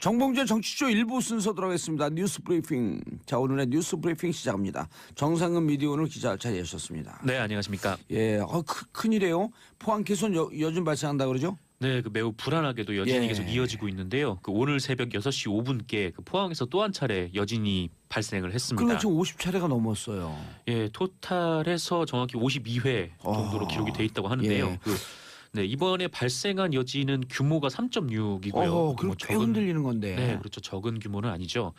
정봉재 정치쇼 1부 순서 들어가겠습니다. 뉴스 브리핑. 자, 오늘의 뉴스 브리핑 시작합니다. 정상근 미디어 오늘 기자 자리하셨습니다. 네, 안녕하십니까. 예, 큰일이에요. 포항 개선 여진 발생한다 그러죠? 네, 매우 불안하게도 여진이 예. 계속 이어지고 있는데요. 오늘 새벽 6시 5분께 포항에서 또 한 차례 여진이 발생을 했습니다. 그럼 지금 50차례가 넘었어요. 예, 토탈해서 정확히 52회 정도로 기록이 돼 있다고 하는데요. 예. 네, 이번에 발생한 여진은 규모가 3.6이고요. 그럼 꽤 흔들리는 건데. 네, 그렇죠. 적은 규모는 아니죠.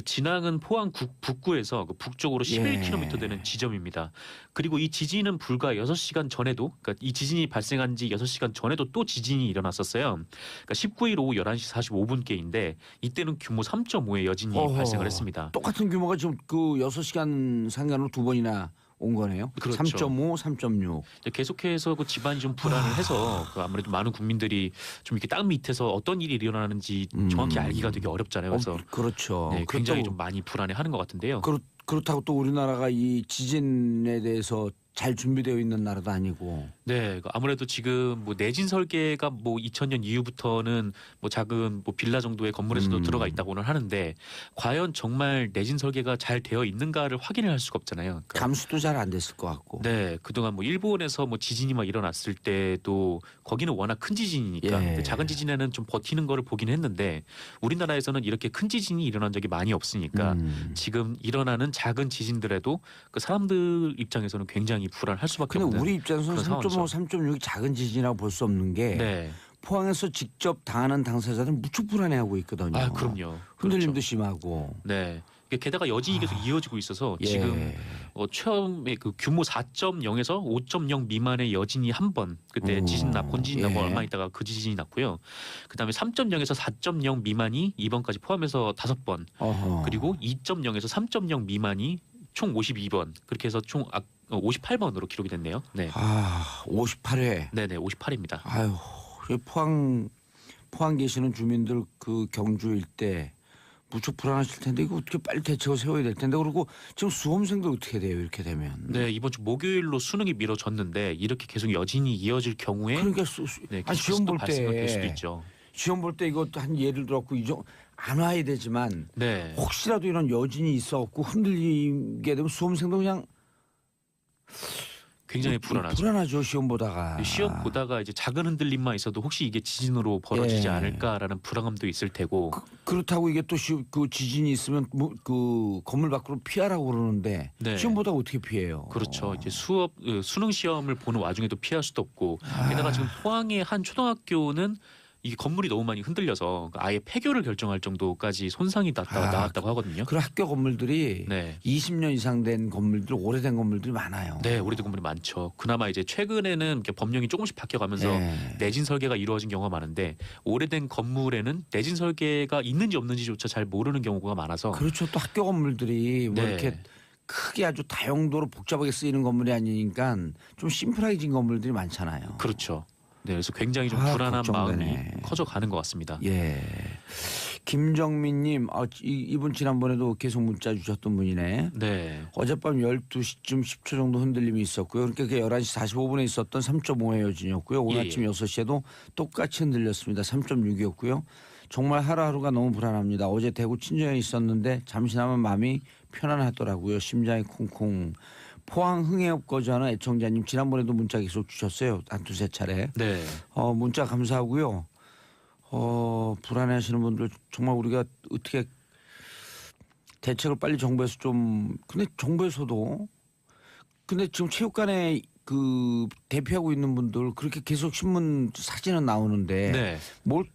진앙은 포항 북구에서 북쪽으로 11km 되는 지점입니다. 그리고 이 지진은 불과 6시간 전에도, 그러니까 이 지진이 발생한 지 6시간 전에도 또 지진이 일어났었어요. 그러니까 19일 오후 11시 45분께인데 이때는 규모 3.5의 여진이 발생을 했습니다. 똑같은 규모가 지금 그 6시간 상간으로 두 번이나 온 거네요. 그렇죠. 3.5, 3.6. 계속해서 집안이 좀 불안을 해서 아무래도 많은 국민들이 좀 이렇게 땅 밑에서 어떤 일이 일어나는지 정확히 알기가 되게 어렵잖아요. 그래서 그렇죠. 네, 굉장히 좀 많이 불안해하는 것 같은데요. 그렇다고 또 우리나라가 이 지진에 대해서 잘 준비되어 있는 나라도 아니고. 네, 아무래도 지금 내진 설계가 2000년 이후부터는 작은 빌라 정도의 건물에서도 들어가 있다고는 하는데 과연 정말 내진 설계가 잘 되어 있는가를 확인을 할 수가 없잖아요. 그러니까 감수도 잘 안 됐을 것 같고. 네, 그동안 일본에서 지진이 일어났을 때도 거기는 워낙 큰 지진이니까 예. 작은 지진에는 좀 버티는 거를 보긴 했는데 우리나라에서는 이렇게 큰 지진이 일어난 적이 많이 없으니까 지금 일어나는 작은 지진들에도 그 사람들 입장에서는 굉장히 불안할 수밖에 근데 없는. 우리 입장에서는 3.5, 3.6이 작은 지진이라고 볼 수 없는 게 네. 포항에서 직접 당하는 당사자들은 무척 불안해하고 있거든요. 아, 그럼요. 흔들림도 그렇죠. 심하고. 네. 게다가 여진이 계속 이어지고 있어서 예. 지금 처음에 규모 4.0에서 5.0 미만의 여진이 한 번, 그때 본지진 나고 얼마 있다가 그 지진이 났고요. 그다음에 3.0에서 4.0 미만이 이번까지 포함해서 5번, 그리고 2.0에서 3.0 미만이 총 52번, 그렇게 해서 총 58번으로 기록이 됐네요. 네. 58회. 네네, 58입니다. 아유, 포항 계시는 주민들 그 경주 일대 무척 불안하실 텐데 이거 어떻게 빨리 대책을 세워야 될 텐데. 그리고 지금 수험생들 어떻게 돼요 이렇게 되면? 네, 이번 주 목요일로 수능이 미뤄졌는데 이렇게 계속 여진이 이어질 경우에 그러니까 시험 볼 될 수도 때 있죠. 시험 볼 때 이거 한 예를 들었고 안 와야 되지만 네. 혹시라도 이런 여진이 있어갖고 흔들리게 되면 수험생도 그냥 굉장히 불안하죠. 불안하죠 시험 보다가. 시험 보다가 이제 작은 흔들림만 있어도 혹시 이게 지진으로 벌어지지 예. 않을까라는 불안감도 있을 테고. 그렇다고 이게 또 그 지진이 있으면 그 건물 밖으로 피하라고 그러는데 네. 시험 보다가 어떻게 피해요? 그렇죠. 이제 수능 시험을 보는 와중에도 피할 수도 없고. 게다가 지금 포항의 한 초등학교는 이게 건물이 너무 많이 흔들려서 아예 폐교를 결정할 정도까지 손상이 나왔다고 하거든요. 그 학교 건물들이 네. 20년 이상 된 건물들, 오래된 건물들이 많아요. 네, 오래된 건물이 많죠. 그나마 이제 최근에는 이렇게 법령이 조금씩 바뀌어가면서 네. 내진 설계가 이루어진 경우가 많은데 오래된 건물에는 내진 설계가 있는지 없는지조차 잘 모르는 경우가 많아서. 그렇죠. 또 학교 건물들이 뭐 네. 이렇게 크게 아주 다용도로 복잡하게 쓰이는 건물이 아니니까 좀 심플하게 진 건물들이 많잖아요. 그렇죠. 네, 그래서 굉장히 좀 불안한 걱정되네. 마음이 커져가는 것 같습니다. 예. 김정민님, 이분 지난번에도 계속 문자 주셨던 분이네. 네. 어젯밤 12시쯤 10초 정도 흔들림이 있었고요. 그러니까 그게 11시 45분에 있었던 3.5의 여진이었고요. 오늘 예. 아침 6시에도 똑같이 흔들렸습니다. 3.6이었고요. 정말 하루하루가 너무 불안합니다. 어제 대구 친정에 있었는데 잠시나마 마음이 편안하더라고요. 심장이 쿵쿵. 포항 흥해업 거주하는 애청자님 지난번에도 문자 계속 주셨어요. 한 두세 차례. 네. 문자 감사하고요. 불안해하시는 분들 정말 우리가 어떻게 대책을 빨리 정부에서 근데 정부에서도 근데 지금 체육관에 그 대피하고 있는 분들 그렇게 계속 신문 사진은 나오는데 네. 뭘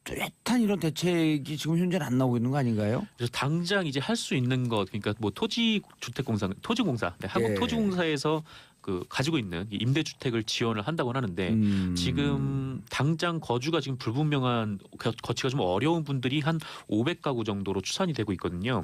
뚜렷한 이런 대책이 지금 현재는 안 나오고 있는 거 아닌가요? 그래서 당장 이제 할 수 있는 것, 그러니까 토지공사, 네, 한국토지공사에서 가지고 있는 임대주택을 지원을 한다고 하는데 지금 당장 거주가 지금 불분명한 거치가 좀 어려운 분들이 한 500가구 정도로 추산이 되고 있거든요.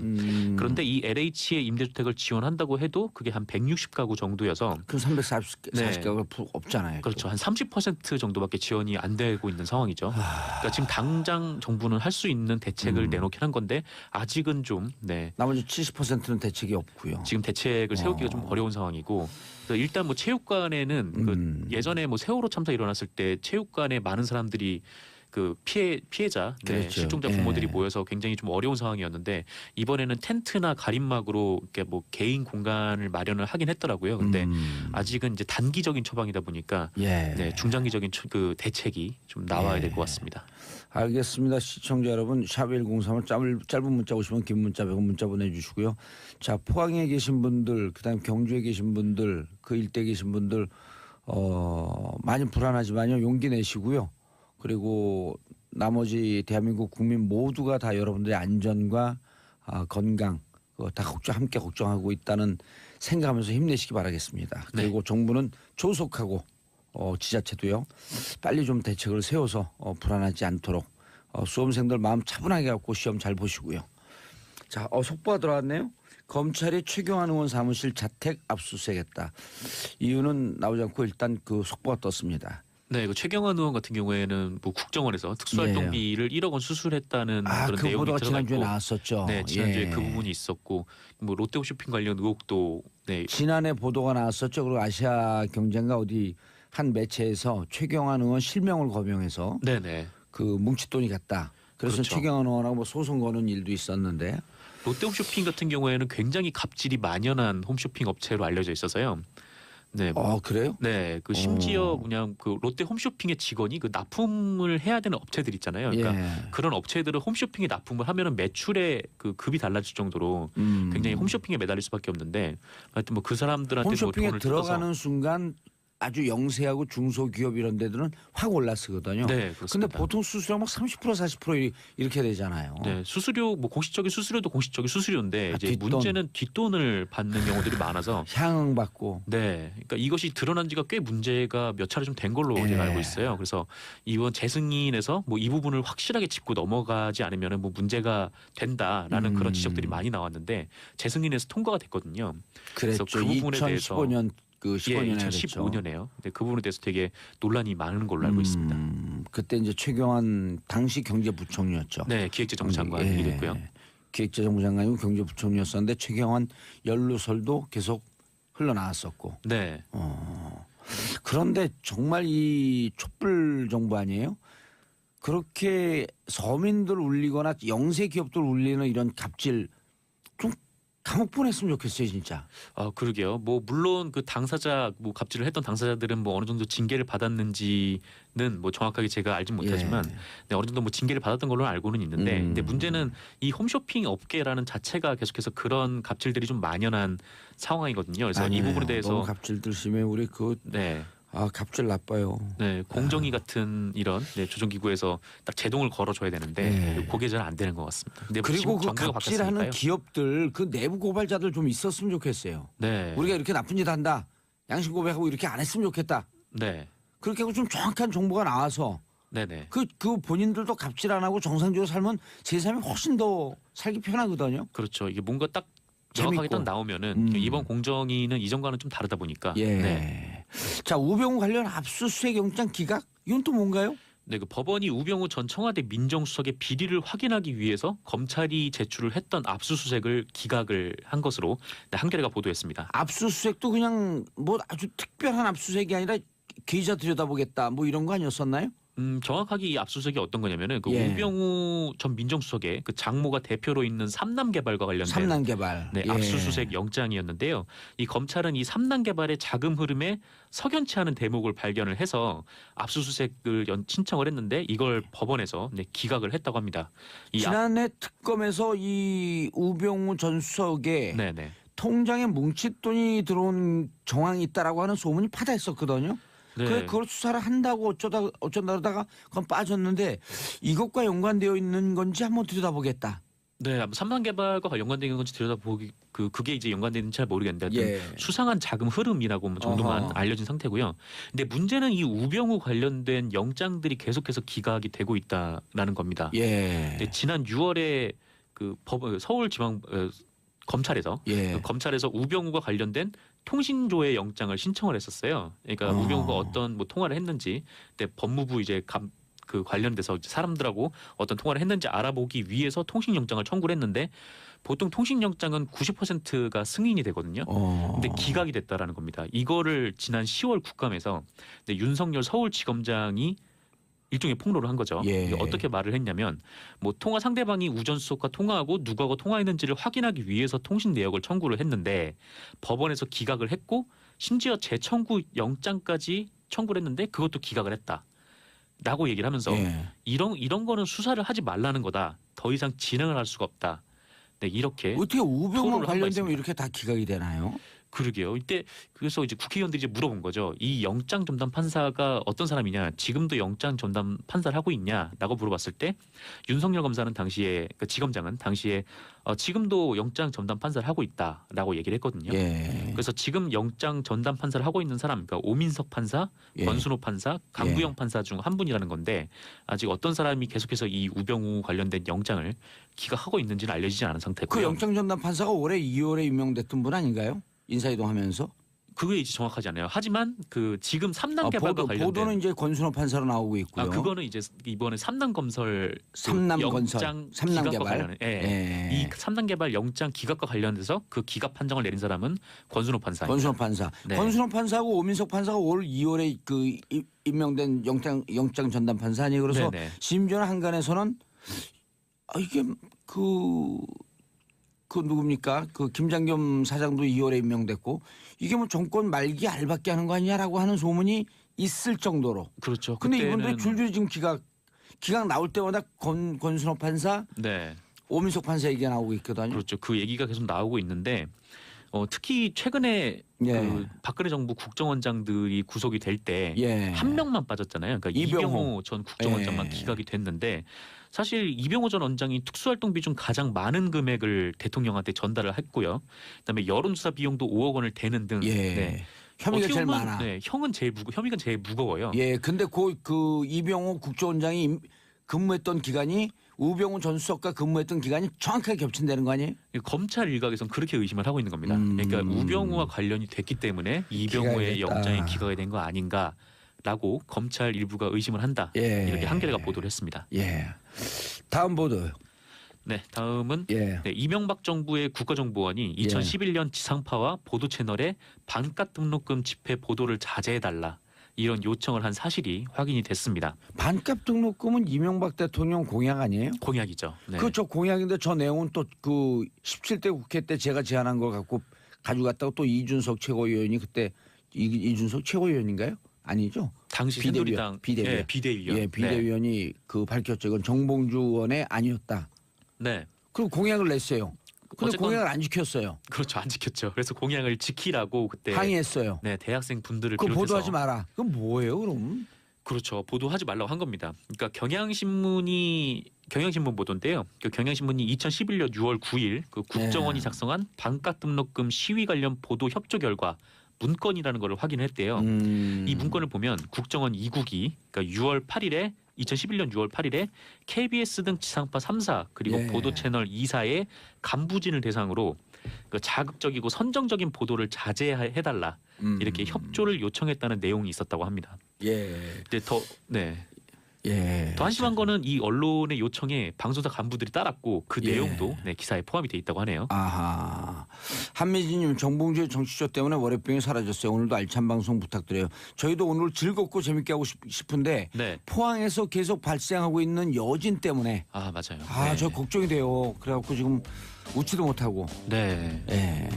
그런데 이 LH의 임대주택을 지원한다고 해도 그게 한 160가구 정도여서 그 340가구가 없잖아요. 그렇죠. 한 30% 정도밖에 지원이 안 되고 있는 상황이죠. 그러니까 지금 당장 정부는 할 수 있는 대책을 내놓긴 한 건데 아직은 좀 나머지 70%는 대책이 없고요. 지금 대책을 세우기가 좀 어려운 상황이고 일단 체육관에는 예전에 세월호 참사 일어났을 때 체육관에 많은 사람들이 그 피해자, 네, 그렇죠. 실종자 부모들이 모여서 굉장히 좀 어려운 상황이었는데 이번에는 텐트나 가림막으로 이렇게 뭐 개인 공간을 마련을 하긴 했더라고요. 근데 아직은 이제 단기적인 처방이다 보니까 네, 중장기적인 그 대책이 좀 나와야 될 것 같습니다. 알겠습니다. 시청자 여러분, 샵 1035을 짧은 문자 오시면 긴 문자 100원 문자 보내주시고요. 자, 포항에 계신 분들, 그다음 경주에 계신 분들, 그 일대에 계신 분들 많이 불안하지만요, 용기 내시고요. 그리고 나머지 대한민국 국민 모두가 다 여러분들의 안전과 건강 다 함께 걱정하고 있다는 생각하면서 힘내시기 바라겠습니다. 그리고 정부는 조속하고 지자체도요, 빨리 좀 대책을 세워서 불안하지 않도록 수험생들 마음 차분하게 갖고 시험 잘 보시고요. 자, 속보가 들어왔네요. 검찰이 최경환 의원 사무실 자택 압수수색했다. 이유는 나오지 않고 일단 그 속보가 떴습니다. 네, 그 최경환 의원 같은 경우에는 뭐 국정원에서 특수활동비를 1억 원 수술했다는 그런 그 내용이 보도가 들어가 지난주에 있고, 나왔었죠. 네, 지난주에 그 부분이 있었고, 뭐 롯데홈쇼핑 관련 의혹도 네, 지난해 보도가 나왔었죠. 그리고 아시아 경제인가 어디 한 매체에서 최경환 의원 실명을 거명해서 네네. 그 뭉칫돈이 갔다. 그래서 그렇죠. 최경환 의원하고 뭐 소송 거는 일도 있었는데. 롯데홈쇼핑 같은 경우에는 굉장히 갑질이 만연한 홈쇼핑 업체로 알려져 있어서요. 네. 그래요? 네, 그 심지어 그냥 그 롯데 홈쇼핑의 직원이 그 납품을 해야 되는 업체들 있잖아요. 그러니까 그런 업체들은 홈쇼핑에 납품을 하면은 매출에 그 급이 달라질 정도로 굉장히 홈쇼핑에 매달릴 수밖에 없는데, 하여튼 뭐 그 사람들한테 홈쇼핑에 돈을 들어가는 뜯어서 순간 아주 영세하고 중소기업 이런 데들은 확 올랐거든요. 네, 근데 그렇습니다. 보통 수수료 막 30% 40% 이렇게 되잖아요. 네, 수수료 뭐 공식적인 수수료도 공식적인 수수료인데 이제 뒷돈. 문제는 뒷돈을 받는 경우들이 많아서 향응 받고. 네, 그러니까 이것이 드러난 지가 꽤 문제가 몇 차례 좀 된 걸로 제가 알고 있어요. 그래서 이번 재승인에서 뭐 이 부분을 확실하게 짚고 넘어가지 않으면 뭐 문제가 된다라는 그런 지적들이 많이 나왔는데 재승인에서 통과가 됐거든요. 그랬죠. 그래서 그 부분에 2015년 그 15년에 2015년에요. 근데 그 부분에 대해서 되게 논란이 많은 걸로 알고 있습니다. 그때 이제 최경환 당시 경제부총리였죠. 네, 기획재정부 장관이 됐고요. 기획재정부 장관이고 경제부총리였었는데 최경환 연루설도 계속 흘러나왔었고. 네. 그런데 정말 이 촛불 정부 아니에요? 그렇게 서민들 울리거나 영세 기업들 울리는 이런 갑질 좀 감옥 보냈으면 좋겠어요, 진짜. 그러게요. 뭐 물론 그 당사자 뭐 갑질을 했던 당사자들은 뭐 어느 정도 징계를 받았는지는 뭐 정확하게 제가 알진 못하지만 네, 어느 정도 뭐 징계를 받았던 걸로 알고는 있는데, 근데 문제는 이 홈쇼핑 업계라는 자체가 계속해서 그런 갑질들이 좀 만연한 상황이거든요. 그래서 이 부분에 대해서 너무 갑질들 심해. 우리 갑질 나빠요. 네, 공정위 같은 이런 조정기구에서 딱 제동을 걸어줘야 되는데 그게 잘 안 되는 것 같습니다. 근데 그리고 그 정부가 갑질하는 바뀌었으니까요. 기업들 그 내부 고발자들 좀 있었으면 좋겠어요. 네, 우리가 이렇게 나쁜 짓 한다. 양심 고백하고 이렇게 안 했으면 좋겠다. 네, 그렇게 하고 좀 정확한 정보가 나와서 네네. 그 본인들도 갑질 안 하고 정상적으로 살면 제 삶이 훨씬 더 살기 편하거든요. 그렇죠. 이게 뭔가 딱 정확하게 딱 나오면은 이번 공정위는 이전과는 좀 다르다 보니까. 네. 자, 우병우 관련 압수수색 영장 기각 이건 또 뭔가요? 네, 그 법원이 우병우 전 청와대 민정수석의 비리를 확인하기 위해서 검찰이 제출을 했던 압수수색을 기각을 한 것으로 한겨레가 보도했습니다. 압수수색도 그냥 뭐 아주 특별한 압수수색이 아니라 계좌 들여다보겠다 뭐 이런 거 아니었었나요? 정확하게 이 압수수색이 어떤 거냐면은 그 우병우 전 민정수석의 그 장모가 대표로 있는 삼남개발과 관련된 삼남개발 압수수색 영장이었는데요. 이 검찰은 이 삼남개발의 자금 흐름에 석연치 않은 대목을 발견을 해서 압수수색을 신청을 했는데 이걸 법원에서 기각을 했다고 합니다. 지난해 특검에서 이 우병우 전 수석의 통장에 뭉칫돈이 들어온 정황이 있다라고 하는 소문이 파다했었거든요. 네. 그걸 수사를 한다고 어쩐다 그러다가 그건 빠졌는데 이것과 연관되어 있는 건지 한번 들여다보겠다. 네, 삼남개발과 연관된 건지 들여다보기 그게 이제 연관되는지 잘 모르겠는데 수상한 자금 흐름이라고 정도만 알려진 상태고요. 근데 문제는 이 우병우 관련된 영장들이 계속해서 기각이 되고 있다라는 겁니다. 근데 지난 6월에 그 서울지방 검찰에서 검찰에서 우병우가 관련된 통신조회 영장을 신청을 했었어요. 그러니까 우병우가 어떤 뭐 통화를 했는지, 근데 법무부 이제 그 관련돼서 사람들하고 어떤 통화를 했는지 알아보기 위해서 통신영장을 청구를 했는데 보통 통신영장은 90%가 승인이 되거든요. 근데 기각이 됐다라는 겁니다. 이거를 지난 10월 국감에서 윤석열 서울지검장이 일종의 폭로를 한 거죠. 예. 이게 어떻게 말을 했냐면 뭐 통화 상대방이 우전수석과 통화하고 누구하고 통화했는지를 확인하기 위해서 통신 내역을 청구를 했는데 법원에서 기각을 했고 심지어 재청구 영장까지 청구를 했는데 그것도 기각을 했다. 라고 얘기를 하면서 예. 이런 거는 수사를 하지 말라는 거다. 더 이상 진행을 할 수가 없다. 네, 이렇게 어떻게 우병우와 토론을 한 바 관련되면 있습니다. 이렇게 다 기각이 되나요? 그러게요. 이때 그래서 이제 국회의원들이 이제 물어본 거죠. 이 영장 전담 판사가 어떤 사람이냐, 지금도 영장 전담 판사를 하고 있냐라고 물어봤을 때 윤석열 검사는 당시에 그 지검장은 당시에 지금도 영장 전담 판사를 하고 있다라고 얘기를 했거든요. 예. 그래서 지금 영장 전담 판사를 하고 있는 사람, 그러니까 오민석 판사, 예. 권순호 판사, 강구영 판사 중 한 분이라는 건데 아직 어떤 사람이 계속해서 이 우병우 관련된 영장을 기각하고 있는지는 알려지지 않은 상태고요. 그 영장 전담 판사가 올해 2월에 임명됐던 분 아닌가요? 인사이동하면서 그게 이제 정확하지 않아요. 하지만 그 지금 3단 개발과 관련된 보도는 이제 권순호 판사로 나오고 있고요. 그거는 이제 이번에 3단 검설 삼남 건설, 영장 삼남 기각과 개발. 관련 예. 이 3단 개발 영장 기각과 관련돼서 그 기각 판정을 내린 사람은 권순호 판사입니다. 권순호 판사. 네. 권순호 판사하고 오민석 판사가 올 2월에 그 임명된 영장 전담 판사 아니에요. 그래서 네네. 심지어는 한간에서는 이게 그 누굽니까? 그 김장겸 사장도 2월에 임명됐고 이게 뭐 정권 말기 알박기 하는 거 아니냐라고 하는 소문이 있을 정도로. 그렇죠. 근데 그때는 이분들이 줄줄이 지금 기각 나올 때마다 권순호 판사, 네. 오민석 판사 얘기가 나오고 있거든요. 그렇죠. 그 얘기가 계속 나오고 있는데 특히 최근에 예. 그 박근혜 정부 국정원장들이 구속이 될 때 한 예. 명만 빠졌잖아요. 그러니까 이병호. 이병호 전 국정원장만 예. 기각이 됐는데 사실 이병호 전 원장이 특수활동비 중 가장 많은 금액을 대통령한테 전달을 했고요. 그다음에 여론조사 비용도 5억 원을 대는 등 예. 네. 혐의가 어떻게 제일 보면, 많아. 네, 혐의가 제일 무거워요. 예. 근데 그 이병호 국정원장이 근무했던 기간이 우병우 전 수석과 근무했던 기간이 정확하게 겹친다는 거 아니에요? 검찰 일각에서는 그렇게 의심을 하고 있는 겁니다. 그러니까 우병우와 관련이 됐기 때문에 이병우의 기각이 됐다. 영장이 기각이 된 거 아닌가라고 검찰 일부가 의심을 한다. 예. 이렇게 한겨레가 보도를 했습니다. 예. 다음 보도요. 네, 다음은 예. 네, 이명박 정부의 국가정보원이 2011년 지상파와 보도 채널에 반값 등록금 집회 보도를 자제해달라 이런 요청을 한 사실이 확인이 됐습니다. 반값 등록금은 이명박 대통령 공약 아니에요? 공약이죠. 네. 그저 공약인데 저 내용은 또 그 17대 국회 때 제가 제안한 걸 갖고 가져갔다고 또 이준석 최고위원이 그때 이준석 최고위원인가요? 아니죠. 당시 비대위원, 새누리당 비대위원. 네, 비대위원. 예, 비대위원이 그 밝혔죠. 이건 정봉주 의원의 아니었다. 네. 그리고 공약을 냈어요. 근데 어쨌건 공약을 안 지켰어요. 그렇죠. 안 지켰죠. 그래서 공약을 지키라고 그때 항의했어요. 네, 대학생 분들을 그거 비롯해서 보도하지 마라. 그럼 뭐예요, 그럼? 그렇죠. 보도하지 말라고 한 겁니다. 그러니까 경향신문 보도인데요. 그 경향신문이 2011년 6월 9일 그 국정원이 네. 작성한 반값 등록금 시위 관련 보도 협조 결과 문건이라는 걸 확인했대요. 이 문건을 보면 국정원 2국이 그러니까 6월 8일에 2011년 6월 8일에 KBS 등 지상파 3사 그리고 예. 보도 채널 2사의 간부진을 대상으로 그 자극적이고 선정적인 보도를 자제해달라 이렇게 협조를 요청했다는 내용이 있었다고 합니다. 예. 이제 예. 더 한심한 거는 이 언론의 요청에 방송사 간부들이 따랐고 그 예. 내용도 네, 기사에 포함이 돼 있다고 하네요. 아하. 한미진님 정봉주의 정치쇼 때문에 월요병이 사라졌어요. 오늘도 알찬 방송 부탁드려요. 저희도 오늘 즐겁고 재밌게 하고 싶은데 네. 포항에서 계속 발생하고 있는 여진 때문에 아 맞아요. 저 걱정이 돼요. 그래갖고 지금 웃지도 못하고 네. 예.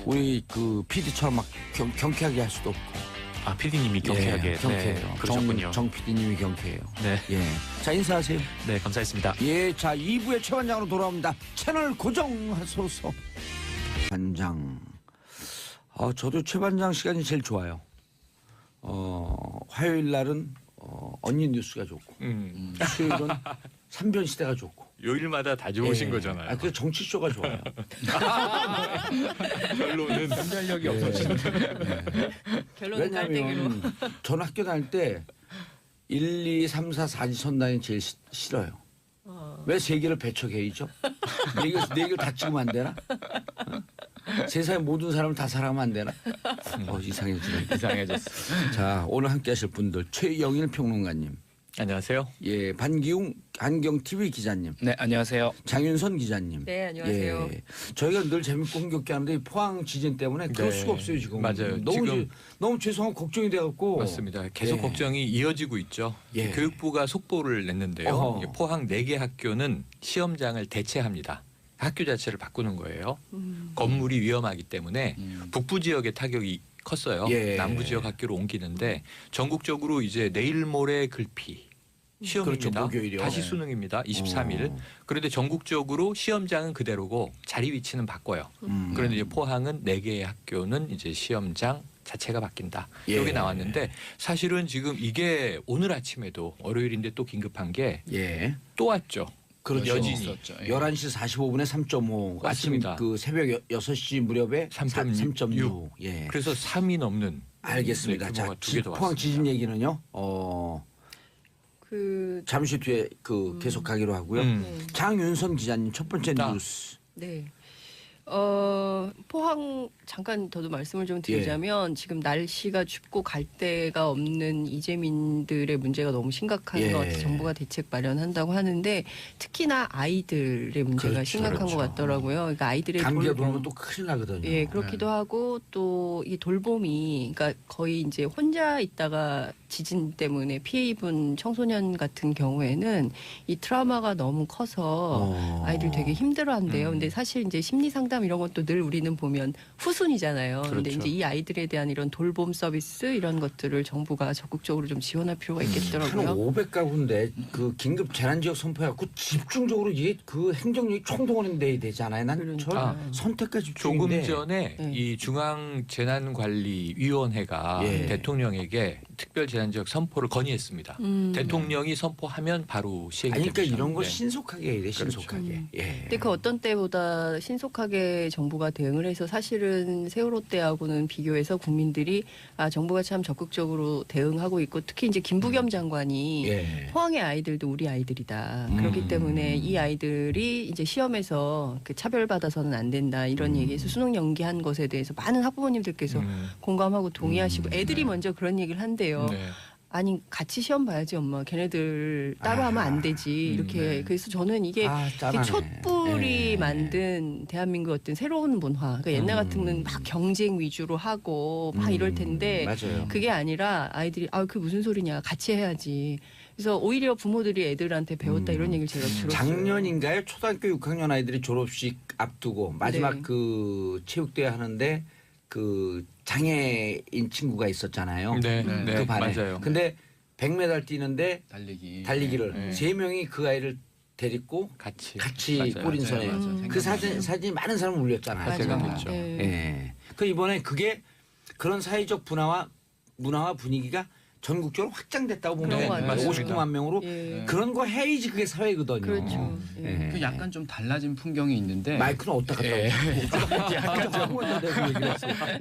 우리 그 PD처럼 막 경쾌하게 할 수도 없고. 아 PD님이 경쾌하게 예, 경쾌해요. 네, 그러셨군요. 정 PD님이 경쾌해요. 네. 예. 자 인사하세요. 네 감사했습니다. 예, 자 2부의 최 반장으로 돌아옵니다. 채널 고정하소서. 반장. 저도 최 반장 시간이 제일 좋아요. 화요일 날은 언니 뉴스가 좋고, 수요일은 삼변 시대가 좋고. 요일마다 다 좋으신 거잖아요. 그 정치 쇼가 좋아요. 결론은 분별력이 없어지는. 결론은 깔때기로. 왜냐하면 전 학교 다닐 때 1, 2, 3, 4, 4지 선당이 제일 싫어요. 왜 세계를 배척해야죠? 네 개를 다 찍으면 안 되나? 세상의 모든 사람을 다 사랑하면 안 되나? 이상해지네. 이상해졌어. 자 오늘 함께 하실 분들 최영일 평론가님, 안녕하세요. 예, 반기웅 안경 TV 기자님, 네, 안녕하세요. 장윤선 기자님. 네, 안녕하세요. 예, 저희가 늘 재밌고 흥겹게 하는데 이 포항 지진 때문에 그럴 네, 수가 없어요 지금. 맞아요. 너무 지금 너무 죄송하고 걱정이 돼갖고. 맞습니다. 계속 예. 걱정이 이어지고 있죠. 예. 교육부가 속보를 냈는데요. 어허. 이게 포항 4개 학교는 시험장을 대체합니다. 학교 자체를 바꾸는 거예요. 건물이 위험하기 때문에 북부 지역의 타격이 컸어요. 예. 남부 지역 학교로 옮기는데 전국적으로 이제 내일 모레 글피 시험입니다. 그렇죠, 목요일이요. 다시 수능입니다. 23일. 어. 그런데 전국적으로 시험장은 그대로고 자리 위치는 바꿔요. 그런데 이제 포항은 4개의 학교는 이제 시험장 자체가 바뀐다. 예. 여기 나왔는데 사실은 지금 이게 오늘 아침에도 월요일인데 또 긴급한 게 또 예. 왔죠. 그렇죠. 여진이. 있었죠. 예. 11시 45분에 3.5. 아침 맞습니다. 그 새벽 6시 무렵에 3.6. 3.6. 예. 그래서 3이 넘는 알겠습니다. 네, 자, 규모가 2개 더 포항 왔습니다. 지진 얘기는요. 그 잠시 뒤에 그 계속하기로 하고요. 음. 장윤선 기자님 첫 번째 나. 뉴스. 네. 포항 잠깐 더도 말씀을 좀 드리자면 지금 날씨가 춥고 갈 데가 없는 이재민들의 문제가 너무 심각한 예. 것 같아서 정부가 대책 마련한다고 하는데 특히나 아이들의 문제가 그렇죠, 심각한 그렇죠. 것 같더라고요. 그러니까 아이들의 감기가 돌봄. 돌면 또 큰일 나거든요. 예, 그렇기도 하고 또 이 돌봄이 그러니까 거의 이제 혼자 있다가 지진 때문에 피해 입은 청소년 같은 경우에는 이 트라우마가 너무 커서 아이들 되게 힘들어한대요. 근데 사실 이제 심리 상담 이런 것도 늘 우리는 보면 후순이잖아요. 근데 그렇죠. 이제 이 아이들에 대한 이런 돌봄 서비스 이런 것들을 정부가 적극적으로 좀 지원할 필요가 한 있겠더라고요. 500가구인데 그 긴급 재난지역 선포해갖고 집중적으로 이게 그 행정력이 총동원돼야 되잖아요. 난 그러니까. 저 선택과 조금 집중인데 전에 네. 이 중앙재난관리위원회가 예. 대통령에게 특별재난지역 선포를 건의했습니다. 대통령이 선포하면 바로 시행이 아니, 그러니까 됩니다. 이런 거 네. 신속하게 해야 돼. 신속하게. 그렇죠. 예. 근데 그 어떤 때보다 신속하게 정부가 대응을 해서 사실은 세월호 때하고는 비교해서 국민들이 아 정부가 참 적극적으로 대응하고 있고 특히 이제 김부겸 장관이 예. 포항의 아이들도 우리 아이들이다. 그렇기 때문에 이 아이들이 이제 시험에서 그 차별받아서는 안 된다 이런 얘기에서 수능 연기한 것에 대해서 많은 학부모님들께서 공감하고 동의하시고 애들이 먼저 그런 얘기를 한대요. 네. 아니 같이 시험 봐야지 엄마. 걔네들 따로 하면 안 되지. 이렇게 네. 그래서 저는 이게 아, 이게 짠하네. 촛불이 예. 만든 대한민국 어떤 새로운 문화. 그러니까 옛날 같으면 막 경쟁 위주로 하고 막 이럴 텐데 맞아요. 그게 아니라 아이들이 아 그 무슨 소리냐 같이 해야지. 그래서 오히려 부모들이 애들한테 배웠다 이런 얘기를 제가 들었어요. 작년인가요? 초등학교 6학년 아이들이 졸업식 앞두고 마지막 네. 그 체육대회 하는데 그 장애인 친구가 있었잖아요. 네, 네. 네, 그 반에. 맞아요. 근데 100m 뛰는데 달리기를 네. 세 명이 그 아이를 데리고 같이 같이 맞아요. 꼬린선에 맞아요. 그 사진이 많은 사람을 울렸잖아요. 맞아요. 제가. 그렇죠. 네. 예. 그 이번에 그게 그런 사회적 문화와 분위기가 전국적으로 확장됐다고 보면 그런 것 돼요. 같아요. 59만 명으로 예. 그런 거 해야지 그게 사회거든요. 그렇죠. 예. 예. 그 약간 좀 달라진 풍경이 있는데 마이크는 어디다 갖다 예. 놓고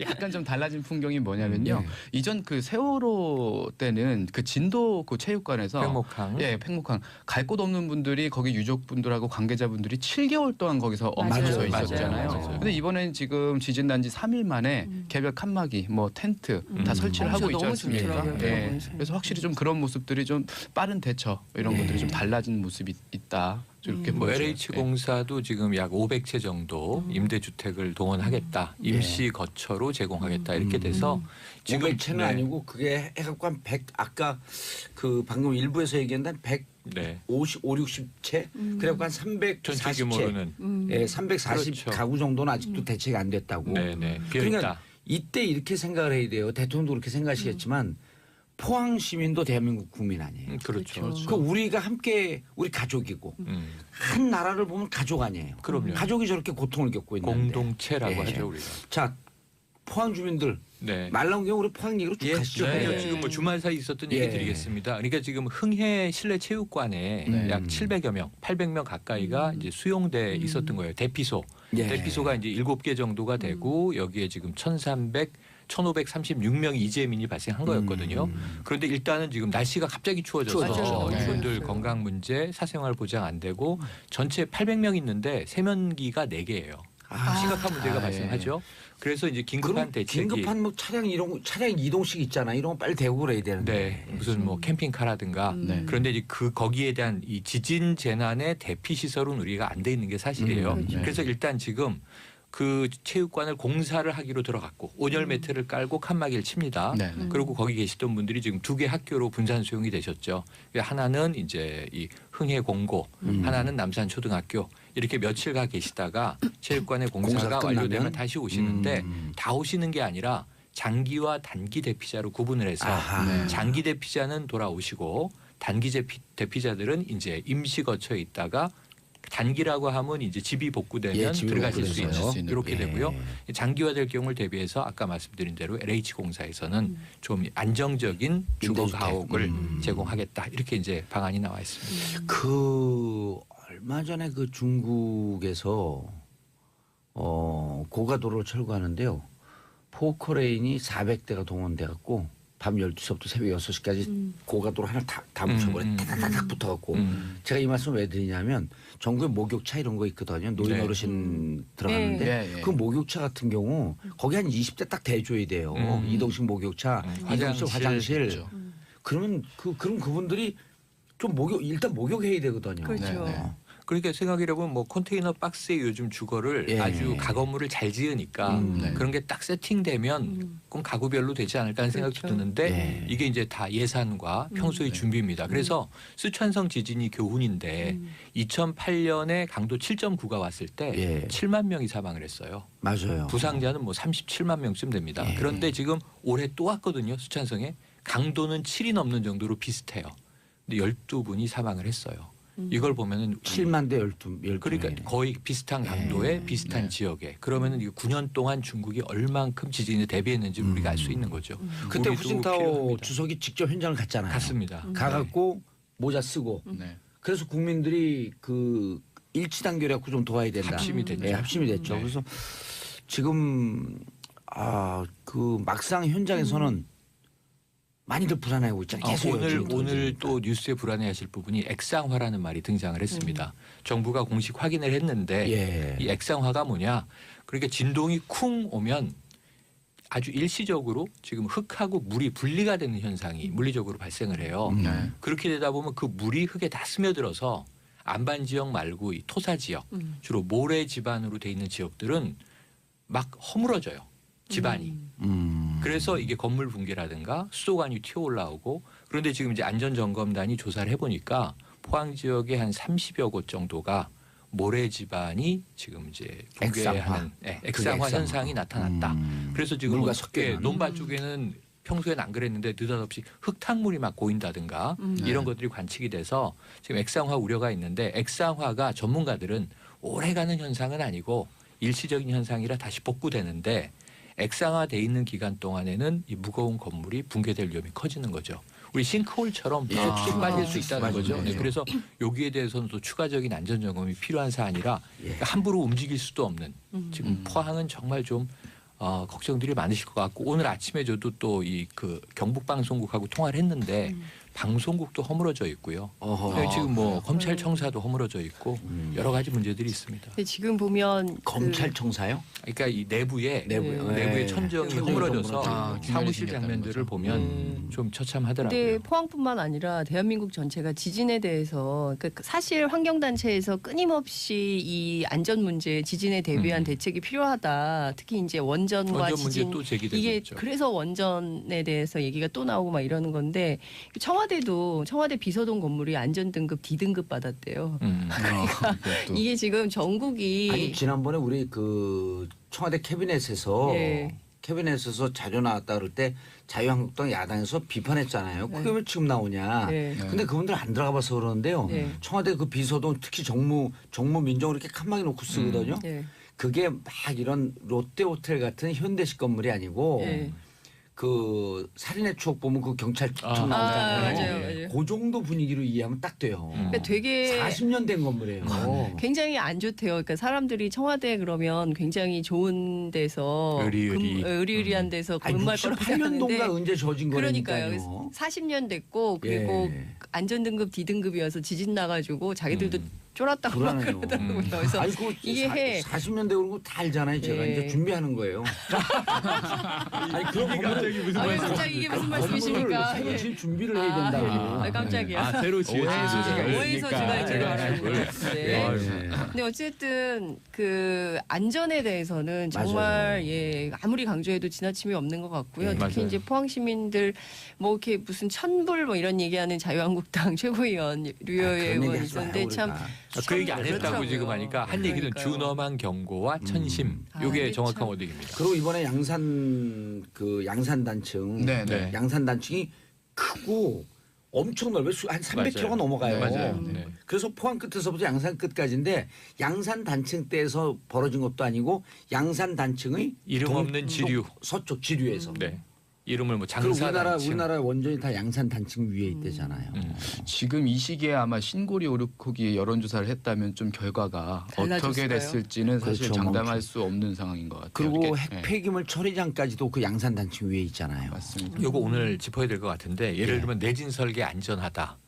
약간 좀 달라진 풍경이 뭐냐면요. 예. 이전 그 세월호 때는 그 진도 그 체육관에서 팽목항. 예, 팽목항 갈 곳 없는 분들이 거기 유족분들하고 관계자분들이 7개월 동안 거기서 엎드려서 맞아요. 있었잖아요. 맞아요. 근데 이번엔 지금 지진 난 지 3일 만에 개별 칸막이, 뭐 텐트 다 설치를 하고 있지 너무 않습니까? 좋더라고요. 예. 그래서 확실히 좀 그런 모습들이 좀 빠른 대처 이런 것들이 좀 달라진 모습이 있다. 이렇게 뭐 보여져요. LH 공사도 지금 약 500채 정도 임대주택을 동원하겠다, 임시 거처로 제공하겠다 이렇게 돼서 지금 500채는 네. 아니고 그게 해갖고 한 100 아까 그 방금 일부에서 얘기한 100 네. 50, 5, 60채 그래갖고 한 전체 340채 규모로는 예, 340 그렇죠. 가구 정도는 아직도 대책이 안 됐다고. 네네 비어 그러니까 있다. 이때 이렇게 생각을 해야 돼요. 대통령도 그렇게 생각하시겠지만 포항 시민도 대한민국 국민 아니에요. 그렇죠. 그렇죠. 그 우리가 함께 우리 가족이고 한 나라를 보면 가족 아니에요. 그럼요. 가족이 저렇게 고통을 겪고 있는데. 공동체라고 예. 하죠 우리가. 자, 포항 주민들 네. 말 나온 경우 우리 포항 얘기로 쭉 예, 가시죠. 네. 네. 지금 뭐 주말 사이 있었던 얘기 예. 드리겠습니다. 그러니까 지금 흥해 실내 체육관에 네. 약 700여 명, 800명 가까이가 이제 수용돼 있었던 거예요. 대피소. 예. 대피소가 이제 7개 정도가 되고 여기에 지금 1,336명이 이재민이 발생한 거였거든요. 그런데 일단은 지금 날씨가 갑자기 추워져서 맞아요. 네. 이분들 건강 문제, 사생활 보장 안 되고 전체 800명 있는데 세면기가 4개예요. 심각한 문제가 예. 발생하죠. 그래서 이제 긴급한 그럼 대책이 긴급한 뭐 차량 이동식 있잖아. 이런 거 빨리 대고 그래야 되는데. 네, 무슨 뭐 캠핑카라든가 네. 그런데 이제 그 거기에 대한 이 지진 재난의 대피 시설은 우리가 안 돼 있는 게 사실이에요. 그렇죠. 그래서 일단 지금 그 체육관을 공사를 하기로 들어갔고 온열 매트를 깔고 칸막이를 칩니다. 네. 그리고 거기 계시던 분들이 지금 2개 학교로 분산 수용이 되셨죠. 하나는 이제 이 흥해 공고, 하나는 남산 초등학교 이렇게 며칠 가 계시다가 체육관의 공사가 공사가 완료되면 끝나면? 다시 오시는데 다 오시는 게 아니라 장기와 단기 대피자로 구분을 해서 아하. 네. 장기 대피자는 돌아오시고 단기 대피자들은 이제 임시 거처에 있다가 단기라고 하면 이제 집이 복구되면 예, 집이 들어가실 수 복구돼서요. 있는 이렇게 예. 되고요. 장기화될 경우를 대비해서 아까 말씀드린 대로 LH공사에서는 좀 안정적인 주거 임대주택. 가옥을 제공하겠다 이렇게 이제 방안이 나와 음. 있습니다. 그 얼마 전에 그 중국에서 고가도로를 철거하는데요. 포커레인이 400대가 동원돼 갖고 밤 12시부터 새벽 6시까지 고가도로 하나 다 붙여버려. 타닥타닥 붙어갖고. 제가 이 말씀 왜 드리냐면 전국에 목욕차 이런 거 있거든요. 노인 네. 어르신 들어가는데 네. 그 목욕차 같은 경우 거기 한 20대 딱 대줘야 돼요. 이동식 목욕차, 이동식 화장실. 있죠. 그러면 그럼 그분들이 좀 일단 목욕해야 되거든요. 그렇죠. 네, 네. 그러니까 생각해보면 뭐 컨테이너 박스에 요즘 주거를 예. 아주 가건물을 잘 지으니까 네. 그런 게 딱 세팅되면 그럼 가구별로 되지 않을까 하는 생각도 그렇죠. 드는데 예. 이게 이제 다 예산과 평소의 네. 준비입니다. 그래서 쓰촨성 지진이 교훈인데 2008년에 강도 7.9가 왔을 때 예. 7만 명이 사망을 했어요. 맞아요. 부상자는 뭐 37만 명쯤 됩니다. 예. 그런데 지금 올해 또 왔거든요. 쓰촨성에 강도는 7이 넘는 정도로 비슷해요. 근데 12분이 사망을 했어요. 이걸 보면은 7만 대 12. 그러니까 거의 비슷한 강도의 비슷한 네. 지역에 그러면은 이 9년 동안 중국이 얼만큼 지진에 대비했는지 우리가 알 수 있는 거죠. 그때 우리도 후진타오 필요합니다. 주석이 직접 현장을 갔잖아요. 갔습니다. 가갖고 모자 쓰고 네. 그래서 국민들이 그 일치단결해갖고 좀 도와야 된다. 합심이 됐죠. 예, 합심이 됐죠. 네. 그래서 지금 그 막상 현장에서는 많이들 불안해하고 있잖아요. 계속 오늘 또 뉴스에 불안해하실 부분이 액상화라는 말이 등장을 했습니다. 정부가 공식 확인을 했는데 예. 이 액상화가 뭐냐? 그러니까 진동이 쿵 오면 아주 일시적으로 지금 흙하고 물이 분리가 되는 현상이 물리적으로 발생을 해요. 네. 그렇게 되다 보면 그 물이 흙에 다 스며들어서 안반 지역 말고 이 토사 지역 주로 모래 지반으로 돼 있는 지역들은 막 허물어져요. 집안이. 그래서 이게 건물 붕괴라든가 수도관이 튀어 올라오고 그런데 지금 이제 안전점검단이 조사를 해보니까 포항 지역의 한 30여 곳 정도가 모래 지반이 지금 이제 붕괴하는 액상화 액상화. 현상이 나타났다. 그래서 지금 물과 섞여 있는. 논밭 쪽에는 평소엔 안 그랬는데 느닷없이 흙탕물이 막 고인다든가 이런 것들이 관측이 돼서 지금 액상화 우려가 있는데 액상화가 전문가들은 오래가는 현상은 아니고 일시적인 현상이라 다시 복구되는데 액상화돼 있는 기간 동안에는 이 무거운 건물이 붕괴될 위험이 커지는 거죠. 우리 싱크홀처럼 쑥쑥 빠질 수 있다는 맞아요. 거죠. 네, 맞아요. 그래서 여기에 대해서는 또 추가적인 안전 점검이 필요한 사안이라 예. 함부로 움직일 수도 없는 지금 포항은 정말 좀 걱정들이 많으실 것 같고 오늘 아침에 저도 또 이 그 경북 방송국하고 통화를 했는데 방송국도 허물어져 있고요. 어허. 네, 지금 뭐 검찰청사도 허물어져 있고 여러 가지 문제들이 있습니다. 근데 지금 보면 검찰청사요? 그러니까 이 내부에 내부요. 내부의 예. 천정이 천정이 허물어져서 허물어져. 사무실 균열이 장면들을 생겼다는 보면 좀 처참하더라고요. 근데 포항뿐만 아니라 대한민국 전체가 지진에 대해서 사실 환경단체에서 끊임없이 이 안전 문제, 지진에 대비한 대책이 필요하다. 특히 이제 원전과 원전 문제 지진 또 제기되고 이게 있죠. 그래서 원전에 대해서 얘기가 또 나오고 막 이러는 건데 청와대 비서동 건물이 안전등급 D등급 받았대요. 그것도. 이게 지금 전국이 아니 지난번에 우리 그 청와대 캐비넷에서 예. 캐비넷에서 자료 나왔다 그럴 때 자유한국당 야당에서 비판했잖아요. 그게 왜 지금 나오냐. 네. 근데 그분들 안 들어가 봐서 그러는데요. 네. 청와대 그 비서동 특히 정무 민정을 이렇게 칸막이 놓고 쓰거든요. 예. 그게 막 이런 롯데호텔 같은 현대식 건물이 아니고 예. 그 살인의 추억 보면 그 경찰청 나오잖아요. 맞아요. 그 정도 분위기로 이해하면 딱 돼요. 그러니까 되게 40년 된 건물이에요. 굉장히 안 좋대요. 그러니까 사람들이 청와대 그러면 굉장히 좋은 데서 의리의리한 데서 아니 근무할 거라고 68년도인가 생각하는데 언제 저진 그러니까요. 거니까요. 40년 됐고 그리고 예. 안전등급 D등급이어서 지진 나가지고 자기들도 쫄았다고 막 불안해요. 그러더라고요. 그래서 아니 그 이게 40년대 그런 거 다 알잖아요. 제가 예. 이제 준비하는 거예요. 아니 그런 갑자기 무슨 아니, 말씀? 갑자기 이게 무슨 말씀이십니까? 새로 예. 질 준비를 해야 된다고. 깜짝이야. 새로 지어진 오해의 소지가 오해의 소지가 이제 나왔는데. 예. 근데 어쨌든 그 안전에 대해서는 정말 예 아무리 강조해도 지나침이 없는 것 같고요. 네, 특히 맞아요. 이제 포항 시민들 뭐 이렇게 무슨 천불 뭐 이런 얘기하는 자유한국당 최고위원 류여애 그런 얘기 의원 하지 마요, 있었는데 참 우리가. 그 얘기 안 했다고 그렇더라고요. 지금 하니까 한 얘기는 그러니까요. 준엄한 경고와 천심. 아, 요게 이게 정확한 참- 워딩입니다. 그리고 이번에 양산 단층, 네, 네. 양산 단층이 크고 엄청 넓어요. 한 300km가 맞아요. 넘어가요. 맞아요. 네. 그래서 포항 끝에서부터 양산 끝까지인데 양산 단층대에서 벌어진 것도 아니고 양산 단층의 이름 없는 지류. 서쪽 지류에서. 네. 이름을 뭐 그리고 장사단층. 우리나라 원전이 다 양산 단층 위에 있대잖아요. 지금 이 시기에 아마 신고리 오르코기 여론조사를 했다면 좀 결과가 어떻게 달라졌을까요? 됐을지는 사실 그렇죠. 장담할 수 없는 상황인 것 같아요. 그리고 이게. 핵 폐기물 처리장까지도 그 양산 단층 위에 있잖아요. 맞습니다. 요거 오늘 짚어야 될 것 같은데 예를 예. 들면 내진 설계 안전하다.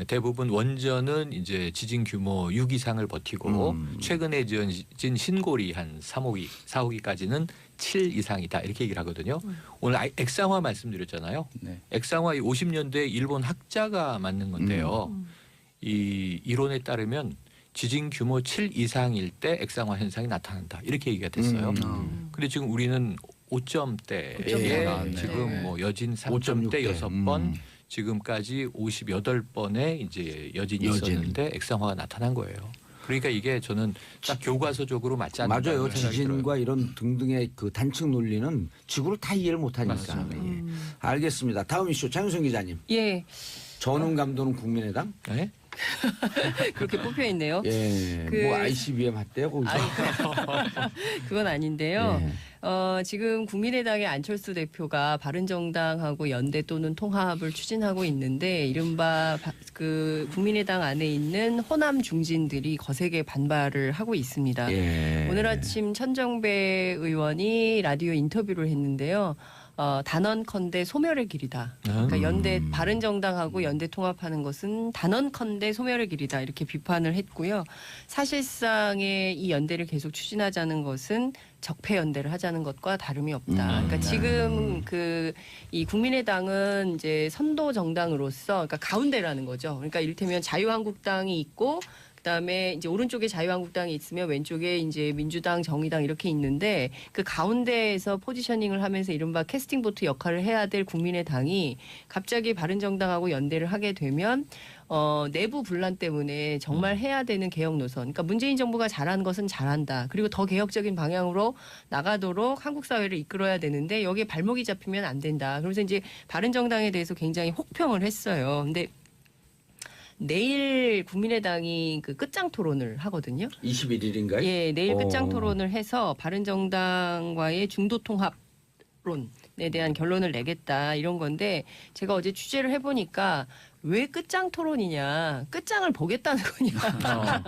대부분 원전은 이제 지진 규모 6 이상을 버티고 최근에 지어진 신고리 한 3호기, 4호기까지는 7 이상이다 이렇게 얘기를 하거든요. 오늘 액상화 말씀드렸잖아요. 네. 액상화 50년대 일본 학자가 만든 건데요. 이 이론에 따르면 지진 규모 7 이상일 때 액상화 현상이 나타난다 이렇게 얘기가 됐어요. 근데 지금 우리는 5점대에 5점대. 네. 지금 뭐 여진 3점대 5.6대. 6번 지금까지 58번의 이제 여진이 여진. 있었는데 액상화가 나타난 거예요. 그러니까 이게 저는 딱 교과서적으로 맞지 않는다. 맞아요. 지진과 이런 등등의 그 단층 논리는 지구를 다 이해를 못하니까. 맞습니다. 예. 알겠습니다. 다음 이슈 장윤성 기자님. 예 전훈 감독은 국민의당? 네? 그렇게 뽑혀 있네요. 예. 그- 뭐 ICBM 했대요 거기서. 그건 아닌데요. 예. 지금 국민의당의 안철수 대표가 바른정당하고 연대 또는 통합을 추진하고 있는데 이른바 그 국민의당 안에 있는 호남 중진들이 거세게 반발을 하고 있습니다. 예. 오늘 아침 천정배 의원이 라디오 인터뷰를 했는데요. 단언컨대 소멸의 길이다. 그러니까 연대 바른정당하고 연대 통합하는 것은 단언컨대 소멸의 길이다 이렇게 비판을 했고요. 사실상의 이 연대를 계속 추진하자는 것은 적폐 연대를 하자는 것과 다름이 없다. 그러니까 지금 그 이 국민의당은 이제 선도 정당으로서 그러니까 가운데라는 거죠. 그러니까 이를테면 자유한국당이 있고 그다음에 이제 오른쪽에 자유한국당이 있으면 왼쪽에 이제 민주당, 정의당 이렇게 있는데 그 가운데에서 포지셔닝을 하면서 이른바 캐스팅 보트 역할을 해야 될 국민의당이 갑자기 바른정당하고 연대를 하게 되면 내부 분란 때문에 정말 해야 되는 개혁 노선. 그러니까 문재인 정부가 잘한 것은 잘한다. 그리고 더 개혁적인 방향으로 나가도록 한국 사회를 이끌어야 되는데 여기에 발목이 잡히면 안 된다. 그래서 이제 바른정당에 대해서 굉장히 혹평을 했어요. 근데 내일 국민의당이 그 끝장 토론을 하거든요. 21일인가요? 예, 내일 끝장 토론을 해서 바른정당과의 중도 통합론에 대한 결론을 내겠다 이런 건데 제가 어제 취재를 해보니까 왜 끝장 토론이냐, 끝장을 보겠다는 거냐,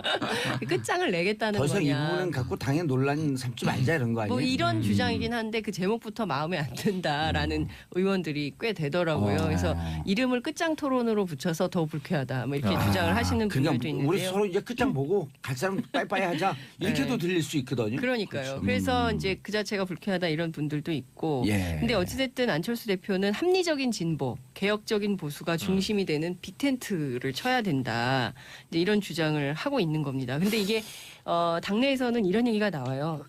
끝장을 내겠다는 더 이상 이 거냐. 부분은 갖고 당의 논란 삼지 말자 이런 거 아니에요? 뭐 이런 주장이긴 한데 그 제목부터 마음에 안 든다라는 의원들이 꽤 되더라고요. 그래서 이름을 끝장 토론으로 붙여서 더 불쾌하다. 뭐 이렇게 주장을 하시는 분들도 그러니까 있는데요. 우리 서로 이제 끝장 보고 갈 사람 빠이빠이 하자 이렇게도 네. 들릴 수 있거든요. 그러니까요. 그래서 이제 그 자체가 불쾌하다 이런 분들도 있고. 예. 근데 어찌됐든 안철수 대표는 합리적인 진보, 개혁적인 보수가 중심이 되는 빅텐트를 쳐야 된다. 이제 이런 주장을 하고 있는 겁니다. 근데 이게 당내에서는 이런 얘기가 나와요.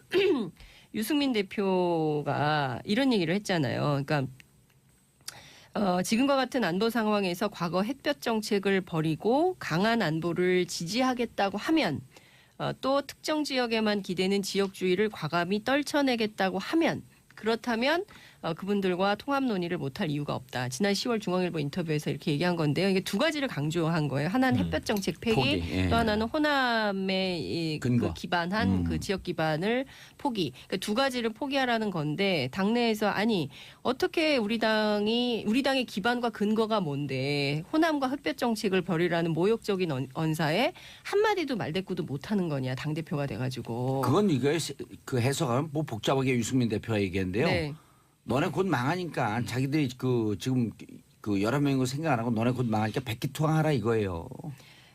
유승민 대표가 이런 얘기를 했잖아요. 그러니까 지금과 같은 안보 상황에서 과거 햇볕 정책을 버리고 강한 안보를 지지하겠다고 하면 또 특정 지역에만 기대는 지역주의를 과감히 떨쳐내겠다고 하면 그렇다면 그분들과 통합 논의를 못할 이유가 없다. 지난 10월 중앙일보 인터뷰에서 이렇게 얘기한 건데요. 이게 두 가지를 강조한 거예요. 하나는 햇볕 정책 폐기, 포기, 예. 또 하나는 호남의 근거. 그 기반한 그 지역 기반을 포기. 그러니까 두 가지를 포기하라는 건데 당내에서 아니 어떻게 우리 당의 기반과 근거가 뭔데 호남과 햇볕 정책을 버리라는 모욕적인 언사에 한마디도 말대꾸도 못하는 거냐 당 대표가 돼가지고. 그건 이거 그 해석하면 뭐 복잡하게 유승민 대표가 얘기했는데요. 네. 너네 곧 망하니까 자기들이 그 지금 그 여러 명인 거 생각 안 하고 너네 곧 망하니까 백기투항하라 이거예요.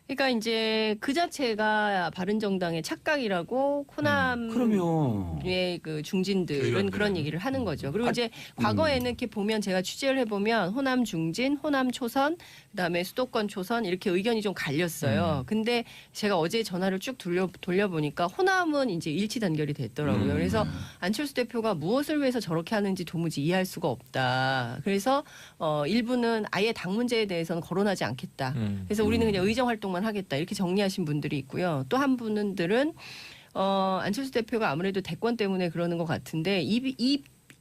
그러니까 이제 그 자체가 바른정당의 착각이라고 호남의 그러면 그 중진들은 의원들은. 그런 얘기를 하는 거죠. 그리고 이제 과거에는 이렇게 보면 제가 취재를 해보면 호남 중진, 호남 초선, 그다음에 수도권 초선 이렇게 의견이 좀 갈렸어요. 근데 제가 어제 전화를 쭉 돌려보니까 호남은 이제 일치 단결이 됐더라고요. 그래서 안철수 대표가 무엇을 위해서 저렇게 하는지 도무지 이해할 수가 없다. 그래서 일부는 아예 당 문제에 대해서는 거론하지 않겠다. 그래서 우리는 그냥 의정 활동만 하겠다. 이렇게 정리하신 분들이 있고요. 또 한 분들은 안철수 대표가 아무래도 대권 때문에 그러는 것 같은데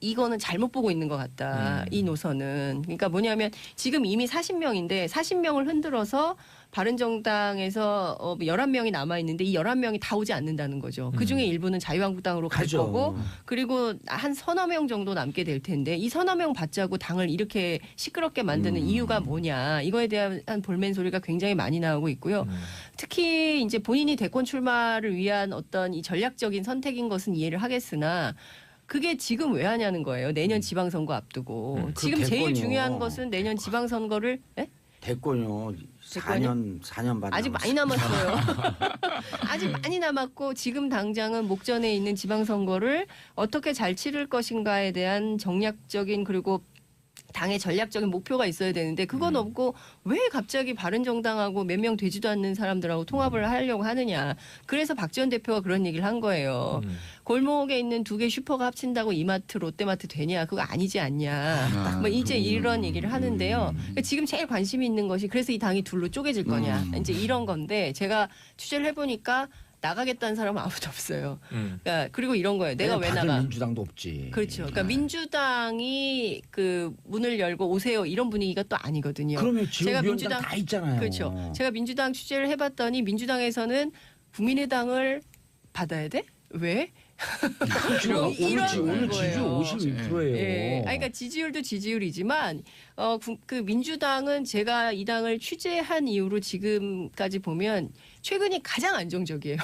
이거는 잘못 보고 있는 것 같다. 이 노선은. 그러니까 뭐냐면 지금 이미 40명인데 40명을 흔들어서 바른정당에서 11명이 남아있는데 이 11명이 다 오지 않는다는 거죠. 그중에 일부는 자유한국당으로 갈 가죠. 거고 그리고 한 서너 명 정도 남게 될 텐데 이 서너 명 받자고 당을 이렇게 시끄럽게 만드는 이유가 뭐냐. 이거에 대한 볼멘 소리가 굉장히 많이 나오고 있고요. 특히 이제 본인이 대권 출마를 위한 어떤 이 전략적인 선택인 것은 이해를 하겠으나 그게 지금 왜 하냐는 거예요. 내년 지방선거 앞두고. 그 지금 제일 대권이요. 중요한 것은 내년 지방선거를 네? 대권요. 4년 반 아직 많이 남았어요. 아직 많이 남았고 지금 당장은 목전에 있는 지방선거를 어떻게 잘 치를 것인가에 대한 정략적인 그리고 당의 전략적인 목표가 있어야 되는데 그건 없고 왜 갑자기 바른정당하고 몇 명 되지도 않는 사람들하고 통합을 하려고 하느냐. 그래서 박지원 대표가 그런 얘기를 한 거예요. 골목에 있는 두 개 슈퍼가 합친다고 이마트 롯데마트 되냐. 그거 아니지 않냐. 뭐 이제 이런 얘기를 하는데요. 그러니까 지금 제일 관심이 있는 것이 그래서 이 당이 둘로 쪼개질 거냐. 이제 이런 건데 제가 취재를 해보니까 나가겠다는 사람은 아무도 없어요. 그러니까 그리고 이런 거예요. 내가 왜 나가? 민주당도 없지. 그렇죠. 그러니까 민주당이 그 문을 열고 오세요 이런 분위기가 또 아니거든요. 그러면 지금 제가 위원장 민주당 다 있잖아요. 그렇죠. 제가 민주당 취재를 해봤더니 민주당에서는 국민의당을 받아야 돼? 왜? 오늘 이런 지지율 거예요. 52%예요. 예, 그러니까 지지율도 지지율이지만 그 민주당은 제가 이 당을 취재한 이후로 지금까지 보면 최근이 가장 안정적이에요.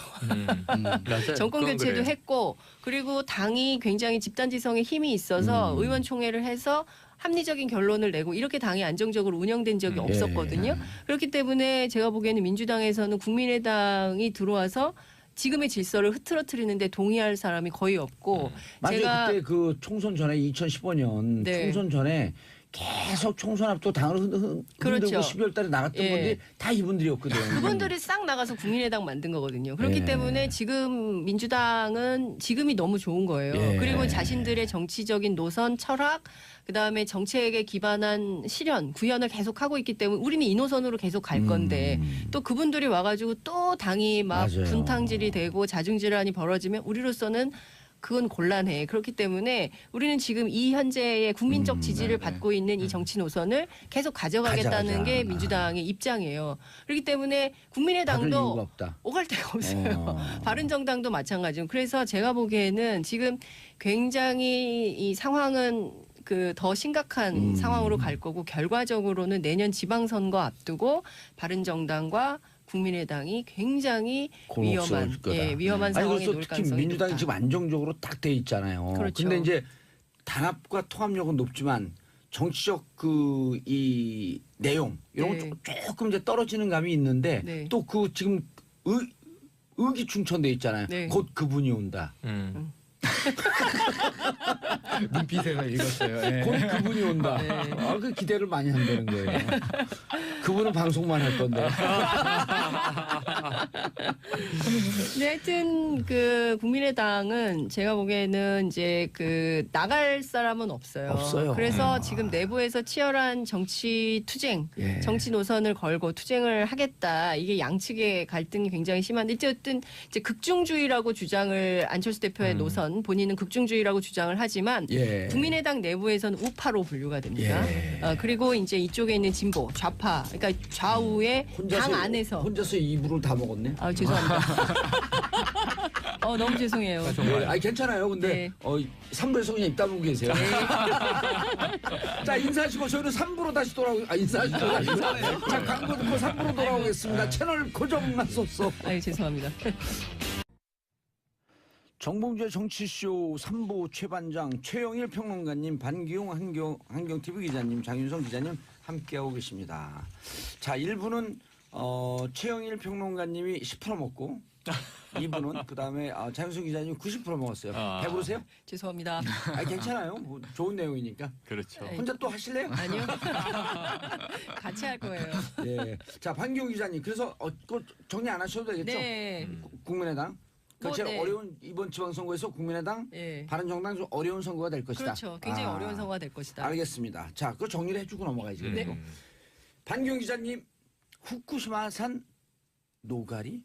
맞아요. 정권 그건 교체도 그래요. 했고 그리고 당이 굉장히 집단지성에 힘이 있어서 의원총회를 해서 합리적인 결론을 내고 이렇게 당이 안정적으로 운영된 적이 없었거든요. 그렇기 때문에 제가 보기에는 민주당에서는 국민의당이 들어와서 지금의 질서를 흐트러뜨리는데 동의할 사람이 거의 없고 맞아요. 제가 그때 그 총선 전에 2015년 네. 총선 전에 계속 총선 앞두고 당을 흔들고 그렇죠. 12월 달에 나갔던 예. 건데 다 이분들이었거든요. 그분들이 싹 나가서 국민의당 만든 거거든요. 그렇기 예. 때문에 지금 민주당은 지금이 너무 좋은 거예요. 예. 그리고 자신들의 정치적인 노선, 철학, 그다음에 정책에 기반한 실현, 구현을 계속 하고 있기 때문에 우리는 이 노선으로 계속 갈 건데 또 그분들이 와가지고 또 당이 막 맞아요. 분탕질이 되고 자중질환이 벌어지면 우리로서는 그건 곤란해. 그렇기 때문에 우리는 지금 이 현재의 국민적 지지를 받고 있는 이 정치 노선을 계속 가져가겠다는 가져가자. 게 민주당의 입장이에요. 그렇기 때문에 받을 이유가 국민의당도 없다. 오갈 데가 없어요. 바른정당도 마찬가지고. 그래서 제가 보기에는 지금 굉장히 이 상황은 그 더 심각한 상황으로 갈 거고 결과적으로는 내년 지방선거 앞두고 바른정당과 국민의당이 굉장히 위험한 위험한 아니 상황에 그래서 놓을 특히 가능성이 민주당이 높다. 지금 안정적으로 딱 돼 있잖아요. 그렇죠. 근데 이제 단합과 통합력은 높지만 정치적 그 이 내용 이런 네. 건 조금 이제 떨어지는 감이 있는데 네. 또 그 지금 의기충천돼 있잖아요. 네. 곧 그분이 온다. 눈빛에서 읽었어요. 예. 곧 그분이 온다. 네. 그 기대를 많이 한다는 거예요. 그분은 방송만 할 건데. 네, 하여튼 그 국민의당은 제가 보기에는 이제 그 나갈 사람은 없어요. 없어요. 그래서 지금 내부에서 치열한 정치 투쟁, 예. 정치 노선을 걸고 투쟁을 하겠다. 이게 양측의 갈등이 굉장히 심한데 어쨌든 이제 극중주의라고 주장을 안철수 대표의 노선 본인은 극중주의라고 주장을 하지만 예. 국민의당 내부에서는 우파로 분류가 됩니다. 예. 그리고 이제 이쪽에 있는 진보, 좌파, 그러니까 좌우의 당 안에서 혼자서 이불을 다 먹었네. 아 죄송합니다. 너무 죄송해요. 네, 아니 괜찮아요. 근데 네. 3부에서 그냥 입 다물고 계세요. 자 인사하시고 저희는 3부로 다시 인사하시고 자 광고 듣고 3부로 돌아오겠습니다. 채널 고정하소서. 아유 죄송합니다. 정봉주의 정치쇼 3부 최반장 최영일 평론가님, 반기용 한경TV 기자님, 장윤성 기자님 함께하고 계십니다. 자 1부는 최영일 평론가님이 10% 먹고 이분은 그다음에 장윤수 기자님 90% 먹었어요. 아. 배부르세요? 죄송합니다. 괜찮아요. 뭐 좋은 내용이니까. 그렇죠. 네. 혼자 또 하실래요? 아니요. 같이 할 거예요. 예. 자, 판기호 기자님. 그래서 그거 정리 안 하셔도 되겠죠? 네. 국민의당. 뭐, 제일 네. 어려운 이번 지방선거에서 국민의당, 예. 바른정당 좀 어려운 선거가 될 것이다. 그렇죠. 굉장히 어려운 선거가 될 것이다. 알겠습니다. 자, 그거 정리를 해주고 넘어가야지. 네. 그리고 판기호 기자님, 후쿠시마산 노가리?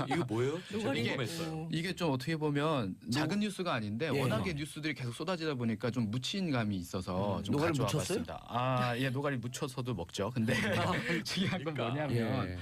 이거 뭐예요? 노가리? 궁금했어요. 이게 좀 어떻게 보면 작은 뉴스가 아닌데 예. 워낙에 뉴스들이 계속 쏟아지다 보니까 좀 묻힌 감이 있어서 좀 노가리 가져와 묻혔어요? 봤습니다. 예, 노가리 묻혀서도 먹죠. 근데 중요한 건 뭐냐면 예.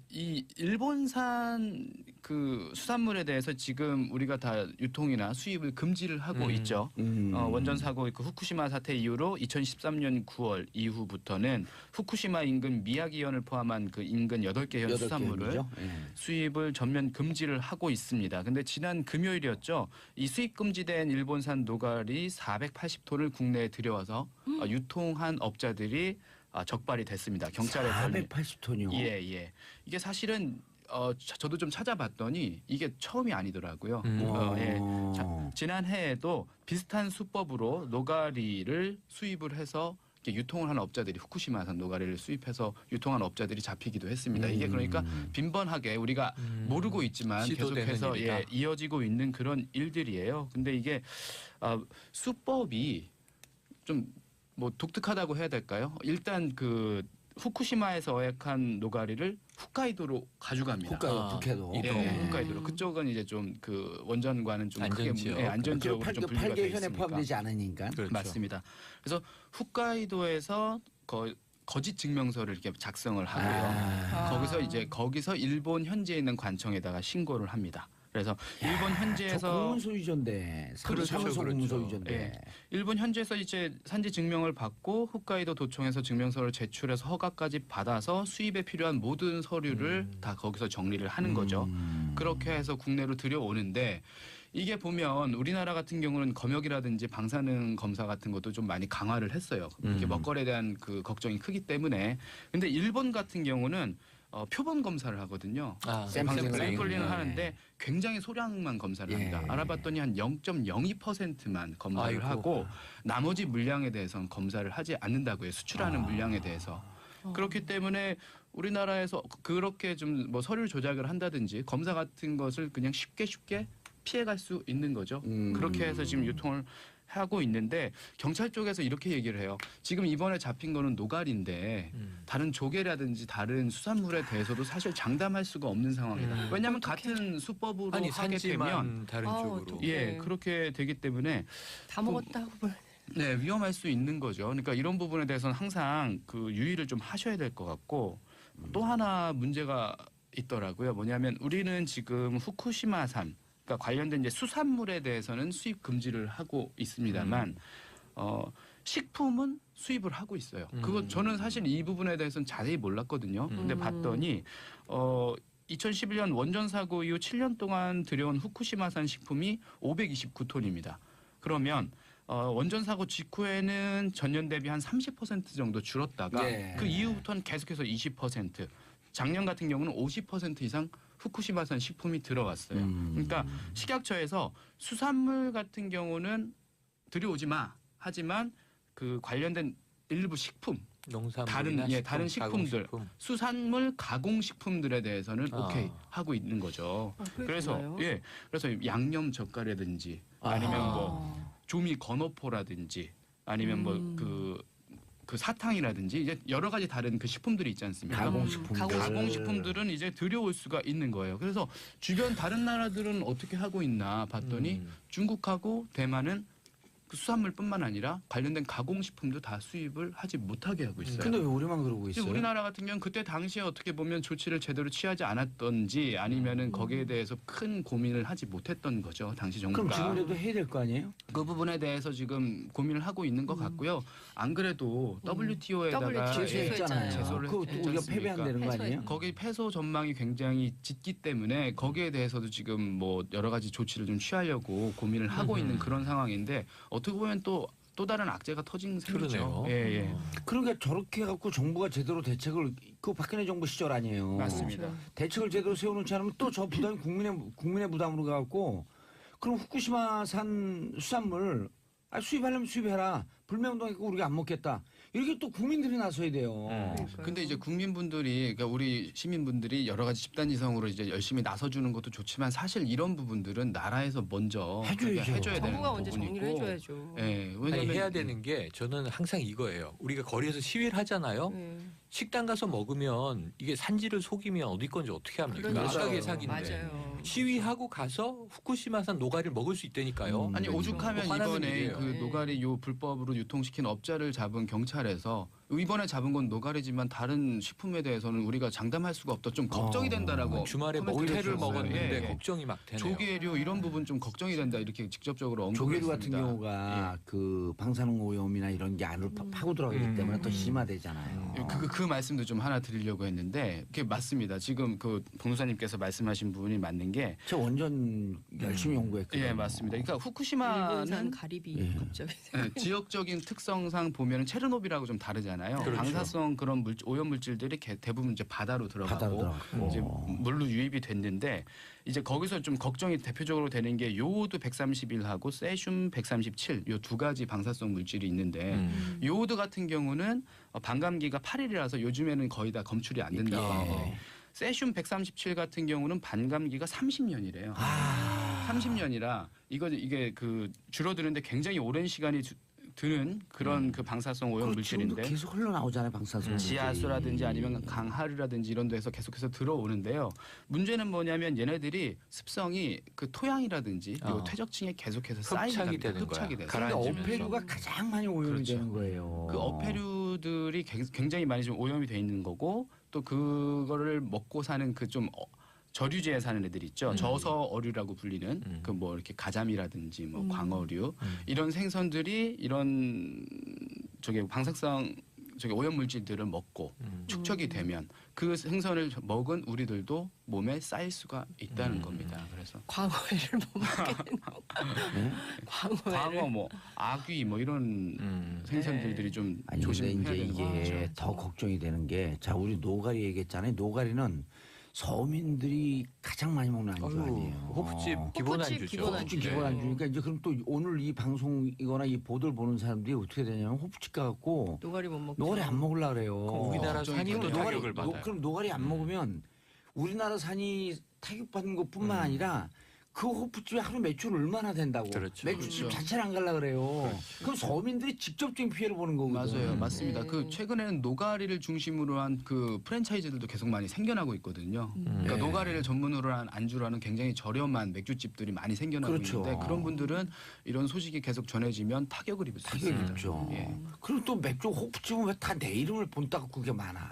이 일본산 그 수산물에 대해서 지금 우리가 다 유통이나 수입을 금지를 하고 있죠. 원전 사고 그 후쿠시마 사태 이후로 2013년 9월 이후부터는 후쿠시마 인근 미야기현을 포함한 그 인근 8개 현 8개 수산물을 현이죠? 예. 수입을 전면 금지를 하고 있습니다. 근데 지난 금요일이었죠. 이 수입 금지된 일본산 노가리 480톤을 국내에 들여와서 유통한 업자들이 적발이 됐습니다. 경찰에 480톤이요. 예, 예. 이게 사실은 저도 좀 찾아봤더니 이게 처음이 아니더라고요. 예. 지난해에도 비슷한 수법으로 노가리를 수입을 해서 이렇게 유통을 하는 업자들이 후쿠시마산 노가리를 수입해서 유통한 업자들이 잡히기도 했습니다. 이게 그러니까 빈번하게 우리가 모르고 있지만 시도되는 계속해서 일이다. 이어지고 있는 그런 일들이에요. 근데 이게 수법이 좀 뭐 독특하다고 해야 될까요? 일단 그 후쿠시마에서 어획한 노가리를 홋카이도로 가져갑니다. 북해도. 예, 홋카이도로. 그쪽은 이제 좀 그 원전과는 좀 안전 크게 지역. 안전 지역으로 좀 분류가 돼 8개 현에 있으니까. 포함되지 않으니까. 그렇죠. 맞습니다. 그래서 홋카이도에서 거짓 증명서를 이렇게 작성을 하고요. 거기서 일본 현지에 있는 관청에다가 신고를 합니다. 그래서 일본 저 현지에서 공문소유전데. 그렇죠, 사무소 그렇죠. 공문소유전데. 예. 일본 현지에서 이제 산지 증명을 받고 홋카이도 도청에서 증명서를 제출해서 허가까지 받아서 수입에 필요한 모든 서류를 다 거기서 정리를 하는 거죠. 그렇게 해서 국내로 들여오는데 이게 보면 우리나라 같은 경우는 검역이라든지 방사능 검사 같은 것도 좀 많이 강화를 했어요. 이렇게 먹거리에 대한 그 걱정이 크기 때문에. 근데 일본 같은 경우는 표본 검사를 하거든요. 샘플링을 하는데 굉장히 소량만 검사를 합니다. 알아봤더니 한 0.02%만 검사를 하고 나머지 물량에 대해서는 검사를 하지 않는다고 해요. 수출하는 물량에 대해서. 그렇기 때문에 우리나라에서 그렇게 좀 뭐 서류 조작을 한다든지 검사 같은 것을 그냥 쉽게 피해갈 수 있는 거죠. 그렇게 해서 지금 유통을 하고 있는데 경찰 쪽에서 이렇게 얘기를 해요. 지금 이번에 잡힌 거는 노가리인데 다른 조개라든지 다른 수산물에 대해서도 사실 장담할 수가 없는 상황이다. 왜냐하면 같은 수법으로 아니 하게 되면 산지만 다른 쪽으로. 어떡해. 예 그렇게 되기 때문에 다 먹었다고 뭘. 네 위험할 수 있는 거죠. 그러니까 이런 부분에 대해서는 항상 그 유의를 좀 하셔야 될 것 같고 또 하나 문제가 있더라고요. 뭐냐면 우리는 지금 후쿠시마산 그러니까 관련된 이제 수산물에 대해서는 수입 금지를 하고 있습니다만 식품은 수입을 하고 있어요. 그거 저는 사실 이 부분에 대해서는 자세히 몰랐거든요. 근데 봤더니 2011년 원전 사고 이후 7년 동안 들여온 후쿠시마산 식품이 529톤입니다. 그러면 원전 사고 직후에는 전년 대비 한 30% 정도 줄었다가 그 이후부터는 계속해서 20%, 작년 같은 경우는 50% 이상 후쿠시마산 식품이 들어왔어요. 그러니까 식약처에서 수산물 같은 경우는 들여오지 마. 하지만 그 관련된 일부 식품, 다른 식품들, 수산물 가공식품들에 대해서는 오케이 하고 있는 거죠. 그래서 그래서 양념 젓갈이라든지 아니면 뭐 조미 건어포라든지 아니면 뭐 그 사탕이라든지 이제 여러 가지 다른 그 식품들이 있지 않습니까? 가공식품들은 이제 들여올 수가 있는 거예요. 그래서 주변 다른 나라들은 어떻게 하고 있나 봤더니 중국하고 대만은 그 수산물뿐만 아니라 관련된 가공식품도 다 수입을 하지 못하게 하고 있어요. 근데 왜 우리만 그러고 있어요? 우리나라 같은 경우는 그때 당시에 어떻게 보면 조치를 제대로 취하지 않았던지 아니면은 거기에 대해서 큰 고민을 하지 못했던 거죠. 당시 정부가. 그럼 지금이라도 해야 될 거 아니에요? 그 부분에 대해서 지금 고민을 하고 있는 것 같고요. 안 그래도 WTO에다가 제소했잖아요. 제소를 그거 했지 우리가 않습니까? 패배한다는 거 아니에요? 거기 패소 전망이 굉장히 짙기 때문에 거기에 대해서도 지금 뭐 여러 가지 조치를 좀 취하려고 고민을 하고 있는 그런 상황인데 어떻게 보면 또 또 다른 악재가 터진 셈이죠. 그러네요. 예, 예. 그러니까 저렇게 해갖고 정부가 제대로 대책을 그 박근혜 정부 시절 아니에요. 맞습니다. 대책을 제대로 세워놓지 않으면 또 저 부담이 국민의 부담으로 가고 그럼 후쿠시마산 수산물 수입하려면 수입해라. 불매운동했고 우리가 안 먹겠다. 이렇게 또 국민들이 나서야 돼요. 근데 이제 국민분들이 그러니까 우리 시민분들이 여러 가지 집단지성으로 이제 열심히 나서주는 것도 좋지만 사실 이런 부분들은 나라에서 먼저 해줘야죠. 해줘야 되는 정부가 먼저 부분이고. 정리를 해줘야죠. 예, 아니, 왜냐면 해야 되는 게 저는 항상 이거예요. 우리가 거리에서 시위를 하잖아요. 네. 식당 가서 먹으면 이게 산지를 속이면 어디 건지 어떻게 합니까? 그러니까요. 악하게 사기인데. 맞아요. 시위하고 가서 후쿠시마산 노가리를 먹을 수 있다니까요. 아니 오죽하면 뭐 화나는 이번에 일이에요. 그 네. 노가리 요 불법으로 유통시킨 업자를 잡은 경찰에서 이번에 잡은 건 노가리지만 다른 식품에 대해서는 우리가 장담할 수가 없다. 좀 걱정이 된다라고 주말에 코멘트를 먹태를 해주셨어요. 먹었는데 예, 예. 걱정이 막 되네요. 조개류 이런 부분 좀 걱정이 된다 이렇게 직접적으로 언급을 조개류 했습니다. 같은 경우가 그 방사능 오염이나 이런 게 안으로 파고 들어가기 때문에 더 심화되잖아요. 그 말씀도 좀 하나 드리려고 했는데 그게 맞습니다. 지금 그 변호사님께서 말씀하신 부분이 맞는 게 저 완전 열심히 연구했거든요. 예, 맞습니다. 그러니까 일본산 후쿠시마는 가리비 예. 갑자기 지역적인 특성상 보면 체르노빌하고 좀 다르잖아요. 그렇죠. 방사성 그런 오염 물질들이 대부분 이제 바다로 들어가고 바다로 들어갔고. 이제 물로 유입이 됐는데 이제 거기서 좀 걱정이 대표적으로 되는 게 요오드 131하고 세슘 137 요 두 가지 방사성 물질이 있는데 요오드 같은 경우는 반감기가 8일이라서 요즘에는 거의 다 검출이 안 된다고 하고 세슘 137 같은 경우는 반감기가 30년이래요. 30년이라 이게 그 줄어드는데 굉장히 오랜 시간이 드는 그런 그 방사성 오염 그리고 지금도 물질인데 계속 흘러나오잖아요. 방사성 물질이. 지하수라든지 아니면 강하류라든지 이런 데서 계속해서 들어오는데요. 문제는 뭐냐면 얘네들이 습성이 그 토양이라든지 그리고 퇴적층에 계속해서 쌓이게 흡착이 됩니다. 되는 거야. 흡착이 돼서. 그런데 가라앉으면서. 어패류가 가장 많이 오염이 그렇죠. 되는 거예요. 그 어패류들이 굉장히 많이 좀 오염이 돼 있는 거고 또 그거를 먹고 사는 그 좀 저류지에 사는 애들 있죠. 저서 어류라고 불리는 그 뭐 이렇게 가자미라든지 뭐 광어류 이런 생선들이 이런 저기 방사성 저기 오염 물질들을 먹고 축적이 되면 그 생선을 먹은 우리들도 몸에 쌓일 수가 있다는 겁니다. 그래서 광어회를 못 먹게 되는 광어회를 광어 뭐 아귀 뭐 이런 생선들이 좀 아니 근데 조심해야 이제 되는 이게 거죠. 더 걱정이 되는 게 자 우리 노가리 얘기했잖아요. 노가리는 서민들이 가장 많이 먹는 안주 아니에요. 호프집 기본 호프집 안주죠. 기본 안주. 호프집 기본 안주니까 이제 그럼 또 오늘 이 방송이거나 이 보도를 보는 사람들이 어떻게 되냐면 호프집 가갖고 노가리 못 먹죠. 노가리 안 먹으려 그래요. 그럼 우리나라 걱정이 산이 또 되네요. 타격을 받아요. 그럼 노가리 안 먹으면 우리나라 산이 타격받는 것뿐만 아니라 그 호프집에 하루 매출 얼마나 된다고. 그렇죠. 매출집 그렇죠. 자체를 안 가려 그래요. 그럼 서민들이 직접적인 피해를 보는 거거든요. 맞아요, 맞습니다. 네. 그 최근에는 노가리를 중심으로 한 그 프랜차이즈들도 계속 많이 생겨나고 있거든요. 그러니까 네. 노가리를 전문으로 한 안주로 하는 굉장히 저렴한 맥주집들이 많이 생겨나고 그렇죠. 있는데 그런 분들은 이런 소식이 계속 전해지면 타격을 입을 수 타격이 있습니다. 있죠. 예. 그리고 또 맥주 호프집은 왜 다 내 이름을 본다고 그게 많아.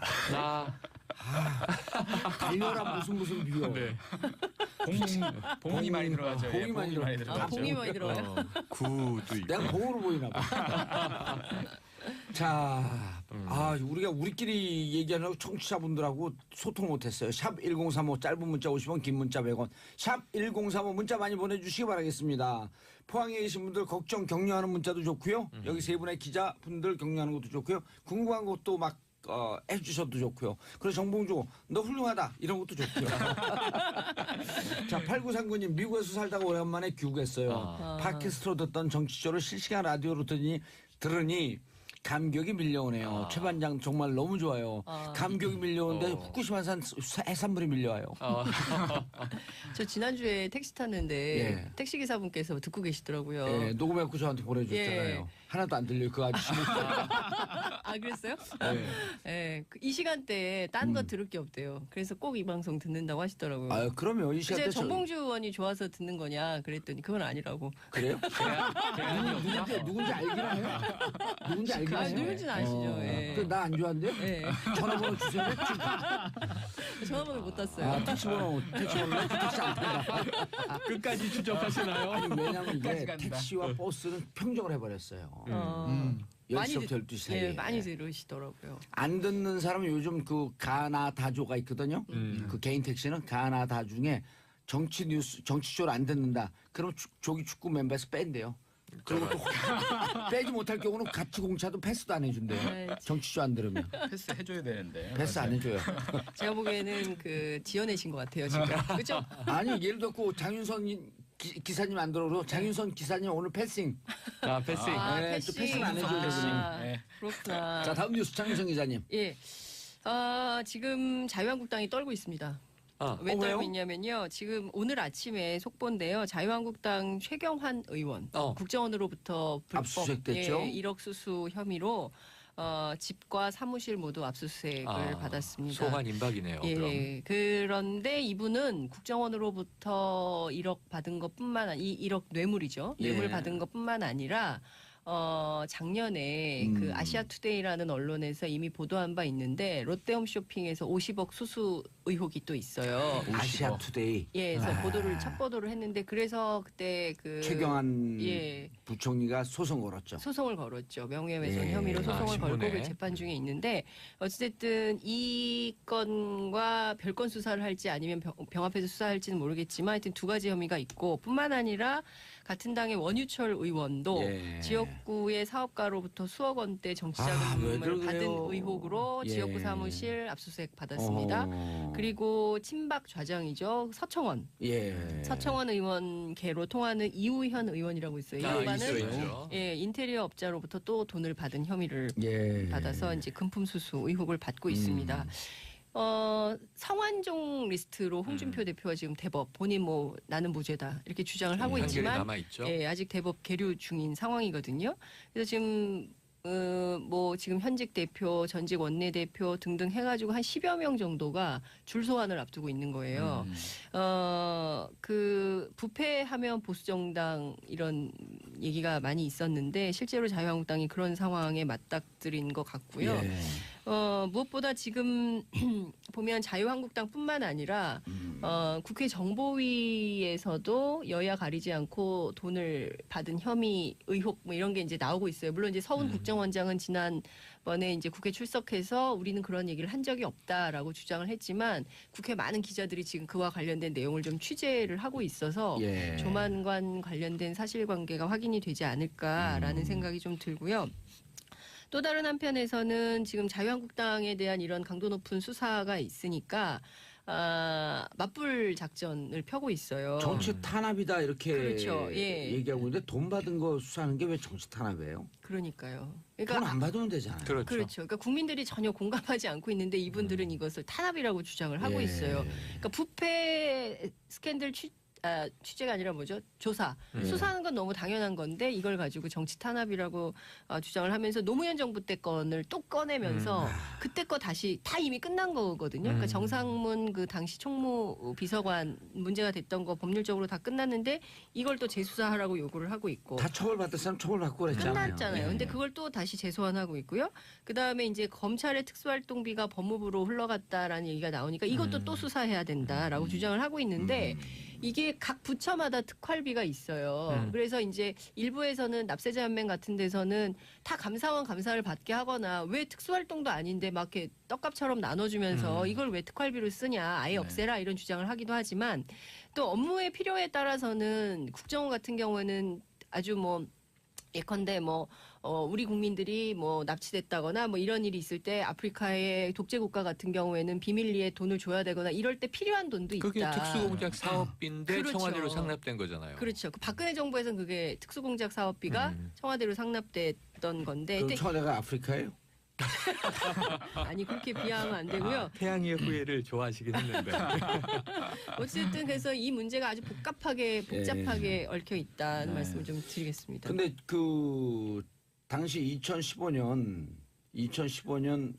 달려라 무슨 비요. 봉이 많이 들어가죠. 예, 봉이 많이 들어가죠. 아, 봉이 많이 들어요. 구도 있고. 내가 봉으로 보이나 봐. 자, 우리가 우리끼리 얘기하느라고 청취자분들하고 소통 못했어요. 샵 1035 짧은 문자 50원 긴 문자 100원 샵 1035 문자 많이 보내주시기 바라겠습니다. 포항에 계신 분들 걱정 격려하는 문자도 좋고요. 여기 세 분의 기자분들 격려하는 것도 좋고요. 궁금한 것도 막 해주셔도 좋고요. 그래서 정봉주 너 훌륭하다 이런 것도 좋고요. 자 8939님 미국에서 살다가 오랜만에 귀국했어요. 팟캐스트로 듣던 정치쇼를 실시간 라디오로 들으니 감격이 밀려오네요. 최 반장 정말 너무 좋아요. 감격이 밀려오는데 후쿠시마산 해산물이 밀려와요. 저 지난주에 택시 탔는데 예. 택시 기사분께서 듣고 계시더라고요. 예, 녹음해갖고 저한테 보내줬잖아요. 예. 하나도 안 들려요. 그 아저씨 아 그랬어요? 예. 이 시간대에 딴 거 들을 게 없대요. 그래서 꼭 이 방송 듣는다고 하시더라고요. 아, 그러면 이 시간대 이제 정봉주 의원이 좋아서 듣는 거냐 그랬더니 그건 아니라고. 그래요? 누군지 알긴 해요. 누군지 알긴 해요. 누군지는 아시죠. 예. 나안 좋아한대요? 예. 전화번호 주세요. 전화번호 못 땄어요. 아, 택시번호 택시 안 탄다. 끝까지 추적하시나요? 아니 왜냐면 이게 끝까지 간다. 택시와 버스는 평정을 해버렸어요. 많이 10시부터 12시 사이에. 예, 많이 들으시더라고요. 안 듣는 사람은 요즘 그 가나다조가 있거든요. 그 개인 택시는 가나다 중에 정치 뉴스, 정치쇼를 안 듣는다. 그럼 조기 축구 멤버에서 뺀대요. 그리고 또 빼지 못할 경우는 같이 공차도 패스도 안 해준대요. 네. 정치조 안 들으면 패스 해줘야 되는데. 패스 안 해줘요. 제가 보기에는 그 지어내신 것 같아요 지금. 그죠? 아니 예를 들고 장윤선 기사님 안 들어오고 장윤선 기사님 오늘 패싱. 아, 패스. 아, 네, 패싱. 또 패스를 안 해줘요, 아, 네. 그렇구나. 자 다음 뉴스 장윤선 기자님. 예. 지금 자유한국당이 떨고 있습니다. 왜 왜요? 떨고 있냐면요. 지금 오늘 아침에 속보인데요. 자유한국당 최경환 의원 국정원으로부터 불법 압수수색됐죠? 1억 수수 혐의로 집과 사무실 모두 압수수색을 받았습니다. 소환 임박이네요. 예. 그런데 이분은 국정원으로부터 1억 받은 것뿐만 아니 1억 뇌물이죠. 뇌물 예. 받은 것뿐만 아니라 작년에 그 아시아투데이라는 언론에서 이미 보도한 바 있는데 롯데홈쇼핑에서 50억 수수 의혹이 또 있어요. 아시아투데이. 예, 그래서 첫 보도를 했는데 그래서 그때 그 최경환 예. 부총리가 소송 걸었죠. 소송을 걸었죠. 명예훼손 예. 혐의로 소송을 걸고 신문에. 그 재판 중에 있는데 어쨌든 이 건과 별건 수사를 할지 아니면 병합해서 수사할지는 모르겠지만 하여튼 두 가지 혐의가 있고 뿐만 아니라 같은 당의 원유철 의원도 예. 지역구의 사업가로부터 수억 원대 정치 왜들 자금을 그래요? 받은 의혹으로 예. 지역구 사무실 압수수색 받았습니다. 그리고 친박 좌장이죠. 서청원. 예. 서청원 의원계로 통하는 이우현 의원이라고 있어요. 이 양반은 있어요. 예, 인테리어 업자로부터 또 돈을 받은 혐의를 예. 받아서 이제 금품 수수 의혹을 받고 있습니다. 성완종 리스트로 홍준표 대표가 지금 대법 본인 뭐 나는 무죄다 이렇게 주장을 하고 판결이 있지만 남아 있죠. 예, 아직 대법 계류 중인 상황이거든요. 그래서 지금 뭐 지금 현직 대표, 전직 원내대표 등등 해가지고 한 10여 명 정도가 줄 소환을 앞두고 있는 거예요. 그 부패하면 보수정당 이런 얘기가 많이 있었는데 실제로 자유한국당이 그런 상황에 맞닥뜨린 것 같고요. 예. 무엇보다 지금 보면 자유한국당뿐만 아니라 국회 정보위에서도 여야 가리지 않고 돈을 받은 혐의, 의혹 뭐 이런 게 이제 나오고 있어요. 물론 이제 서훈 국정원장은 지난번에 이제 국회 출석해서 우리는 그런 얘기를 한 적이 없다라고 주장을 했지만 국회 많은 기자들이 지금 그와 관련된 내용을 좀 취재를 하고 있어서 예. 조만간 관련된 사실관계가 확인이 되지 않을까라는 생각이 좀 들고요. 또 다른 한편에서는 지금 자유한국당에 대한 이런 강도 높은 수사가 있으니까 맞불 작전을 펴고 있어요. 정치 탄압이다 이렇게 그렇죠. 예. 얘기하고 있는데 돈 받은 거 수사하는 게 왜 정치 탄압이에요? 그러니까요. 돈 그러니까 안 받으면 되잖아요. 그렇죠. 그렇죠. 그러니까 국민들이 전혀 공감하지 않고 있는데 이분들은 이것을 탄압이라고 주장을 하고 예. 있어요. 그러니까 부패 스캔들 취재가 아니라 뭐죠? 조사. 수사하는 건 너무 당연한 건데 이걸 가지고 정치 탄압이라고 주장을 하면서 노무현 정부 때 건을 또 꺼내면서 그때 거 다시 다 이미 끝난 거거든요. 그러니까 정상문 그 당시 총무 비서관 문제가 됐던 거 법률적으로 다 끝났는데 이걸 또 재수사하라고 요구를 하고 있고. 다 처벌받을 사람 처벌받고 그랬잖아요. 끝났잖아요. 예. 근데 그걸 또 다시 재소환하고 있고요. 그다음에 이제 검찰의 특수활동비가 법무부로 흘러갔다라는 얘기가 나오니까 이것도 또 수사해야 된다라고 주장을 하고 있는데 이게 각 부처마다 특활비가 있어요. 그래서 이제 일부에서는 납세자 연맹 같은 데서는 다 감사원 감사를 받게 하거나 왜 특수활동도 아닌데 막 이렇게 떡값처럼 나눠주면서 이걸 왜 특활비로 쓰냐 아예 없애라 이런 주장을 하기도 하지만 또 업무의 필요에 따라서는 국정원 같은 경우에는 아주 뭐 예컨대 뭐 우리 국민들이 뭐 납치됐다거나 뭐 이런 일이 있을 때 아프리카의 독재 국가 같은 경우에는 비밀리에 돈을 줘야 되거나 이럴 때 필요한 돈도 있다. 그게 특수공작 사업비인데 그렇죠. 청와대로 상납된 거잖아요. 그렇죠. 그 박근혜 정부에서는 그게 특수공작 사업비가 청와대로 상납됐던 건데 그럼 근데 청와대가 아프리카예요? 아니 그렇게 비하하면 안 되고요. 태양의 후예를 좋아하시긴 했는데. 어쨌든 그래서 이 문제가 아주 복잡하게 얽혀 있다는 말씀을 좀 드리겠습니다. 근데 그 당시 2015년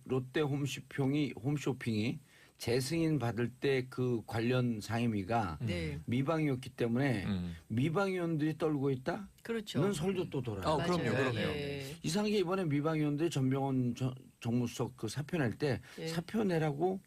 롯데 홈쇼핑이 재승인 받을 때 그 관련 상임위가 네, 미방이었기 때문에 미방위원들이 떨고 있다? 그렇죠. 는 설도 또 돌아요. 그럼요, 맞아요. 그럼요. 예. 이상하게 이번에 미방위원들이 전병헌 정무수석 그 사표 낼 때 예. 사표 내라고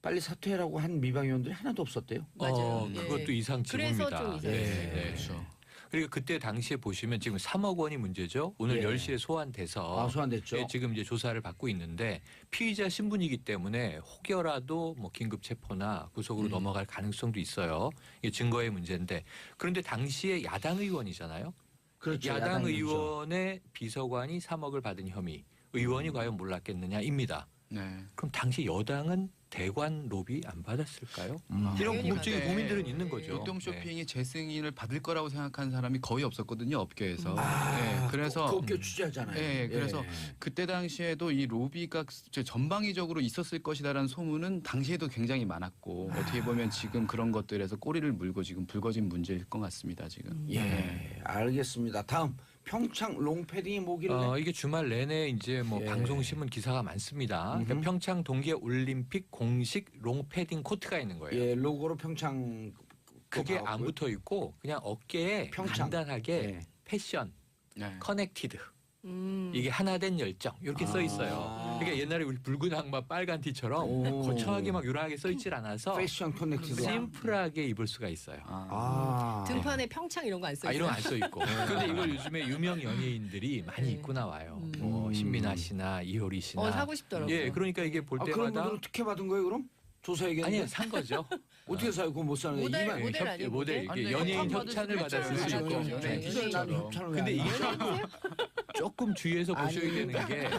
빨리 사퇴해라고 한 미방위원들이 하나도 없었대요. 맞아요. 예. 그것도 이상지입니다. 그래서 좀 이상했어요. 그렇죠. 그리고 그때 당시에 보시면 지금 3억 원이 문제죠. 오늘 예. 10시에 소환돼서 소환됐죠. 예, 지금 이제 조사를 받고 있는데 피의자 신분이기 때문에 혹여라도 뭐 긴급 체포나 구속으로 넘어갈 가능성도 있어요. 이게 증거의 문제인데 그런데 당시에 야당 의원이잖아요. 그렇죠. 야당 야당이죠. 의원의 비서관이 3억을 받은 혐의. 의원이 과연 몰랐겠느냐입니다. 네. 그럼 당시 여당은 대관 로비 안 받았을까요? 이런 당연히 궁극적인 받아요. 고민들은 있는 거죠. 유통 네. 쇼핑이 재승인을 받을 거라고 생각한 사람이 거의 없었거든요, 업계에서. 네, 그래서 그 업계 취재하잖아요. 네, 그래서 그때 당시에도 이 로비가 전방위적으로 있었을 것이다라는 소문은 당시에도 굉장히 많았고 어떻게 보면 지금 그런 것들에서 꼬리를 물고 지금 불거진 문제일 것 같습니다, 지금. 예, 알겠습니다. 다음 평창 롱패딩이 뭐길래? 이게 주말 내내 이제 뭐 예. 방송신문 기사가 많습니다. 그러니까 음흠. 평창 동계 올림픽 공식 롱패딩 코트가 있는 거예요. 예, 로고로 평창 그게 나왔고요. 안 붙어 있고 그냥 어깨에 평창. 간단하게 예. 패션, 네. 커넥티드 음. 이게 하나된 열정 이렇게 써 있어요. 아. 그러니까 옛날에 우리 붉은 악마 빨간 티처럼 오. 거창하게 막 요란하게 써 있질 않아서 패션 커넥티드. 심플하게 입을 수가 있어요. 아. 등판에 평창 이런 거 안 써 있어요. 이런 거 안 써 있고. 그런데 이걸 요즘에 유명 연예인들이 많이 네. 입고 나와요. 뭐 신민아 씨나 이효리 씨나. 사고 싶더라고요. 예, 그러니까 이게 볼 그런 때마다 분들은 특혜 받은 거예요, 그럼? 조사해야겠는데. 아니 산 거죠. 어떻게 사요? 그거 못 사는데. 모델, 이만- 모델 아니에요, 모델 모델? 이게 아니, 연예인 협찬 협찬을 받을 받았을 수도 수 있죠. 있고. 연예인 기자님 나는 협찬을 근데 왜 안 이게 해? 조금 주의해서 보셔야 아니, 되는 게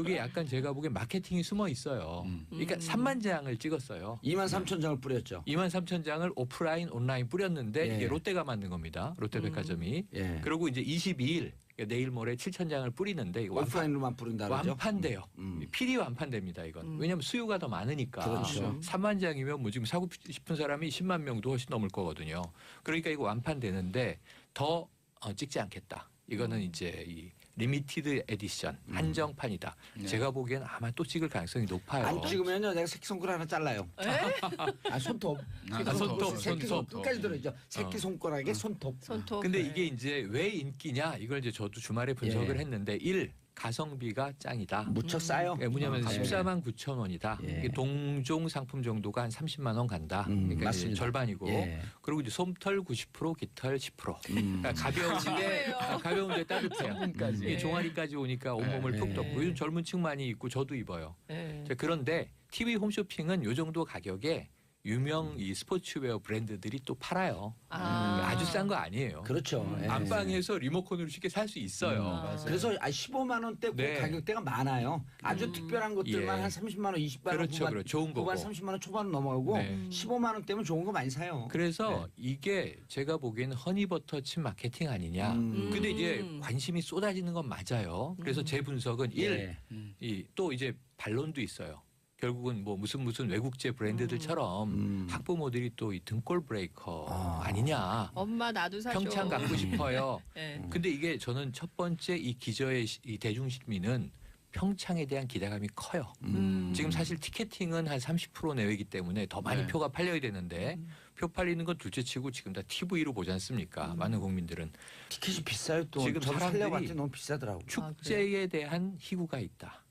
이게 약간 제가 보기엔 마케팅이 숨어 있어요. 그러니까 음. 3만 장을 찍었어요. 23,000장을 뿌렸죠. 2만 3천 장을 오프라인 온라인 뿌렸는데 예. 이게 롯데가 만든 겁니다. 롯데백화점이. 예. 그리고 이제 22일 그러니까 내일 모레 7천 장을 뿌리는데 이거 오프라인로만 뿌린다 그러죠. 완판돼요. 음. 필히 완판됩니다. 이건. 왜냐하면 수요가 더 많으니까. 그렇죠. 3만 장이면 뭐 지금 사고 싶은 사람이 10만 명도 훨씬 넘을 거거든요. 그러니까 이거 완판되는데 더 찍지 않겠다. 이거는 이제 이 리미티드 에디션 한정판이다. 네. 제가 보기엔 아마 또 찍을 가능성이 높아요. 안 찍으면요, 내가 새끼손가락 하나 잘라요. 아, 손톱. 손톱, 새끼 손톱. 끝까지 들어있죠. 새끼 손가락에 손톱. 손톱. 근데 네. 이게 이제 왜 인기냐 이걸 이제 저도 주말에 분석을 예. 했는데 가성비가 짱이다. 무척 싸요. 예, 뭐냐면 아, 14만 9천 원이다. 예. 이게 동종 상품 정도가 한 30만 원 간다. 그러니까 이제 맞습니다. 절반이고 예. 그리고 이제 솜털 90%, 깃털 10%. 음. 그러니까 가벼운데 따뜻해요. 성분까지. 이게 종아리까지 오니까 온몸을 예. 푹 덮고 요즘 젊은 층 많이 입고 저도 입어요. 네. 자, 그런데 TV 홈쇼핑은 요 정도 가격에 유명 이 스포츠웨어 브랜드들이 또 팔아요. 아주 싼 거 아니에요. 그렇죠. 예. 안방에서 리모컨으로 쉽게 살 수 있어요. 맞아요. 그래서 15만 원대 네. 가격대가 많아요. 아주 특별한 것들만 예. 한 30만 원, 20만 원 그렇죠, 후반, 그렇죠. 좋은 거고. 후반 30만 원 초반 넘어가고 네. 15만 원대면 좋은 거 많이 사요. 그래서 이게 제가 보기에는 허니버터 칩 마케팅 아니냐. 근데 이제 관심이 쏟아지는 건 맞아요. 그래서 제 분석은 예. 또 이제 반론도 있어요. 결국은 뭐 무슨 외국제 브랜드들처럼 학부모들이 또 이 등골 브레이커 아니냐. 엄마 나도 사줘. 평창 갖고 싶어요. 네. 근데 이게 저는 첫 번째 이 기저의 이 대중시민은 평창에 대한 기대감이 커요. 지금 사실 티켓팅은 한 30% 내외이기 때문에 더 많이 네. 표가 팔려야 되는데 표 팔리는 건 둘째치고 지금 다 TV로 보지 않습니까? 많은 국민들은 티켓이 비싸요 또. 지금 저도 사람들이 살려고 봤더니 너무 비싸더라고. 축제에 대한 희구가 있다.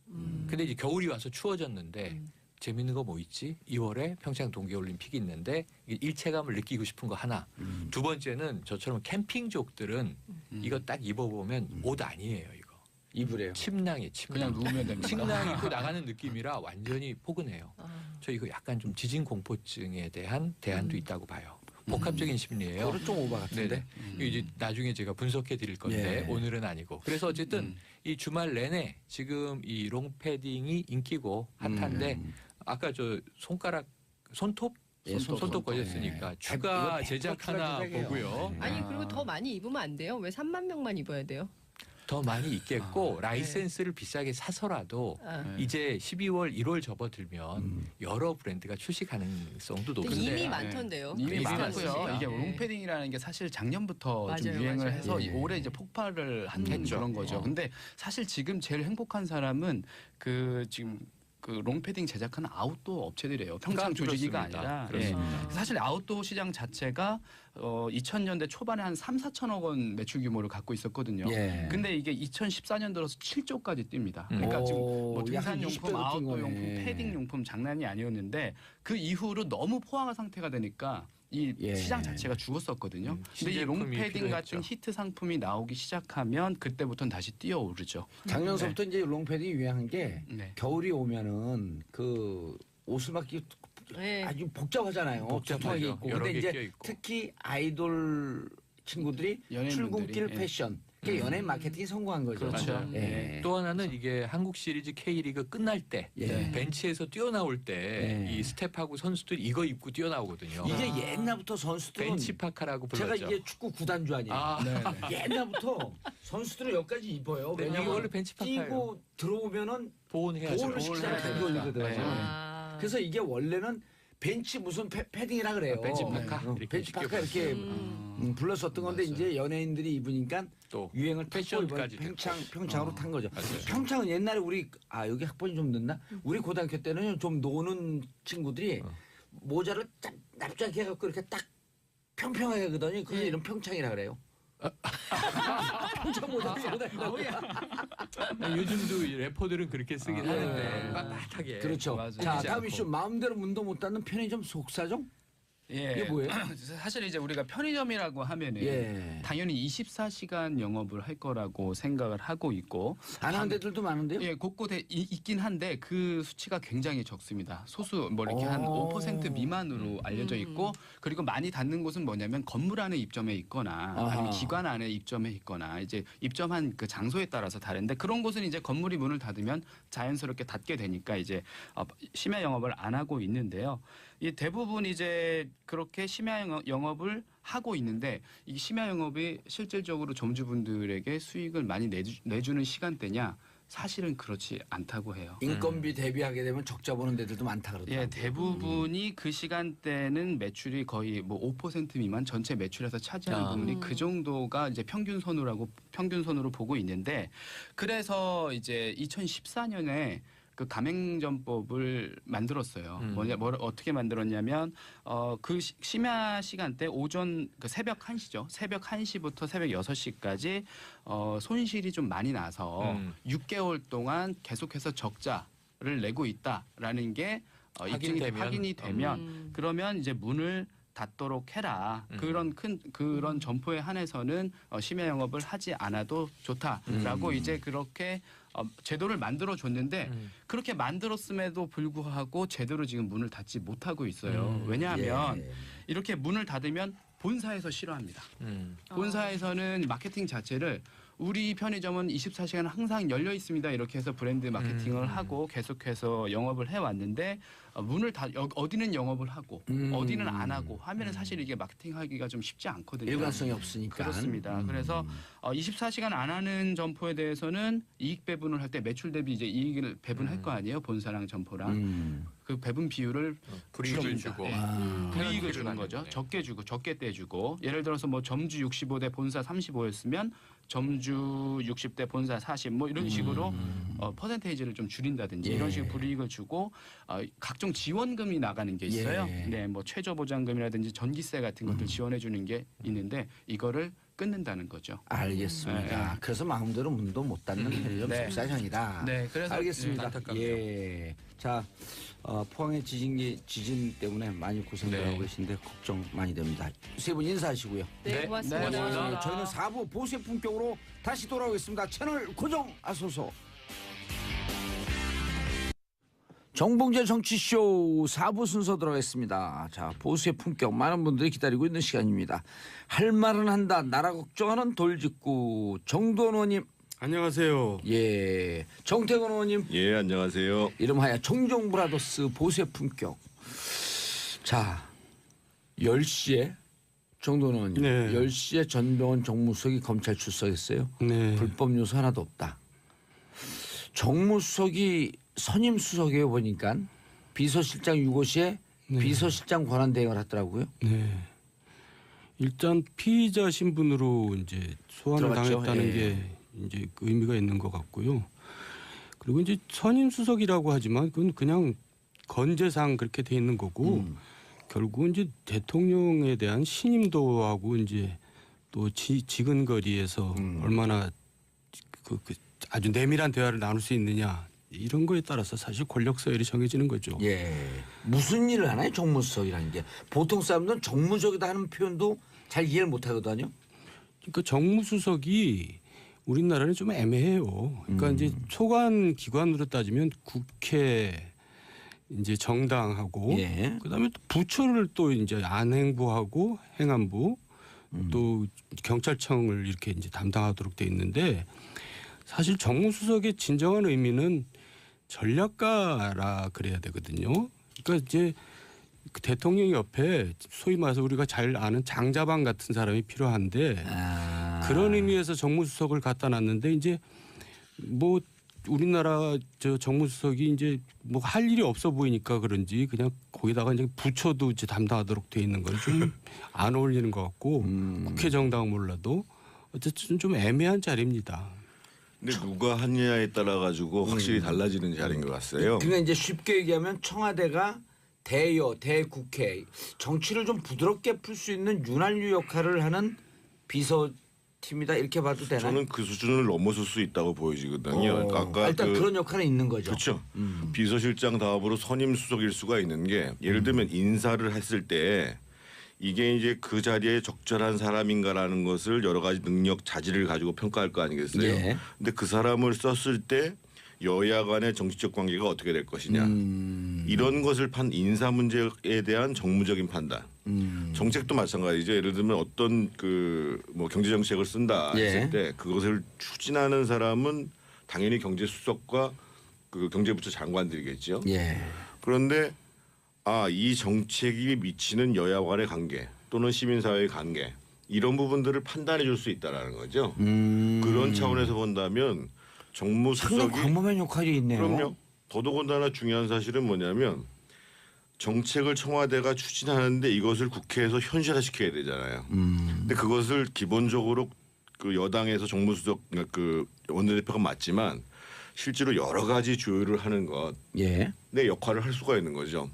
근데 이제 겨울이 와서 추워졌는데 재밌는 거 뭐 있지? 2월에 평창 동계올림픽이 있는데 일체감을 느끼고 싶은 거 하나. 두 번째는 저처럼 캠핑족들은 이거 딱 입어보면 옷 아니에요 이거. 이불이에요. 침낭이 그냥 침낭. 누우면 됩니다. 침낭 입고 나가는 느낌이라 완전히 포근해요. 아. 저 이거 약간 좀 지진 공포증에 대한 대안도 있다고 봐요. 복합적인 심리예요. 그거 좀 오바 같은데. 네네. 이거 이제 나중에 제가 분석해 드릴 건데 예. 오늘은 아니고. 그래서 어쨌든 이 주말 내내 지금 이 롱패딩이 인기고 핫한데 아까 저 손톱 예, 손톱 걸렸으니까 예. 추가 이거 제작 100% 하나 제작이에요. 보고요. 아니 그리고 더 많이 입으면 안 돼요? 왜 3만 명만 입어야 돼요? 더 많이 있겠고 라이센스를 비싸게 사서라도 아. 이제 12월 1월 접어들면 여러 브랜드가 출시 가능성도 근데 높은데 이미 많던데요. 이미 비슷한 많고요. 시기가. 이게 네. 롱패딩이라는 게 사실 작년부터 좀 맞아요, 유행을 맞아요. 해서 예. 올해 이제 폭발을 한 했죠. 그런 거죠. 근데 사실 지금 제일 행복한 사람은 그 지금 그 롱패딩 제작하는 아웃도어 업체들이에요. 평창 조직이가 아니라. 그렇습니다. 예. 사실 아웃도어 시장 자체가 2000년대 초반에 한 3, 4천억 원 매출 규모를 갖고 있었거든요. 예. 근데 이게 2014년 들어서 7조까지 뜁니다. 그러니까 오, 지금 뭐 약간 20배 등산용품, 뛴 아웃도어 거네. 용품, 패딩 용품 장난이 아니었는데 그 이후로 너무 포화가 상태가 되니까 이 예. 시장 자체가 죽었었거든요. 근데 이 신제품이 롱패딩 필요했죠. 같은 히트 상품이 나오기 시작하면 그때부터는 다시 뛰어오르죠. 작년서부터 이제 롱패딩이 유행한 게 네. 겨울이 오면은 그 옷을 막 이렇게 네. 아주 복잡하잖아요. 복잡하죠. 두툼하게 입고. 여러 근데 개 이제 껴있고. 특히 아이돌 친구들이 연예인분들이, 출근길 예. 패션. 그러니까 연예인 마케팅이 성공한 거죠. 그렇죠. 예. 또 하나는 이게 한국 시리즈 K리그 끝날 때 예. 벤치에서 뛰어나올 때 이 예. 스텝하고 선수들이 이거 입고 뛰어나오거든요. 이게 옛날부터 선수들은 벤치파카라고 제가 불렀죠. 이게 축구 구단주 아니에요. 아, 옛날부터 선수들은 여기까지 입어요. 네, 왜냐면 이게 원래 벤치파카예요. 뛰고 들어오면은 보온해야죠. 보온을 시키잖아요. 감기 걸리거든요. 아. 그래서 이게 원래는 벤치 무슨 패딩이라 그래요. 벤치파카 이렇게 벤치파카 쉽게 이렇게 불렀었던 건데 맞아요. 이제 연예인들이 입으니까 또 유행을 타고 패션까지 이번에 됐고. 평창으로 탄 거죠. 맞아요. 평창은 옛날에 우리 여기 학번이 좀 늦나? 우리 고등학교 때는 좀 노는 친구들이 모자를 딱 납작하게 해갖고 이렇게 딱 평평하게 하거든요. 그래서 이런 평창이라 그래요. 평창 모자 쓰고 다닌다고. 요즘도 이 래퍼들은 그렇게 쓰긴 아, 하는데 예. 빳빳하게. 그렇죠. 맞아요. 자, 하지 다음 않고. 이슈 마음대로 문도 못 닫는 편의점 속사정? 예. 이게 뭐예요? 사실 이제 우리가 편의점이라고 하면은 예. 당연히 24시간 영업을 할 거라고 생각을 하고 있고 안 하는 데들도 많은데요? 예, 곳곳에 있긴 한데 그 수치가 굉장히 적습니다. 소수 뭐 이렇게 한 오. 5% 미만으로 알려져 있고 그리고 많이 닫는 곳은 뭐냐면 건물 안에 입점해 있거나 아하. 아니면 기관 안에 입점해 있거나 이제 입점한 그 장소에 따라서 다른데 그런 곳은 이제 건물이 문을 닫으면 자연스럽게 닫게 되니까 이제 심야 영업을 안 하고 있는데요. 이 대부분 이제 그렇게 심야 영업을 하고 있는데 이 심야 영업이 실질적으로 점주분들에게 수익을 많이 내주는 시간대냐? 사실은 그렇지 않다고 해요. 인건비 대비하게 되면 적자 보는 데들도 많다 그러더라고요. 예, 대부분이 그 시간대는 매출이 거의 뭐 5% 미만 전체 매출에서 차지하는 부분이 그 정도가 이제 평균선으로 보고 있는데 그래서 이제 2014년에 그 가맹점법을 만들었어요. 어떻게 만들었냐면 그 심야 시간대 오전 그 새벽 1시죠. 새벽 1시부터 새벽 6시까지 손실이 좀 많이 나서 6개월 동안 계속해서 적자를 내고 있다라는 게 확인이 되면 그러면 이제 문을 닫도록 해라. 그런 점포에 한해서는 심야 영업을 하지 않아도 좋다라고 이제 그렇게 제도를 만들어 줬는데 그렇게 만들었음에도 불구하고 제대로 지금 문을 닫지 못하고 있어요. 왜냐하면 예. 이렇게 문을 닫으면 본사에서 싫어합니다. 본사에서는 마케팅 자체를 우리 편의점은 24시간 항상 열려 있습니다. 이렇게 해서 브랜드 마케팅을 하고 계속해서 영업을 해왔는데 문을 어디는 영업을 하고 어디는 안 하고 하면은 사실 이게 마케팅하기가 좀 쉽지 않거든요. 일관성이 없으니까. 그렇습니다. 그래서 24시간 안 하는 점포에 대해서는 이익 배분을 할 때 매출 대비 이제 이익을 배분할 거 아니에요. 본사랑 점포랑. 그 배분 비율을 불이익을 줄입니다. 주고. 예. 불이익을 주는 하는 거죠. 거네. 적게 주고 적게 떼주고 예를 들어서 뭐 점주 65대 본사 35였으면 점주 60대 본사 40 뭐 이런 식으로 퍼센테이지를 좀 줄인다든지 예. 이런 식으로 불이익을 주고 각종 지원금이 나가는 게 있어요. 예. 네, 뭐 최저보장금이라든지 전기세 같은 것들 지원해 주는 게 있는데 이거를 끊는다는 거죠. 알겠습니다. 그래서 마음대로 문도 못 닫는 편의점 네. 속사정이다. 네, 그래서 알겠습니다. 안타깝죠. 예. 자, 포항의 지진 때문에 많이 고생을 네. 하고 계신데 걱정 많이 됩니다. 세 분 인사하시고요. 네, 네, 고맙습니다. 고맙습니다. 저희는 4부 보수의 품격으로 다시 돌아오겠습니다. 채널 고정하소서. 정봉재 정치쇼 4부 순서 들어가겠습니다. 자, 보수의 품격 많은 분들이 기다리고 있는 시간입니다. 할 말은 한다. 나라 걱정하는 돌직구 정도원 의원님. 안녕하세요. 예. 정태근 의원님. 예, 안녕하세요. 이름하여 청정브라더스 보수의 품격. 자, 10시에 정도원 의원님. 네. 10시에 전병헌 정무수석이 검찰 출석했어요. 네. 불법 요소 하나도 없다. 정무수석이 선임 수석이에요 보니까 비서실장 유고시에 비서실장 권한 대행을 하더라고요. 네. 일단 피의자 신분으로 이제 소환을 들어갔죠. 당했다는 예. 게 이제 그 의미가 있는 것 같고요. 그리고 이제 선임 수석이라고 하지만 그건 그냥 건재상 그렇게 돼 있는 거고 결국은 이제 대통령에 대한 신임도하고 이제 또 지근거리에서 얼마나 그 아주 내밀한 대화를 나눌 수 있느냐. 이런 거에 따라서 사실 권력 서열이 정해지는 거죠. 예. 무슨 일을 하나요 정무수석이라는 게. 보통 사람들은 정무적이다 하는 표현도 잘 이해를 못 하거든요. 그러니까 정무수석이 우리나라는 좀 애매해요. 그러니까 이제 소관 기관으로 따지면 국회, 이제 정당하고 예. 그다음에 또 부처를 또 이제 안행부하고 행안부 또 경찰청을 이렇게 이제 담당하도록 돼 있는데 사실 정무수석의 진정한 의미는 전략가라 그래야 되거든요. 그러니까 이제 그 대통령 옆에 소위 말해서 우리가 잘 아는 장자방 같은 사람이 필요한데 그런 의미에서 정무수석을 갖다 놨는데 이제 뭐 우리나라 저 정무수석이 이제 뭐 할 일이 없어 보이니까 그런지 그냥 거기다가 이제 부처도 이제 담당하도록 돼 있는 건 좀 안 어울리는 것 같고 국회 정당은 몰라도 어쨌든 좀 애매한 자리입니다. 근데 누가 하느냐에 따라 가지고 확실히 달라지는 자리인 것 같아요. 그러니까 이제 쉽게 얘기하면 청와대가 대여, 대국회 정치를 좀 부드럽게 풀 수 있는 윤활유 역할을 하는 비서팀이다 이렇게 봐도 되나요? 저는 그 수준을 넘어설 수 있다고 보여지거든요. 아까 일단 그런 역할은 있는 거죠. 그렇죠. 비서실장 다음으로 선임 수석일 수가 있는 게 예를 들면 인사를 했을 때 이게 이제 그 자리에 적절한 사람인가라는 것을 여러 가지 능력 자질을 가지고 평가할 거 아니겠어요. 예. 근데 그 사람을 썼을 때 여야 간의 정치적 관계가 어떻게 될 것이냐 이런 것을 인사 문제에 대한 정무적인 판단. 정책도 마찬가지죠. 예를 들면 어떤 그 뭐 경제 정책을 쓴다 했을 예. 때 그것을 추진하는 사람은 당연히 경제수석과 그 경제부처 장관들이겠죠. 예. 그런데 이 정책이 미치는 여야 간의 관계 또는 시민사회의 관계 이런 부분들을 판단해 줄 수 있다라는 거죠. 그런 차원에서 본다면 정무수석이 상당히 광범위한 역할이 있네요. 그럼요. 더더군다나 중요한 사실은 뭐냐면 정책을 청와대가 추진하는데 이것을 국회에서 현실화시켜야 되잖아요. 근데 그것을 기본적으로 그 여당에서 정무수석 그 원내대표가 맞지만 실제로 여러 가지 조율을 하는 것 예. 내 역할을 할 수가 있는 거죠.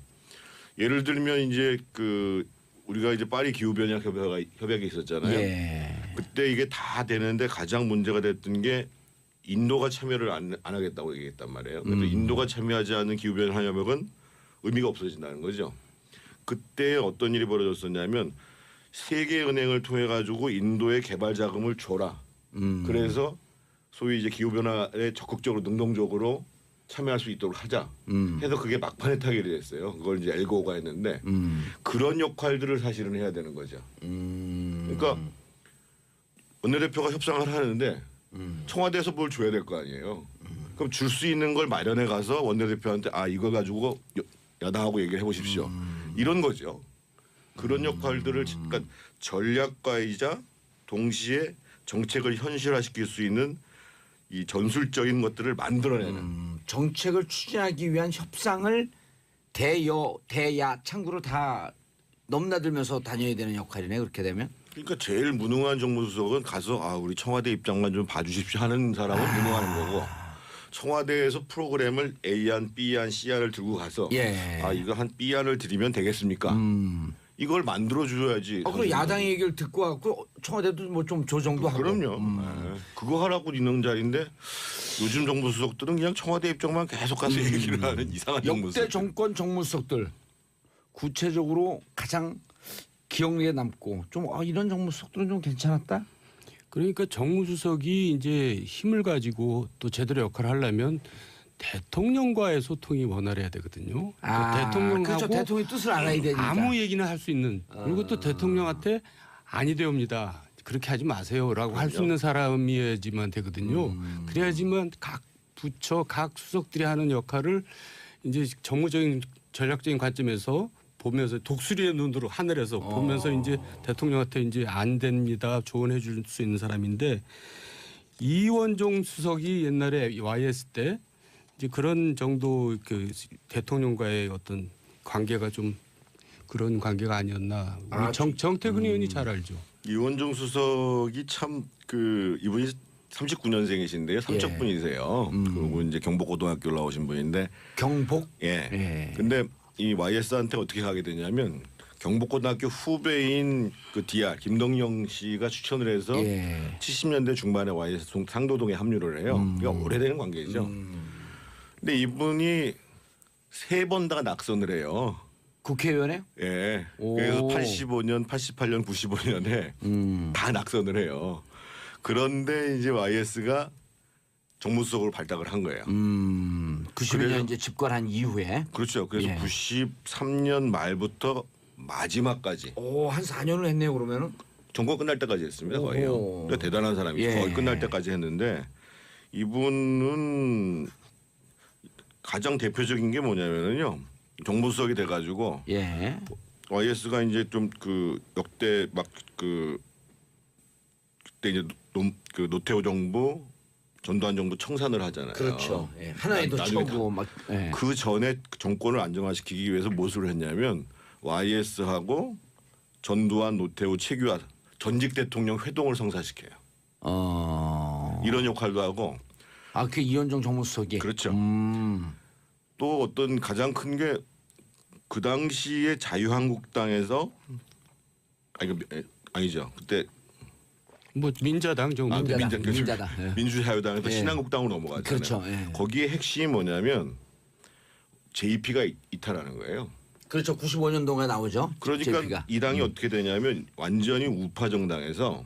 예를 들면 이제 그 우리가 이제 파리 기후 변화 협약이 있었잖아요. 예. 그때 이게 다 되는데 가장 문제가 됐던 게 인도가 참여를 안 하겠다고 얘기했단 말이에요. 그래서 인도가 참여하지 않는 기후 변화 협약은 의미가 없어진다는 거죠. 그때 어떤 일이 벌어졌었냐면 세계은행을 통해 가지고 인도에 개발 자금을 줘라. 그래서 소위 이제 기후 변화에 적극적으로 능동적으로 참여할 수 있도록 하자. 해서 그게 막판에 타결이 됐어요. 그걸 이제 엘고가 했는데 그런 역할들을 사실은 해야 되는 거죠. 그러니까 원내대표가 협상을 하는데 청와대에서 뭘 줘야 될 거 아니에요. 그럼 줄 수 있는 걸 마련해 가서 원내대표한테 이걸 가지고 야당하고 얘기를 해보십시오. 이런 거죠. 그런 역할들을 그러니까 전략가이자 동시에 정책을 현실화시킬 수 있는 이 전술적인 것들을 만들어내는 정책을 추진하기 위한 협상을 대여, 대야 창구로 다 넘나들면서 다녀야 되는 역할이네 그렇게 되면. 그러니까 제일 무능한 정무수석은 가서 우리 청와대 입장만 좀 봐주십시오 하는 사람은 무능한 거고 청와대에서 프로그램을 A안, B안, C안을 들고 가서 이거 한 B안을 드리면 되겠습니까? 이걸 만들어줘야지. 그럼 야당의 얘기를 듣고 갖고 청와대도 뭐 좀 조정도 하고. 그럼요. 네. 그거 하라고 있는 자리인데 요즘 정부수석들은 그냥 청와대 입장만 계속 가서 얘기를 하는 이상한 정무수석. 역대 정권 정무수석들 구체적으로 가장 기억에 남고 좀 이런 정무수석들은 좀 괜찮았다. 그러니까 정무수석이 이제 힘을 가지고 또 제대로 역할을 하려면 대통령과의 소통이 원활해야 되거든요. 대통령하고 그렇죠. 대통령의 뜻을 알아야 되니까. 아무 얘기나 할 수 있는 그리고 또 대통령한테 아니되옵니다. 그렇게 하지 마세요라고 할 수 있는 사람이어야지만 되거든요. 그래야지만 각 부처 각 수석들이 하는 역할을 이제 정무적인 전략적인 관점에서 보면서 독수리의 눈으로 하늘에서 보면서 이제 대통령한테 이제 안 됩니다 조언해 줄 수 있는 사람인데 이원종 수석이 옛날에 YS 때 이제 그런 정도 그 대통령과의 어떤 관계가 좀 그런 관계가 아니었나. 우리 정태근 의원이 잘 알죠. 이원종 수석이 참 그 이분이 39년생이신데요. 삼척분이세요. 그리고 이제 경복고등학교 나오신 분인데 경복. 예. 근데 이 YS한테 어떻게 가게 되냐면 경복고등학교 후배인 그 DR 김동영 씨가 추천을 해서 70년대 중반에 YS 상도동에 합류를 해요. 그러니까 오래되는 관계죠. 근데 이분이 3번 다 낙선을 해요. 국회의원에? 예. 그래서 85년, 88년, 95년에 다 낙선을 해요. 그런데 이제 YS가 정무수석으로 발탁을 한 거예요. 92년 이제 집권한 이후에. 그렇죠. 그래서 93년 말부터 마지막까지. 한 4년을 했네요 그러면은. 정권 끝날 때까지 했습니다. 거의요. 오. 그러니까 대단한 사람이죠. 예. 거의 끝날 때까지 했는데 이분은 가장 대표적인 게 뭐냐면은요. 정무수석이 돼가지고 예. YS가 이제 좀 그 역대 막 그 그때 이제 그 노태우 정부 전두환 정부 청산을 하잖아요. 그렇죠. 예. 하나에도 나중에 쳐고 막. 예. 그 전에 정권을 안정화시키기 위해서 무엇을 했냐면 YS하고 전두환, 노태우, 최규하 전직 대통령 회동을 성사시켜요. 이런 역할도 하고 그 이현종 정무수석이. 그렇죠. 또 어떤 가장 큰 게 그 당시에 자유한국당에서 아니죠. 그때 뭐 민자당 정도. 민자당. 예. 민주자유당에서 예. 신한국당으로 넘어갔잖아요. 그렇죠. 예. 거기에 핵심이 뭐냐면 JP가 이탈하는 거예요. 그렇죠. 95년도가 나오죠. 그러니까 JP가. 이 당이 어떻게 되냐면 완전히 우파 정당에서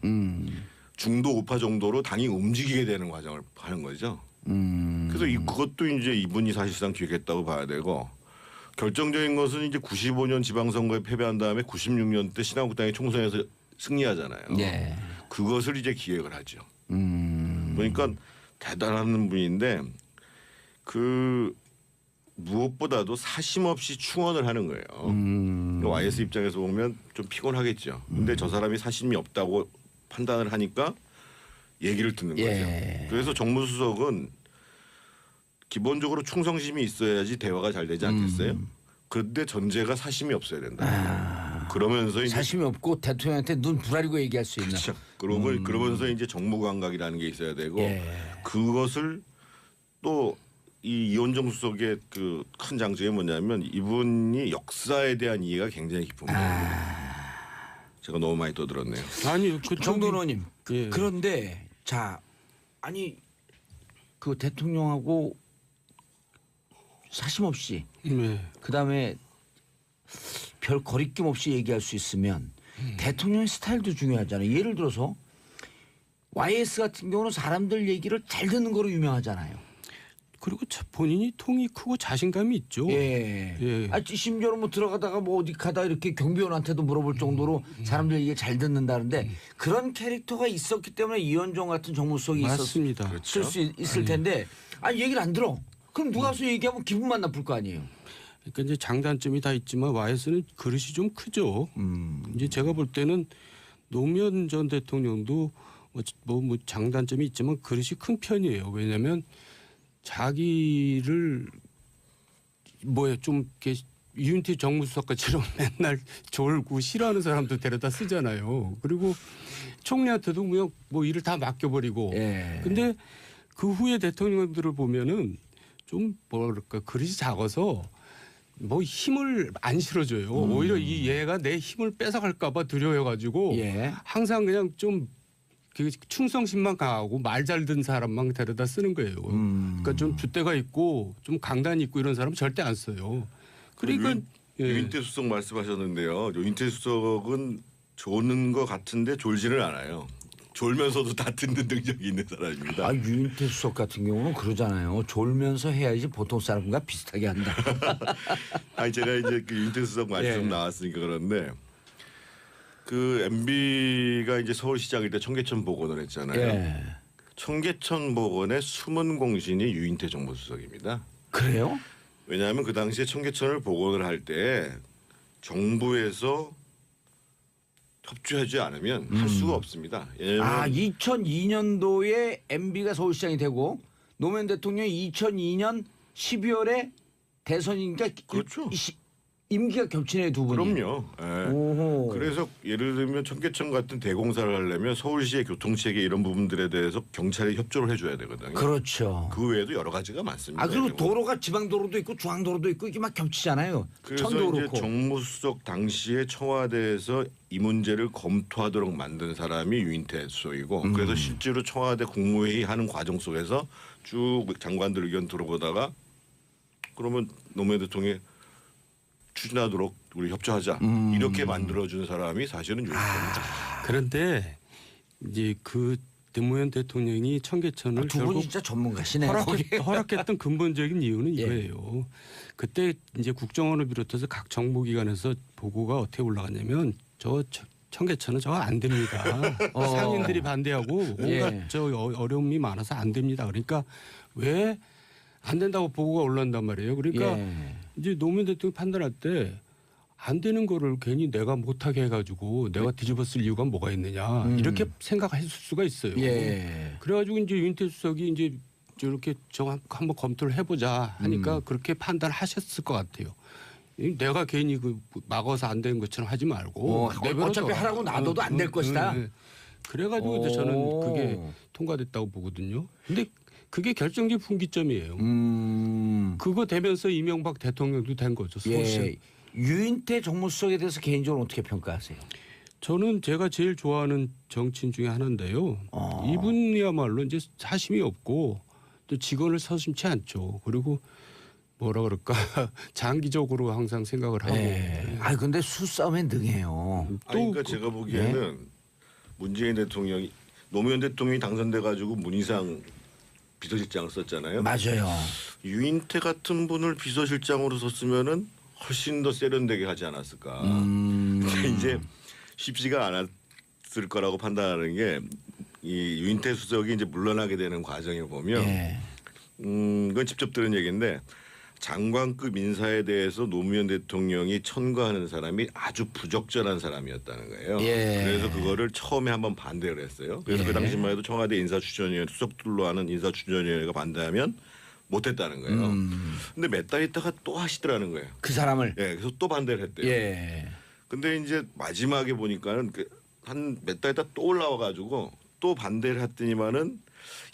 중도 우파 정도로 당이 움직이게 되는 과정을 하는 거죠. 그래서 그것도 이제 이분이 사실상 기획했다고 봐야 되고 결정적인 것은 이제 95년 지방선거에 패배한 다음에 96년 때 신한국당이 총선에서 승리하잖아요. 예. 그것을 이제 기획을 하죠. 그러니까 대단한 분인데 그 무엇보다도 사심 없이 충원을 하는 거예요. YS 입장에서 보면 좀 피곤하겠죠. 근데 저 사람이 사심이 없다고 판단을 하니까 얘기를 듣는 거죠. 예. 그래서 정무수석은 기본적으로 충성심이 있어야지 대화가 잘 되지 않겠어요? 그런데 전제가 사심이 없어야 된다. 그러면서 이제 사심이 없고 대통령한테 눈 부라리고 얘기할 수 있는. 그렇죠. 그러면서 이제 정무 감각이라는 게 있어야 되고 예. 그것을 또 이 이현정 수석의 그 큰 장점이 뭐냐면 이분이 역사에 대한 이해가 굉장히 깊은 분이에요. 제가 너무 많이 떠들었네요. 아니 그 정도로님. 예. 그런데 자 아니 그 대통령하고 사심 없이 네. 그다음에 별 거리낌 없이 얘기할 수 있으면 대통령의 스타일도 중요하잖아요. 예를 들어서 YS 같은 경우는 사람들 얘기를 잘 듣는 거로 유명하잖아요. 그리고 본인이 통이 크고 자신감이 있죠. 예. 예. 심지어는 뭐 들어가다가 뭐 어디 가다 이렇게 경비원한테도 물어볼 정도로 사람들 얘기 잘 듣는다는데 그런 캐릭터가 있었기 때문에 이현종 같은 정무수석이 맞습니다. 있을 수 있을 텐데 얘기를 안 들어. 그럼 누가 와서 얘기하면 기분만 나쁠 거 아니에요. 그러니까 이제 장단점이 다 있지만 YS는 그릇이 좀 크죠. 이제 제가 볼 때는 노무현 전 대통령도 뭐 장단점이 있지만 그릇이 큰 편이에요. 왜냐하면 자기를 좀 이렇게 유인태 정무수석처럼 맨날 졸고 싫어하는 사람도 데려다 쓰잖아요. 그리고 총리한테도 뭐 일을 다 맡겨버리고. 예. 근데 그 후에 대통령들을 보면은 좀 뭐랄까 그릇이 작아서 뭐 힘을 안 실어줘요. 오히려 이 얘가 내 힘을 뺏어갈까봐 두려워가지고 예. 항상 그냥 좀 충성심만 강하고 말 잘 듣는 사람만 데려다 쓰는 거예요. 그러니까 좀 줏대가 있고 좀 강단이 있고 이런 사람은 절대 안 써요. 그러니까 유인태 수석 말씀하셨는데요. 유인태 수석은 조는 것 같은데 졸지는 않아요. 졸면서도 다 듣는 능력이 있는 사람입니다. 유인태 수석 같은 경우는 그러잖아요. 졸면서 해야지 보통 사람과 비슷하게 한다. 제가 이제 그 유인태 수석 말씀 예. 나왔으니까 그런데 그 MB가 이제 서울시장일 때 청계천 복원을 했잖아요. 예. 청계천 복원의 숨은 공신이 유인태 정무수석입니다. 그래요? 왜냐하면 그 당시에 청계천을 복원을 할 때 정부에서 협조하지 않으면 할 수가 없습니다. 왜냐하면 2002년도에 MB가 서울시장이 되고 노무현 대통령이 2002년 12월에 대선이니까 그렇죠. 임기가 겹치네 두 분이. 그럼요. 예. 오호. 그래서 예를 들면 청계천 같은 대공사를 하려면 서울시의 교통체계 이런 부분들에 대해서 경찰이 협조를 해줘야 되거든요. 그렇죠. 그 외에도 여러 가지가 많습니다. 그리고 이런 도로가 지방도로도 있고 중앙도로도 있고 이게 막 겹치잖아요. 그래서 천도 이제 그렇고. 정무수석 당시에 청와대에서 이 문제를 검토하도록 만든 사람이 유인태 수석이고 그래서 실제로 청와대 국무회의 하는 과정 속에서 쭉 장관들 의견 들어보다가 그러면 노무현 대통령이 추진하도록 우리 협조하자 이렇게 만들어준 사람이 사실은 유인태입니다. 그런데 이제 그 노무현 대통령이 청계천을 두 분이 결국 진짜 전문가시네요. 허락했던 근본적인 이유는 예. 이거예요. 그때 이제 국정원을 비롯해서 각 정보기관에서 보고가 어떻게 올라갔냐면 저 청계천은 저거 안 됩니다. 상인들이 반대하고 온갖 예. 저 어려움이 많아서 안 됩니다. 그러니까 왜 안 된다고 보고가 올라온단 말이에요. 그러니까 예. 이제 노무현 대통령이 판단할 때 안 되는 거를 괜히 내가 못하게 해가지고 내가 뒤집어 쓸 이유가 뭐가 있느냐 이렇게 생각했을 수가 있어요. 예. 그래가지고 이제 윤태 수석이 이제 이렇게 한번 검토를 해보자 하니까 그렇게 판단하셨을 것 같아요. 내가 괜히 그 막아서 안 되는 것처럼 하지 말고 내버려둬. 어차피 하라고 놔둬도 안 될 것이다. 그래가지고 이제 저는 그게 통과됐다고 보거든요. 근데 그게 결정적인 분기점이에요. 그거 되면서 이명박 대통령도 된 거죠. 예. 유인태 정무수석에 대해서 개인적으로 어떻게 평가하세요? 저는 제가 제일 좋아하는 정치인 중에 하나인데요. 이분이야말로 이제 사심이 없고 또 직원을 서슴지 않죠. 그리고 뭐라 그럴까 장기적으로 항상 생각을 하고. 예. 아 근데 수싸움에 능해요. 그러니까 제가 보기에는 문재인 대통령이 노무현 대통령이 당선돼 가지고 문희상 비서실장을 썼잖아요. 맞아요. 유인태 같은 분을 비서실장으로 썼으면은 훨씬 더 세련되게 하지 않았을까. 근데 이제 쉽지가 않았을 거라고 판단하는 게 이 유인태 수석이 이제 물러나게 되는 과정에 보면 예. 그건 직접 들은 얘기인데 장관급 인사에 대해서 노무현 대통령이 천거하는 사람이 아주 부적절한 사람이었다는 거예요. 예. 그래서 그거를 처음에 한번 반대를 했어요. 그래서 예. 그 당시만 해도 청와대 인사추천위원 수석들로 하는 인사추천위원회가 반대하면 못했다는 거예요. 근데 몇 달 있다가 또 하시더라는 거예요. 그 사람을. 예, 그래서 또 반대를 했대요. 예. 근데 이제 마지막에 보니까는 한 몇 달 있다 또 올라와가지고 또 반대를 했더니만은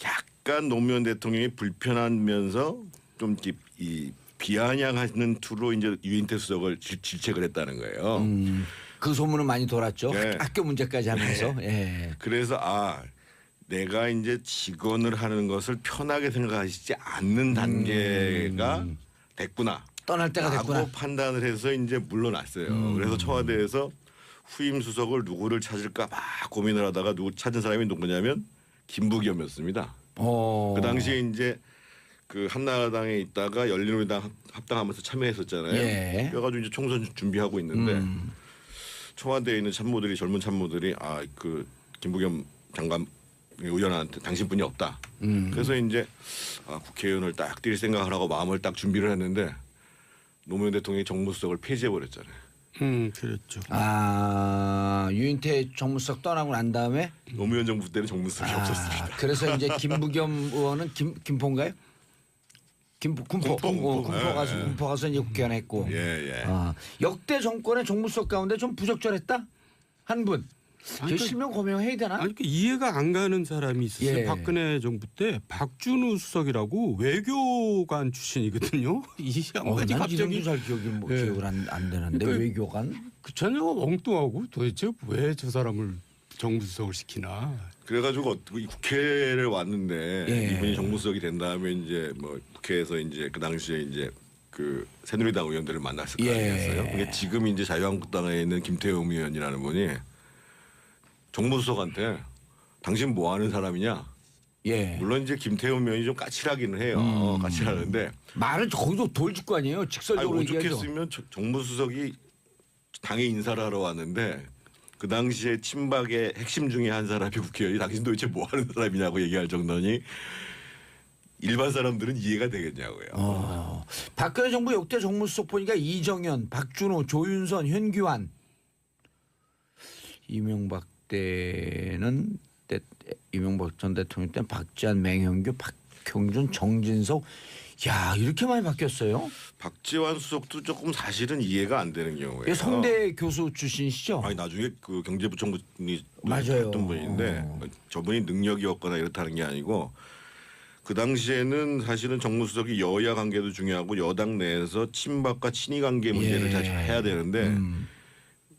약간 노무현 대통령이 불편하면서 좀 이 비아냥하는 투로 이제 유인태 수석을 질책을 했다는 거예요. 그 소문은 많이 돌았죠. 네. 학교 문제까지 하면서. 예. 그래서 내가 이제 직원을 하는 것을 편하게 생각하시지 않는 단계가 됐구나. 떠날 때가 됐구나. 라고 판단을 해서 이제 물러났어요. 그래서 청와대에서 후임 수석을 누구를 찾을까 막 고민을 하다가 누구 찾은 사람이 누구냐면 김부겸이었습니다. 그 당시에 이제 그 한나라당에 있다가 열린우리당 합당하면서 참여했었잖아요. 예. 그래가지고 이제 총선 준비하고 있는데 청와대에 있는 참모들이 젊은 참모들이 그 김부겸 장관 의원한테 당신뿐이 없다. 그래서 이제 국회의원을 딱 뛸 생각을 하고 마음을 딱 준비를 했는데 노무현 대통령이 정무수석을 폐지해버렸잖아요. 그렇죠. 유인태 정무수석 떠나고 난 다음에 노무현 정부 때는 정무수석이 없었습니다. 그래서 이제 김부겸 의원은 김포인가요? 군포 가서 예. 군포 가서 이제 국회의원 했고. 예. 역대 정권의 정무수석 가운데 좀 부적절했다 한 분. 아니, 실명 거명해야 되나? 아니 그 이해가 안 가는 사람이 있었어요. 예. 박근혜 정부 때 박준우 수석이라고 외교관 출신이거든요. 이 양반이 난 갑자기 이름도 잘 기억을 안 되는데 그러니까 외교관. 그 전혀 엉뚱하고 도대체 왜 저 사람을 정무수석을 시키나. 그래가지고 이 국회를 왔는데 예. 이분이 정무수석이 된 다음에 이제 뭐 국회에서 이제 그 당시에 이제 그 새누리당 의원들을 만났을 거 아니겠어요. 그게 지금 이제 자유한국당에 있는 김태흠 의원이라는 분이 정무수석한테 당신 뭐 하는 사람이냐? 예. 물론 이제 김태흠 의원이 좀 까칠하기는 해요. 까칠하는데 말을 거기서 돌직구 아니에요. 직설적으로 얘기하죠. 오죽했으면 정무수석이 당에 인사를 하러 왔는데 그 당시에 친박의 핵심 중에 한 사람이 국회의원이 당신 도대체 뭐 하는 사람이냐고 얘기할 정도니 일반 사람들은 이해가 되겠냐고요. 박근혜 정부 역대 정무수석 보니까 이정현, 박준호, 조윤선, 현규환. 이명박 때는 이명박 전 대통령 때는 박지원, 맹현규, 박형준, 정진석. 야 이렇게 많이 바뀌었어요. 박지원 수석도 조금 사실은 이해가 안 되는 경우예요. 예, 성대 교수 출신이시죠? 아니 나중에 그 경제부총리 맞아요. 했던 분인데 저분이 능력이 없거나 이렇다는 게 아니고 그 당시에는 사실은 정무수석이 여야 관계도 중요하고 여당 내에서 친박과 친이 관계 문제를 잘 해야 되는데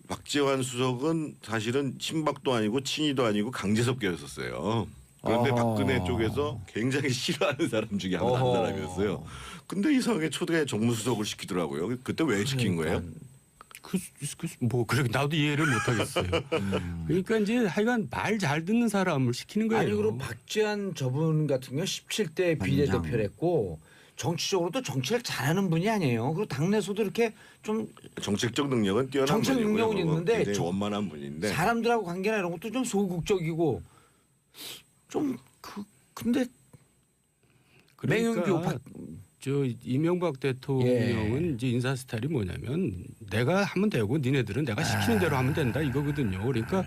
박지원 수석은 사실은 친박도 아니고 친이도 아니고 강제석계였었어요. 그런데 박근혜 쪽에서 굉장히 싫어하는 사람 중에 한 사람이었어요. 근데 이상하게 초대에 정무수석을 시키더라고요. 그때 왜 시킨 거예요? 뭐 그렇게 나도 이해를 못 하겠어요. 그러니까 이제 하여간 말 잘 듣는 사람을 시키는 거예요. 아니 그리고 박지원 저분 같은 경우 17대 비례대표를 했고 정치적으로도 정치를 잘하는 분이 아니에요. 그리고 당내에서도 이렇게 좀 정책적 능력은 뛰어난 정책 분이고요. 능력은 그리고 있는데 굉장히 좀 원만한 분인데 사람들하고 관계나 이런 것도 좀 소극적이고 좀 근데 맹연교 그러니까 저 이명박 대통령은 예. 이제 인사 스타일이 뭐냐면 내가 하면 되고 니네들은 내가 시키는 대로 하면 된다 이거거든요. 그러니까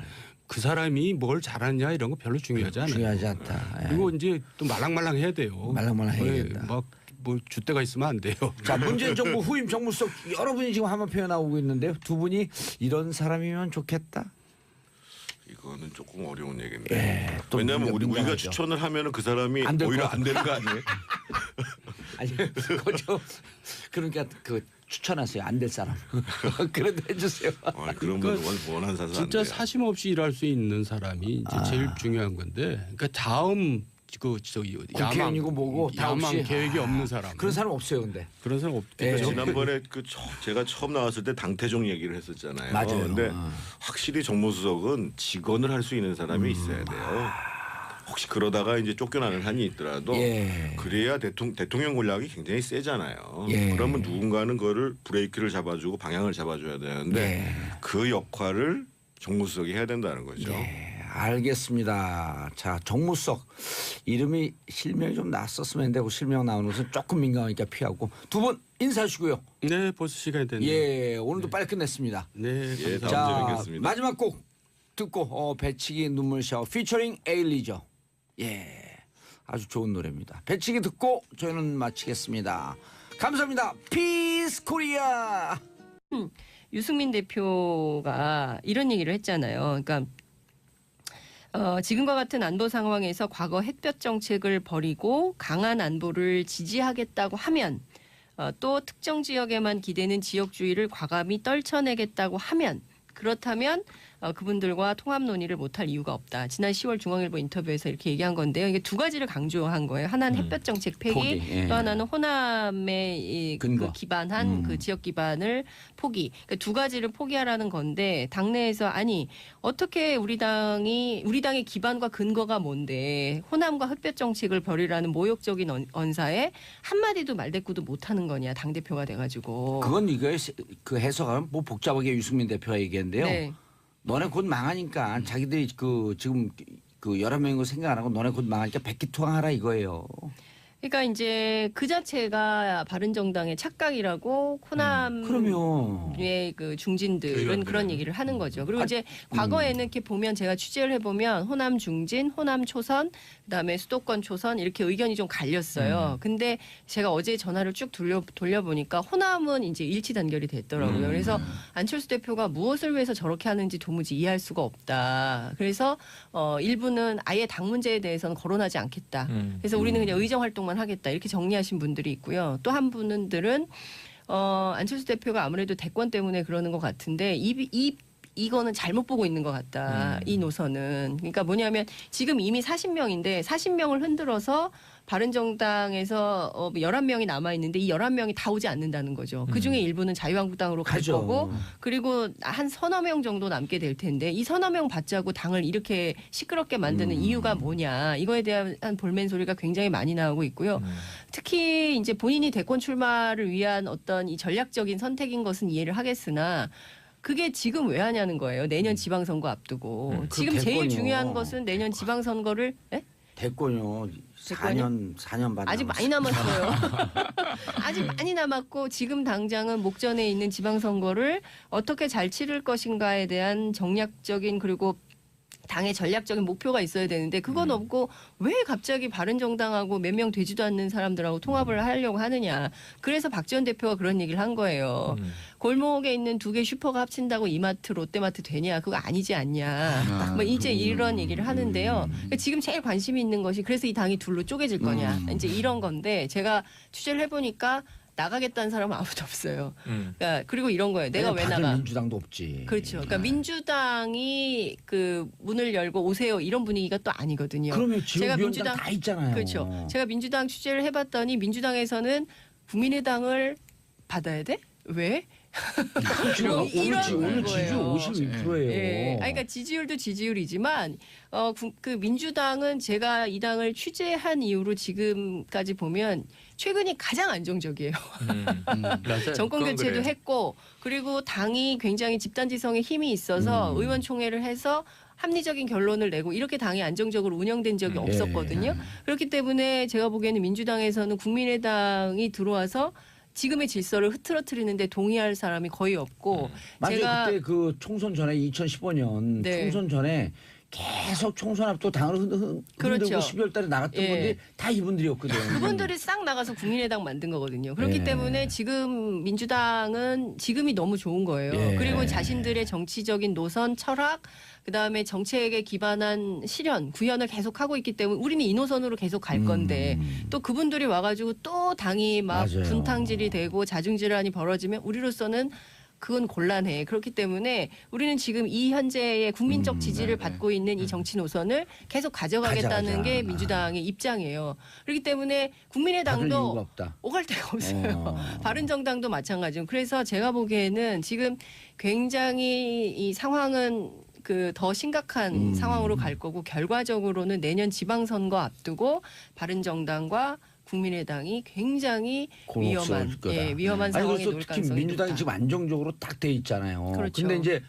그 사람이 뭘 잘하냐 이런 거 별로 중요하지 않아요. 중요하지 않다. 예. 그리고 이제 또 말랑말랑 해야 돼요. 말랑말랑 해야 된다. 막뭐 줏대가 있으면 안 돼요. 자, 문재인 정부 후임 정무수석 여러분이 지금 한번 표현하고 있는데요. 두 분이 이런 사람이면 좋겠다. 이거는 조금 어려운 얘기인데. 예, 또 왜냐하면 우리가 민감하죠. 추천을 하면은 그 사람이 안될 오히려 것 안 되는 거 아니에요? 아니, 그죠. 그러니까 그 추천하세요. 안 될 사람. 그래도 해주세요. 그런 분 원한 사서 안 진짜 돼요. 사심 없이 일할 수 있는 사람이 이제 제일 중요한 건데, 그러니까 다음 그 저기 국회의원이고 뭐고 다 야망 없이. 계획이 없는 사람. 그런 사람 없어요, 근데. 그런 사람 예. 없겠죠. 지난번에 제가 처음 나왔을 때 당태종 얘기를 했었잖아요. 맞아요. 근데 확실히 정무수석은 직원을 할 수 있는 사람이 있어야 돼요. 혹시 그러다가 이제 쫓겨나는 한이 있더라도 예. 그래야 대통령 권력이 굉장히 세잖아요. 예. 그러면 누군가는 그거를 브레이크를 잡아주고 방향을 잡아줘야 되는데 네. 그 역할을 정무수석이 해야 된다는 거죠. 네, 알겠습니다. 자, 정무수석 이름이 실명이 좀 났었으면 되고 실명 나오는 것은 조금 민감하니까 피하고 두 분 인사하시고요. 네, 벌써 시간이 됐네요. 예, 오늘도 빨리 끝냈습니다. 네, 예, 감사합니다. 다음 주에 뵙겠습니다. 마지막 곡 듣고 배치기 눈물 샤워 피처링 에일리죠. 예, 아주 좋은 노래입니다. 배치기 듣고 저희는 마치겠습니다. 감사합니다. 피스 코리아. 유승민 대표가 이런 얘기를 했잖아요. 그러니까 지금과 같은 안보 상황에서 과거 햇볕 정책을 버리고 강한 안보를 지지하겠다고 하면 또 특정 지역에만 기대는 지역주의를 과감히 떨쳐내겠다고 하면 그렇다면 그분들과 통합 논의를 못할 이유가 없다. 지난 10월 중앙일보 인터뷰에서 이렇게 얘기한 건데요. 이게 두 가지를 강조한 거예요. 하나는 햇볕 정책 폐기, 포기, 예. 또 하나는 호남에 근거. 그 기반한 그 지역 기반을 포기. 그러니까 두 가지를 포기하라는 건데 당내에서 아니 어떻게 우리 당의 기반과 근거가 뭔데 호남과 햇볕 정책을 벌이라는 모욕적인 언사에 한마디도 말대꾸도 못하는 거냐 당 대표가 돼가지고. 그건 이거에 그 해석하면 뭐 복잡하게 유승민 대표가 얘기했는데요. 네. 너네 곧 망하니까 자기들이 그 지금 그 11명인 거 생각 안 하고 너네 곧 망하니까 백기투항하라 이거예요. 그러니까 이제 그 자체가 바른정당의 착각이라고 그럼요. 호남의 그 중진들은 의원들은. 그런 얘기를 하는 거죠. 그리고 이제 과거에는 이렇게 보면 제가 취재를 해보면 호남 중진, 호남 초선, 그다음에 수도권 초선 이렇게 의견이 좀 갈렸어요. 근데 제가 어제 전화를 쭉 돌려보니까 호남은 이제 일치 단결이 됐더라고요. 그래서 안철수 대표가 무엇을 위해서 저렇게 하는지 도무지 이해할 수가 없다. 그래서 일부는 아예 당 문제에 대해서는 거론하지 않겠다. 그래서 우리는 그냥 의정 활동만 하겠다 이렇게 정리하신 분들이 있고요. 또 한 분들은 안철수 대표가 아무래도 대권 때문에 그러는 것 같은데 이거는 잘못 보고 있는 것 같다. 이 노선은. 그러니까 뭐냐면 지금 이미 40명인데 40명을 흔들어서 바른정당에서 11명이 남아있는데 이 11명이 다 오지 않는다는 거죠. 그중에 일부는 자유한국당으로 갈 가죠. 거고 그리고 한 서너 명 정도 남게 될 텐데 이 서너 명 받자고 당을 이렇게 시끄럽게 만드는 이유가 뭐냐. 이거에 대한 볼멘 소리가 굉장히 많이 나오고 있고요. 특히 이제 본인이 대권 출마를 위한 어떤 이 전략적인 선택인 것은 이해를 하겠으나 그게 지금 왜 하냐는 거예요. 내년 지방선거 앞두고. 그 지금 제일 대권이요. 중요한 것은 내년 지방선거를 대권요. 4년 반 아직 많이 남았어요. 남았어요. 아직 많이 남았고 지금 당장은 목전에 있는 지방선거를 어떻게 잘 치를 것인가에 대한 정략적인 그리고 당의 전략적인 목표가 있어야 되는데 그건 없고 왜 갑자기 바른정당하고 몇 명 되지도 않는 사람들하고 통합을 하려고 하느냐. 그래서 박지원 대표가 그런 얘기를 한 거예요. 골목에 있는 두 개 슈퍼가 합친다고 이마트 롯데마트 되냐. 그거 아니지 않냐. 뭐 이제 이런 얘기를 하는데요. 그러니까 지금 제일 관심이 있는 것이 그래서 이 당이 둘로 쪼개질 거냐. 이제 이런 건데 제가 취재를 해보니까 나가겠다는 사람은 아무도 없어요. 그러니까 그리고 이런 거예요. 내가 왜 다들 나가? 민주당도 없지. 그렇죠. 그러니까 민주당이 그 문을 열고 오세요 이런 분위기가 또 아니거든요. 그러면 제가 지역위원장 민주당 다 있잖아요. 그렇죠. 제가 민주당 취재를 해봤더니 민주당에서는 국민의당을 받아야 돼? 왜? 지금 뭐 오늘 이런 지지율 거예요. 52%예요. 예. 아니, 그러니까 지지율도 지지율이지만 그 민주당은 제가 이 당을 취재한 이후로 지금까지 보면 최근이 가장 안정적이에요. 맞아요. 정권 그건 교체도 그래요. 했고 그리고 당이 굉장히 집단지성에 힘이 있어서 의원총회를 해서 합리적인 결론을 내고 이렇게 당이 안정적으로 운영된 적이 없었거든요. 그렇기 때문에 제가 보기에는 민주당에서는 국민의당이 들어와서 지금의 질서를 흐트러뜨리는데 동의할 사람이 거의 없고 맞아요. 제가 그때 그 총선 전에 2015년 네. 총선 전에 계속 총선 앞도 당을 흔들고 그렇죠. 12월 달에 나갔던 예. 분들이 다 이분들이었거든요. 그분들이 싹 나가서 국민의당 만든 거거든요. 그렇기 예. 때문에 지금 민주당은 지금이 너무 좋은 거예요. 예. 그리고 자신들의 정치적인 노선, 철학, 그다음에 정책에 기반한 실현, 구현을 계속 하고 있기 때문에 우리는 이 노선으로 계속 갈 건데 또 그분들이 와가지고 또 당이 막 맞아요. 분탕질이 되고 자중질환이 벌어지면 우리로서는 그건 곤란해. 그렇기 때문에 우리는 지금 이 현재의 국민적 지지를 받고 있는 이 정치 노선을 계속 가져가겠다는 가져가자. 게 민주당의 입장이에요. 그렇기 때문에 받을 이유가 국민의당도 없다. 오갈 데가 없어요. 바른정당도 마찬가지고. 그래서 제가 보기에는 지금 굉장히 이 상황은 그 더 심각한 상황으로 갈 거고 결과적으로는 내년 지방선거 앞두고 바른정당과 국민의당이 굉장히 곤혹스러울 거다. 위험한 아니 상황에 그래서 놓을 특히 가능성이 민주당이 높다. 지금 안정적으로 딱 돼 있잖아요. 그렇죠. 근데 이제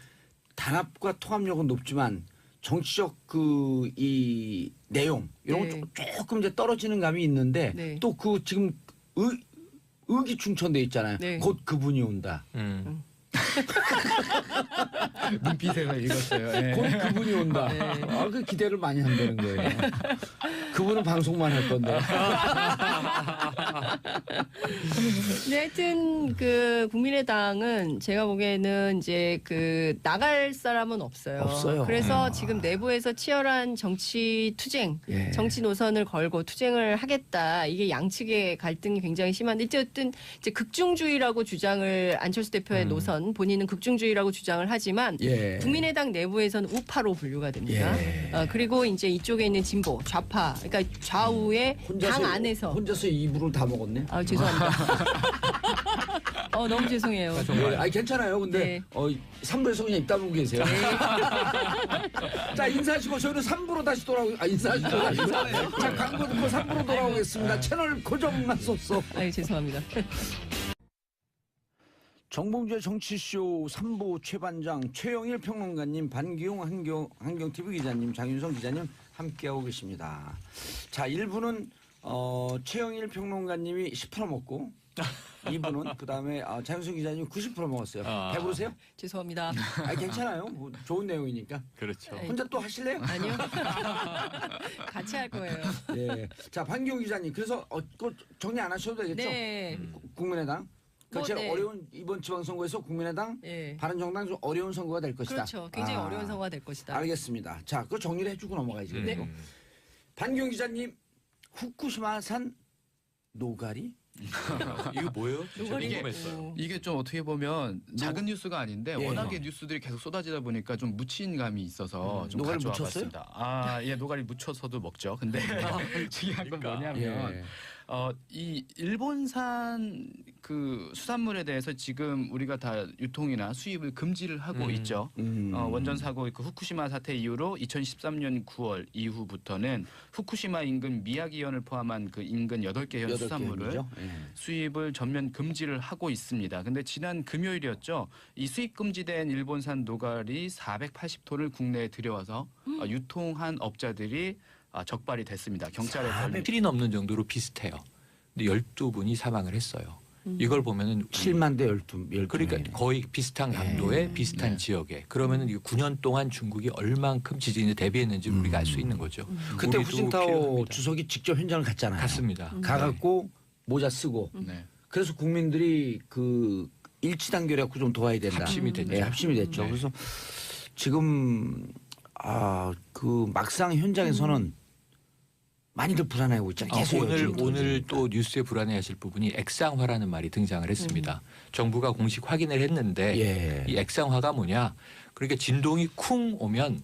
단합과 통합력은 높지만 정치적 그 이 내용 이런 네. 건 조금 이제 떨어지는 감이 있는데 네. 또 그 지금 의기충천돼 있잖아요. 네. 곧 그분이 온다. 눈빛에서 읽었어요. 예. 곧 그분이 온다. 네. 아, 그 기대를 많이 한다는 거예요. 그분은 방송만 할 건데. 네, 하여튼 그 국민의당은 제가 보기에는 이제 그 나갈 사람은 없어요. 없어요. 그래서 지금 내부에서 치열한 정치 투쟁, 예. 정치 노선을 걸고 투쟁을 하겠다. 이게 양측의 갈등이 굉장히 심한데 어쨌든 이제 극중주의라고 주장을 안철수 대표의 노선 본인은 극중주의라고 주장을 하지만 예. 국민의당 내부에서는 우파로 분류가 됩니다. 예. 그리고 이제 이쪽에 있는 진보, 좌파, 그러니까 좌우의 당 안에서 혼자서 이불을 다 먹었네. 아 죄송합니다. 너무 죄송해요. 예, 아니 괜찮아요. 근데 네. 3부에서 그냥 입 다물고 계세요. 자 인사하시고 저희는 3부로 다시 인사하시죠. 자 광고 듣고 3부로 돌아오겠습니다. 채널 고정하소서. 아유 죄송합니다. 정봉주의 정치쇼 3부 최반장 최영일 평론가님, 반기용 한경TV 기자님, 장윤성 기자님 함께하고 계십니다. 자 1부는 최영일 평론가님이 10% 먹고 2부는 그다음에 장윤성 기자님 90% 먹었어요. 배부르세요? 죄송합니다. 아니 괜찮아요. 뭐 좋은 내용이니까. 그렇죠. 네. 혼자 또 하실래요? 아니요. 같이 할 거예요. 예. 자 반기용 기자님 그래서 그거 정리 안 하셔도 되겠죠? 네. 국민의당. 그 뭐, 제일 네. 어려운 이번 지방선거에서 국민의당, 예. 바른정당 좀 어려운 선거가 될 것이다. 그렇죠. 굉장히 어려운 선거가 될 것이다. 알겠습니다. 자, 그거 정리를 해주고 넘어가야지. 네. 그리고 반기용 기자님, 후쿠시마산 노가리? 이거 뭐예요? 저 노가리 궁금했어요. 이게 좀 어떻게 보면 작은 뉴스가 아닌데 예. 워낙에 뉴스들이 계속 쏟아지다 보니까 좀 묻힌 감이 있어서 좀 노가리 가져와봤습니다. 예, 노가리 묻혀서도 먹죠. 근데 중요한 건 뭐냐면 예. 이 일본산 그 수산물에 대해서 지금 우리가 다 유통이나 수입을 금지를 하고 있죠. 원전 사고 그 후쿠시마 사태 이후로 2013년 9월 이후부터는 후쿠시마 인근 미야기현을 포함한 그 인근 8개 현 수산물을 수입을 전면 금지를 하고 있습니다. 근데 지난 금요일이었죠. 이 수입 금지된 일본산 노가리 480톤을 국내에 들여와서 유통한 업자들이 적발이 됐습니다. 경찰에 걸린. 틀이 넘는 정도로 비슷해요. 근데 12분이 사망을 했어요. 이걸 보면은 7만 대 12. 그러니까 거의 비슷한 강도의 비슷한 네. 지역에 그러면은 이 9년 동안 중국이 얼만큼 지진에 대비했는지 우리가 알 수 있는 거죠. 그때 우리도 후진타오 필요합니다. 주석이 직접 현장을 갔잖아요. 갔습니다. 가갖고 모자 쓰고. 네. 그래서 국민들이 그 일치단결해갖고 좀 도와야 된다. 합심이 됐죠. 네, 합심이 됐죠. 네. 그래서 지금 그 막상 현장에서는 많이들 불안해하고 있잖아요. 계속 오늘 또 뉴스에 불안해하실 부분이 액상화라는 말이 등장을 했습니다. 정부가 공식 확인을 했는데 예. 이 액상화가 뭐냐? 그러니까 진동이 쿵 오면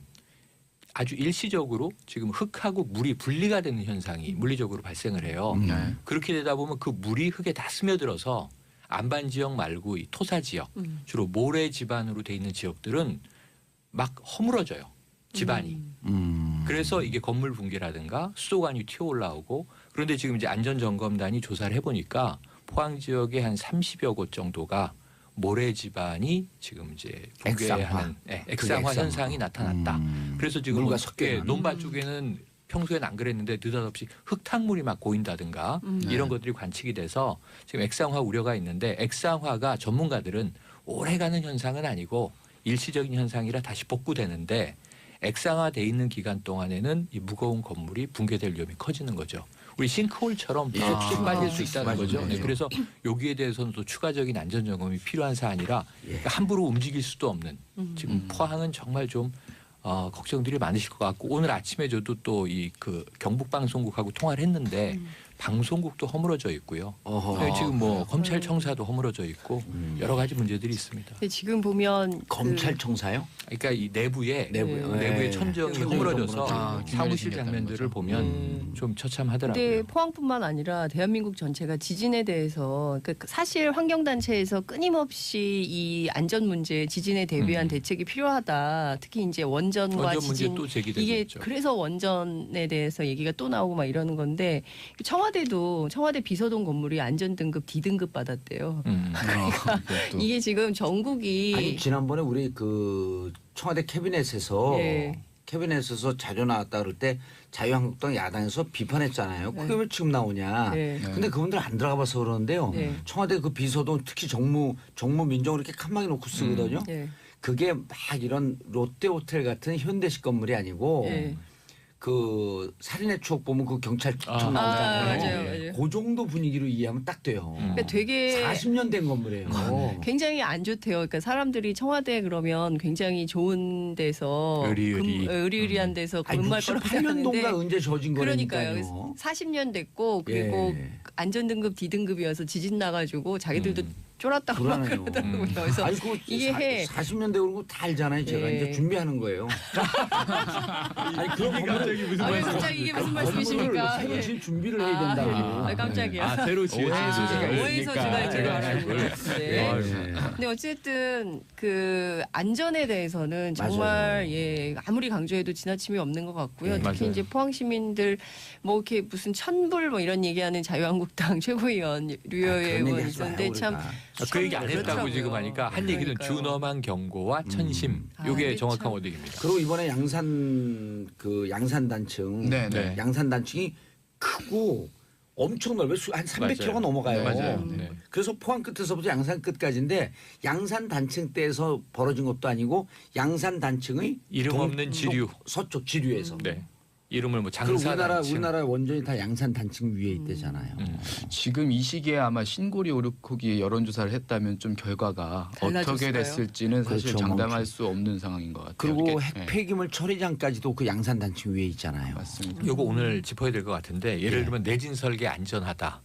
아주 일시적으로 지금 흙하고 물이 분리가 되는 현상이 물리적으로 발생을 해요. 네. 그렇게 되다 보면 그 물이 흙에 다 스며들어서 안반 지역 말고 이 토사 지역 주로 모래 지반으로 돼 있는 지역들은 막 허물어져요. 지반이. 그래서 이게 건물 붕괴라든가 수도관이 튀어 올라오고 그런데 지금 이제 안전점검단이 조사를 해보니까 포항 지역의 한 30여 곳 정도가 모래 지반이 지금 이제 붕괴하는 액상화 현상이 나타났다. 그래서 지금 물과 섞여 논밭 쪽에는 평소에는 안 그랬는데 느닷없이 흙탕물이 막 고인다든가 이런 것들이 관측이 돼서 지금 액상화 우려가 있는데 액상화가 전문가들은 오래가는 현상은 아니고 일시적인 현상이라 다시 복구되는데 액상화돼 있는 기간 동안에는 이 무거운 건물이 붕괴될 위험이 커지는 거죠. 우리 싱크홀처럼 쑥쑥 빠질 수 있다는 거죠. 네, 그래서 여기에 대해서는 또 추가적인 안전점검이 필요한 사안이라 그러니까 함부로 움직일 수도 없는 지금 포항은 정말 좀 걱정들이 많으실 것 같고 오늘 아침에 저도 또 이 그 경북방송국하고 통화를 했는데 방송국도 허물어져 있고요. 지금 뭐 검찰청사도 허물어져 있고 여러 가지 문제들이 있습니다. 근데 지금 보면 검찰청사요? 그러니까 이 내부에 천정이 허물어져서 사무실 장면들을 보면 좀 처참하더라고요. 근데 포항뿐만 아니라 대한민국 전체가 지진에 대해서 그러니까 사실 환경단체에서 끊임없이 이 안전 문제, 지진에 대비한 대책이 필요하다. 특히 이제 원전과 원전 문제 지진 또 제기되고 이게 있죠. 그래서 원전에 대해서 얘기가 또 나오고 막 이러는 건데 청와대 비서동 건물이 안전등급 D등급 받았대요. 이게 지금 전국이 아니 지난번에 우리 그 청와대 캐비넷에서 예. 캐비넷에서 자료 나왔다 그럴 때 자유한국당 야당에서 비판했잖아요. 그게 왜 지금 나오냐. 네. 근데 그분들 안 들어가 봐서 그러는데요. 네. 청와대 그 비서동 특히 정무 민정을 이렇게 칸막이 놓고 쓰거든요. 예. 그게 막 이런 롯데호텔 같은 현대식 건물이 아니고 예. 그 살인의 추억 보면 그 경찰청 나오잖아요. 맞아요. 그 정도 분위기로 이해하면 딱 돼요. 그러니까 되게 40년 된 건물이에요. 굉장히 안 좋대요. 그러니까 사람들이 청와대 그러면 굉장히 좋은 데서 의리의리한 데서 아니 근무할 거라고 68년도인가 생각하는데 언제 저진 그러니까요. 거니까요. 40년 됐고 그리고 예. 안전등급 D등급이어서 지진 나가지고 자기들도 쫄았다고 막 불안해요. 그러더라고요. 그래서 아니 그 이게 40년 되고 그런 거 다 알잖아요. 제가 예. 이제 준비하는 거예요. 아니 그런 갑자기 무슨 갑자기 이게 무슨 말씀이십니까? 새로 예. 질 준비를 해야 된다고. 깜짝이야. 새로 오해의 소지가 있는 줄 알고. 예. 네. 근데 어쨌든 그 안전에 대해서는 정말 예 아무리 강조해도 지나침이 없는 것 같고요. 특히 맞아요. 이제 포항 시민들 뭐 이렇게 무슨 천불 뭐 이런 얘기하는 자유한국당 최고위원 류여의 의원 있었는데 참. 그 얘기 안 했다고 그렇더라고요. 지금 하니까 한 얘기는 그러니까요. 준엄한 경고와 천심. 요게 이게 정확한 참- 워딩입니다. 그리고 이번에 양산 단층, 네, 네. 양산 단층이 크고 엄청 넓어요. 한 300km가 넘어가요. 맞아요. 네. 그래서 포항 끝에서부터 양산 끝까지인데 양산 단층 때에서 벌어진 것도 아니고 양산 단층의 이름 없는 지류. 서쪽 지류에서. 네. 이름을 뭐 그리고 장사단층. 우리나라 원전이 다 양산 단층 위에 있대잖아요. 지금 이 시기에 아마 신고리 오륙호기 여론조사를 했다면 좀 결과가 어떻게 달라졌을까요? 됐을지는 사실 그렇죠. 장담할 수 없는 상황인 것 같아요. 그리고 이렇게. 핵 폐기물 처리장까지도 그 양산 단층 위에 있잖아요. 맞습니다. 요거 오늘 짚어야 될 것 같은데 예를 들면 내진 설계 안전하다.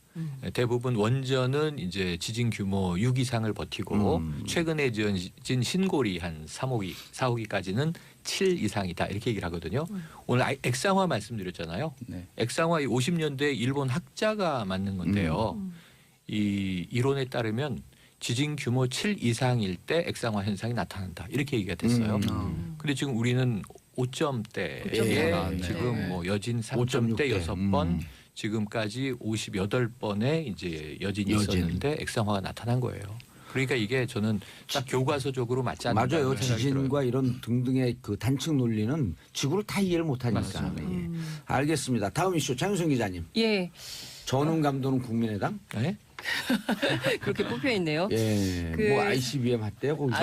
대부분 원전은 이제 지진 규모 6 이상을 버티고 최근에 지어진 신고리 한 3호기, 4호기까지는 7 이상이다 이렇게 얘기를 하거든요. 오늘 액상화 말씀드렸잖아요. 네. 액상화 50년대 일본 학자가 만든 건데요. 이 이론에 따르면 지진 규모 7 이상일 때 액상화 현상이 나타난다 이렇게 얘기가 됐어요. 근데 지금 우리는 5점대에 5점대가 나왔네요. 지금 네. 뭐 여진 5.6 3점대 대. 6번 지금까지 58번의 이제 여진이 있었는데 액상화가 나타난 거예요. 그러니까 이게 저는 딱 교과서적으로 맞지 않는다. 맞아요. 지진과 이런 등등의 그 단층 논리는 지구를 다 이해를 못하니까. 맞습니다. 예. 알겠습니다. 다음 이슈 장윤성 기자님. 예 전원 감독은 국민의당? 네? 그렇게 뽑혀 있네요. 예. 그- 뭐 ICBM 했대요 거기서.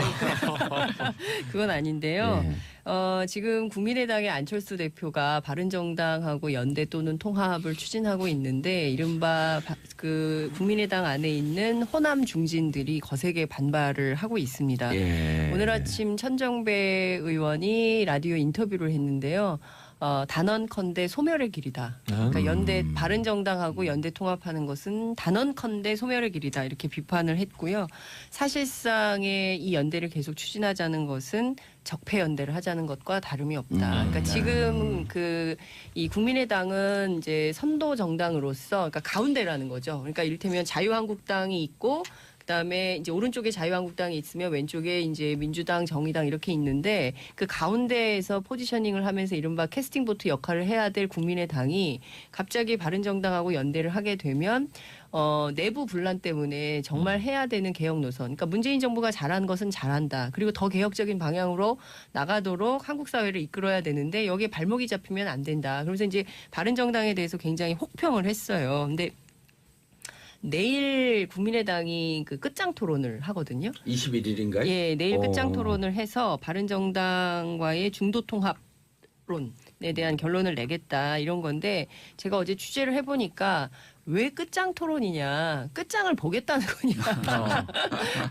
그건 아닌데요. 예. 지금 국민의당의 안철수 대표가 바른정당하고 연대 또는 통합을 추진하고 있는데 이른바 그 국민의당 안에 있는 호남 중진들이 거세게 반발을 하고 있습니다. 예. 오늘 아침 천정배 의원이 라디오 인터뷰를 했는데요. 단언컨대 소멸의 길이다. 그러니까 연대 바른정당하고 연대 통합하는 것은 단언컨대 소멸의 길이다 이렇게 비판을 했고요. 사실상의 이 연대를 계속 추진하자는 것은 적폐 연대를 하자는 것과 다름이 없다. 그러니까 지금 그 이 국민의당은 이제 선도 정당으로서 그러니까 가운데라는 거죠. 그러니까 이를테면 자유한국당이 있고 그다음에 이제 오른쪽에 자유한국당이 있으면 왼쪽에 이제 민주당, 정의당 이렇게 있는데 그 가운데에서 포지셔닝을 하면서 이른바 캐스팅 보트 역할을 해야 될 국민의당이 갑자기 바른정당하고 연대를 하게 되면 내부 분란 때문에 정말 해야 되는 개혁 노선. 그러니까 문재인 정부가 잘한 것은 잘한다. 그리고 더 개혁적인 방향으로 나가도록 한국 사회를 이끌어야 되는데 여기에 발목이 잡히면 안 된다. 그래서 이제 바른정당에 대해서 굉장히 혹평을 했어요. 근데 내일 국민의당이 그 끝장 토론을 하거든요. 21일인가요? 예, 내일 끝장 토론을 해서 바른정당과의 중도 통합론에 대한 결론을 내겠다 이런 건데 제가 어제 취재를 해보니까 왜 끝장 토론이냐? 끝장을 보겠다는 거냐?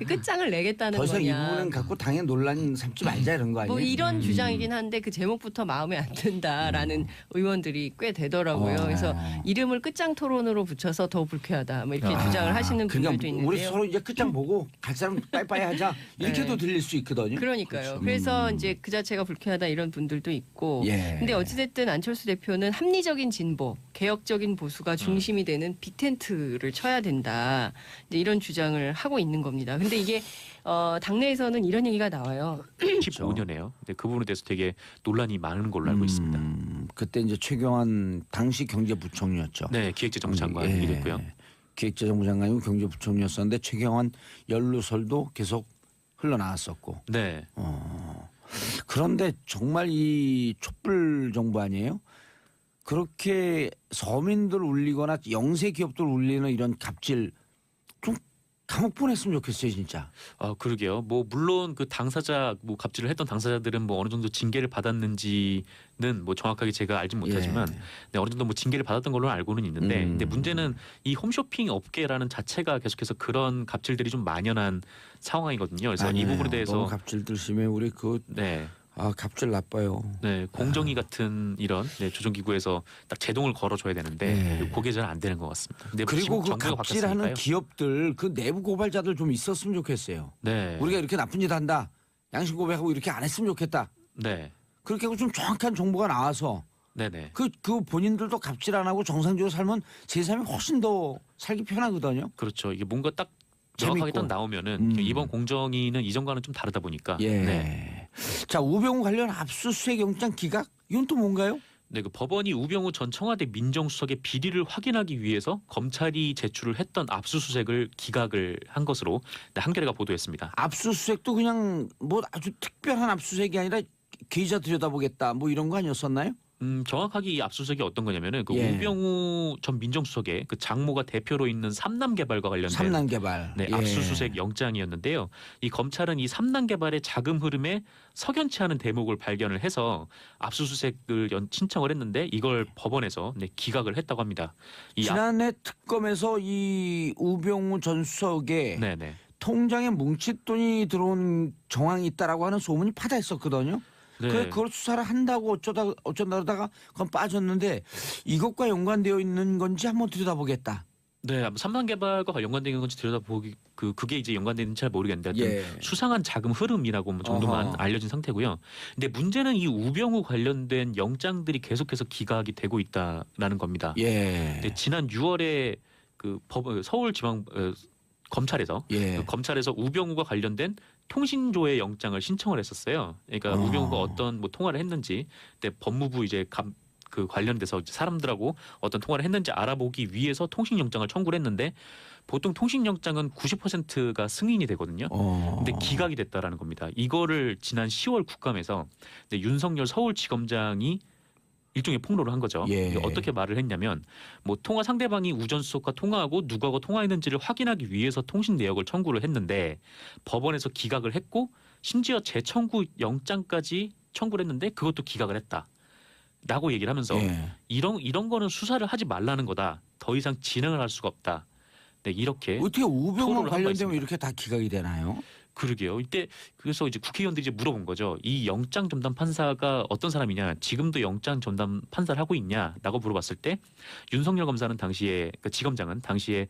끝장을 내겠다는 더 이상 이 거냐? 부분은 갖고 당연 논란 삼지 말자 이런 거 아니에요? 뭐 이런 주장이긴 한데 그 제목부터 마음에 안 든다라는 의원들이 꽤 되더라고요. 그래서 이름을 끝장 토론으로 붙여서 더 불쾌하다. 뭐 이렇게 주장을 하시는 분들도 그러니까 있는데요. 우리 서로 이제 끝장 보고 갈 사람 빠이빠이 하자 이렇게도 네. 들릴 수 있거든요. 그러니까요. 그래서 이제 그 자체가 불쾌하다 이런 분들도 있고. 예. 근데 어찌됐든 안철수 대표는 합리적인 진보, 개혁적인 보수가 중심이 되는 빅텐트를 쳐야 된다. 이제 이런 주장을 하고 있는 겁니다. 근데 이게 당내에서는 이런 얘기가 나와요. 15년에요. 근데 그 부분에 대해서 되게 논란이 많은 걸로 알고 있습니다. 그때 이제 최경환 당시 경제부총리였죠. 네, 기획재정부 장관이 됐고요. 기획재정부 장관이고 경제부총리였었는데 최경환 연루설도 계속 흘러나왔었고. 네. 그런데 정말 이 촛불 정부 아니에요? 그렇게 서민들 울리거나 영세 기업들 울리는 이런 갑질 좀 감옥 보냈으면 좋겠어요, 진짜. 그러게요. 뭐 물론 그 당사자 뭐 갑질을 했던 당사자들은 뭐 어느 정도 징계를 받았는지는 뭐 정확하게 제가 알진 못하지만 네, 어느 정도 뭐 징계를 받았던 걸로 알고는 있는데 근데 문제는 이 홈쇼핑 업계라는 자체가 계속해서 그런 갑질들이 좀 만연한 상황이거든요. 그래서 이 부분에 대해서 너무 갑질들 심해 우리 네. 갑질 나빠요. 네, 공정위 같은 이런 조정기구에서 딱 제동을 걸어줘야 되는데 그게 잘 안 되는 것 같습니다. 근데 그리고 그 정부가 갑질하는 바뀌었으니까요. 기업들 그 내부 고발자들 좀 있었으면 좋겠어요. 네, 우리가 이렇게 나쁜 짓 한다. 양심 고백하고 이렇게 안 했으면 좋겠다. 네, 그렇게 하고 좀 정확한 정보가 나와서 네네. 그 본인들도 갑질 안 하고 정상적으로 살면 제 삶이 훨씬 더 살기 편하거든요. 그렇죠. 이게 뭔가 딱 정확하게 재밌고. 딱 나오면은 이번 공정위는 이전과는 좀 다르다 보니까. 예. 네. 자, 우병우 관련 압수수색 영장 기각 이건 또 뭔가요? 네, 그 법원이 우병우 전 청와대 민정수석의 비리를 확인하기 위해서 검찰이 제출을 했던 압수수색을 기각을 한 것으로 한겨레가 보도했습니다. 압수수색도 그냥 뭐 아주 특별한 압수수색이 아니라 계좌 들여다보겠다 뭐 이런 거 아니었었나요? 정확하게 이 압수수색이 어떤 거냐면은 그 예. 우병우 전 민정수석의 그 장모가 대표로 있는 삼남개발과 관련된 삼남개발. 네, 예. 압수수색 영장이었는데요. 이 검찰은 이 삼남개발의 자금 흐름에 석연치 않은 대목을 발견을 해서 압수수색을 신청을 했는데 이걸 법원에서 기각을 했다고 합니다. 지난해 특검에서 이 우병우 전 수석의 네네. 통장에 뭉칫돈이 들어온 정황이 있다라고 하는 소문이 파다했었거든요. 네. 그걸 수사를 한다고 어쩐다 그러다가 그건 빠졌는데 이것과 연관되어 있는 건지 한번 들여다보겠다. 네, 삼남개발과 연관된 건지 들여다보기 그게 이제 연관되는지 잘 모르겠는데 하여튼 수상한 자금 흐름이라고 정도만 알려진 상태고요. 근데 문제는 이 우병우 관련된 영장들이 계속해서 기각이 되고 있다라는 겁니다. 예. 근데 지난 6월에 그 서울지방 검찰에서 검찰에서 우병우가 관련된 통신조회 영장을 신청을 했었어요. 그러니까 우병우가 어떤 뭐 통화를 했는지, 근데 법무부 이제 그 관련돼서 사람들하고 어떤 통화를 했는지 알아보기 위해서 통신영장을 청구를 했는데 보통 통신영장은 90%가 승인이 되거든요. 근데 기각이 됐다라는 겁니다. 이거를 지난 10월 국감에서 윤석열 서울지검장이 일종의 폭로를 한 거죠. 어떻게 말을 했냐면 뭐 통화 상대방이 우 전 수석과 통화하고 누구하고 통화했는지를 확인하기 위해서 통신 내역을 청구를 했는데 법원에서 기각을 했고 심지어 재청구 영장까지 청구를 했는데 그것도 기각을 했다라고 얘기를 하면서 이런 거는 수사를 하지 말라는 거다. 더 이상 진행을 할 수가 없다. 네, 이렇게 어떻게 우병우 토론을 한 바 관련되면 있습니다. 이렇게 다 기각이 되나요? 그러게요. 이때 그래서 이제 국회의원들이 이제 물어본 거죠. 이 영장 전담 판사가 어떤 사람이냐, 지금도 영장 전담 판사를 하고 있냐라고 물어봤을 때 윤석열 검사는 당시에 그 지검장은 당시에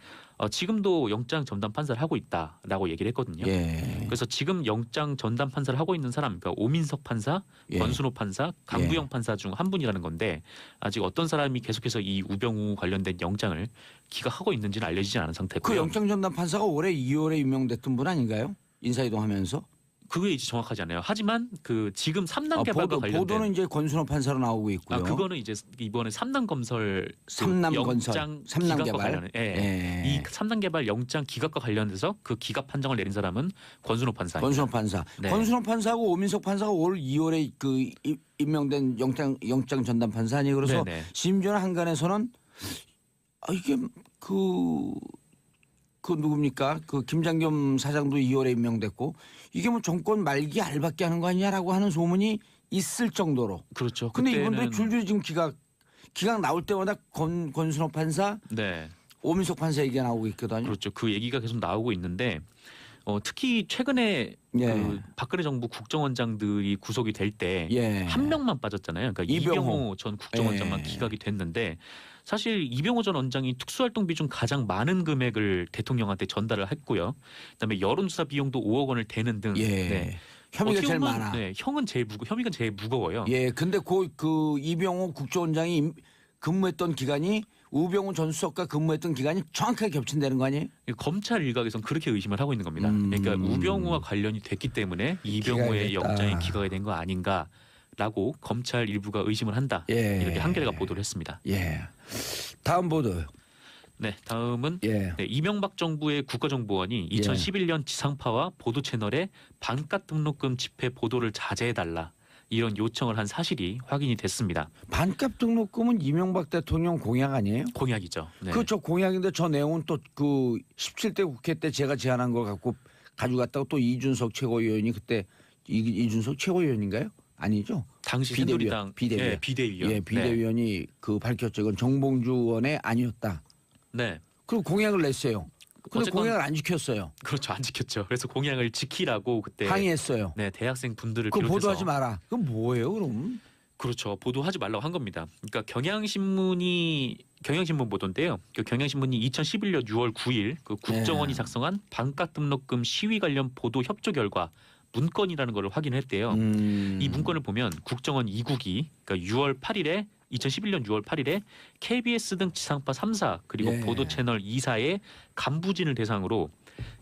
지금도 영장 전담 판사를 하고 있다라고 얘기를 했거든요. 예. 그래서 지금 영장 전담 판사를 하고 있는 사람, 그러니까 오민석 판사, 예. 권순호 판사, 강부영 판사 중 한 분이라는 건데 아직 어떤 사람이 계속해서 이 우병우 관련된 영장을 기각하고 있는지는 알려지지 않은 상태고요. 그 영장 전담 판사가 올해 2월에 임명됐던 분 아닌가요? 인사이동하면서. 그게 이제 정확하지 않아요. 하지만 그 지금 3단 개발과 관련된 보도는 이제 권순호 판사로 나오고 있고요. 그거는 이제 이번에 3단 건설 삼남 건설, 영장 삼남 기각과 개발. 관련, 예. 이 3단 개발 영장 기각과 관련돼서 그 기각 판정을 내린 사람은 권순호 판사입니다. 권순호 판사. 네. 권순호 판사하고 오민석 판사가 올 2월에 그 임명된 영장 전담 판사 아니에요. 그래서 네네. 심지어는 한간에서는 이게 그 누굽니까? 그 김장겸 사장도 2월에 임명됐고 이게 뭐 정권 말기 알박기 하는 거 아니냐라고 하는 소문이 있을 정도로. 그렇죠. 근데 그때는 이번에 줄줄이 지금 기각 나올 때마다 권순호 판사, 네. 오민석 판사 얘기가 나오고 있거든요. 그렇죠. 그 얘기가 계속 나오고 있는데 특히 최근에 예. 그 박근혜 정부 국정원장들이 구속이 될 때 한 예. 명만 빠졌잖아요. 그러니까 이병호. 이병호 전 국정원장만 예. 기각이 됐는데 사실 이병호 전 원장이 특수활동비 중 가장 많은 금액을 대통령한테 전달을 했고요. 그다음에 여론조사 비용도 5억 원을 대는 등 예. 네. 혐의가 어떻게 제일 보면, 많아. 네, 혐의가 제일 무거워요. 예. 근데 그 이병호 국정원장이 근무했던 기간이 우병우 전 수석과 근무했던 기간이 정확하게 겹친다는 거 아니에요? 검찰 일각에서는 그렇게 의심을 하고 있는 겁니다. 그러니까 우병우와 관련이 됐기 때문에 이병우의 기각이 됐다. 영장이 기각이 된 거 아닌가라고 검찰 일부가 의심을 한다. 예. 이렇게 한겨레가 보도를 했습니다. 예. 다음 보도요. 네, 다음은 예. 네, 이명박 정부의 국가정보원이 2011년 지상파와 보도 채널에 반값 등록금 집회 보도를 자제해달라 이런 요청을 한 사실이 확인이 됐습니다. 반값 등록금은 이명박 대통령 공약 아니에요? 공약이죠. 네. 그저 공약인데 저 내용은 또 그 17대 국회 때 제가 제안한 걸 갖고 가져갔다고 또 이준석 최고위원이 그때 이준석 최고위원인가요? 아니죠? 당시 비대위원, 새누리당 비대위원. 예, 비대위원. 예, 비대위원이 그 밝혔죠. 이건 정봉주 의원의 아니었다. 네. 그리고 공약을 냈어요. 근데 어쨌건 공약을 안 지켰어요. 그렇죠. 안 지켰죠. 그래서 공약을 지키라고 그때 항의했어요. 네, 대학생 분들을 그거 비롯해서 보도하지 마라. 그건 뭐예요, 그럼? 그렇죠. 보도하지 말라고 한 겁니다. 그러니까 경향신문 보도인데요. 그 경향신문이 2011년 6월 9일 그 국정원이 네. 작성한 반값 등록금 시위 관련 보도 협조 결과 문건이라는 걸 확인했대요. 이 문건을 보면 국정원 2국이 그러니까 2011년 6월 8일에 KBS 등 지상파 3사 그리고 예. 보도 채널 2사의 간부진을 대상으로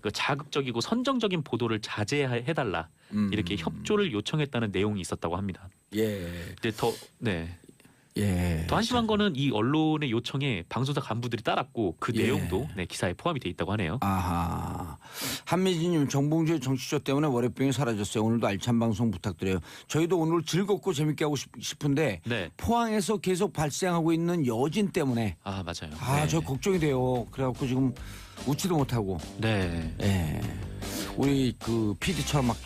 그 자극적이고 선정적인 보도를 자제해달라 이렇게 협조를 요청했다는 내용이 있었다고 합니다. 예. 근데 예. 더 한심한 거는 이 언론의 요청에 방송사 간부들이 따랐고 그 예. 내용도 네, 기사에 포함이 돼 있다고 하네요. 아하. 한미진님 정봉주의 정치쇼 때문에 월요병이 사라졌어요. 오늘도 알찬 방송 부탁드려요. 저희도 오늘 즐겁고 재밌게 하고 싶은데 네. 포항에서 계속 발생하고 있는 여진 때문에 아 맞아요. 저 걱정이 돼요. 그래갖고 지금 웃지도 못하고. 네. 예. 우리 그 PD처럼 막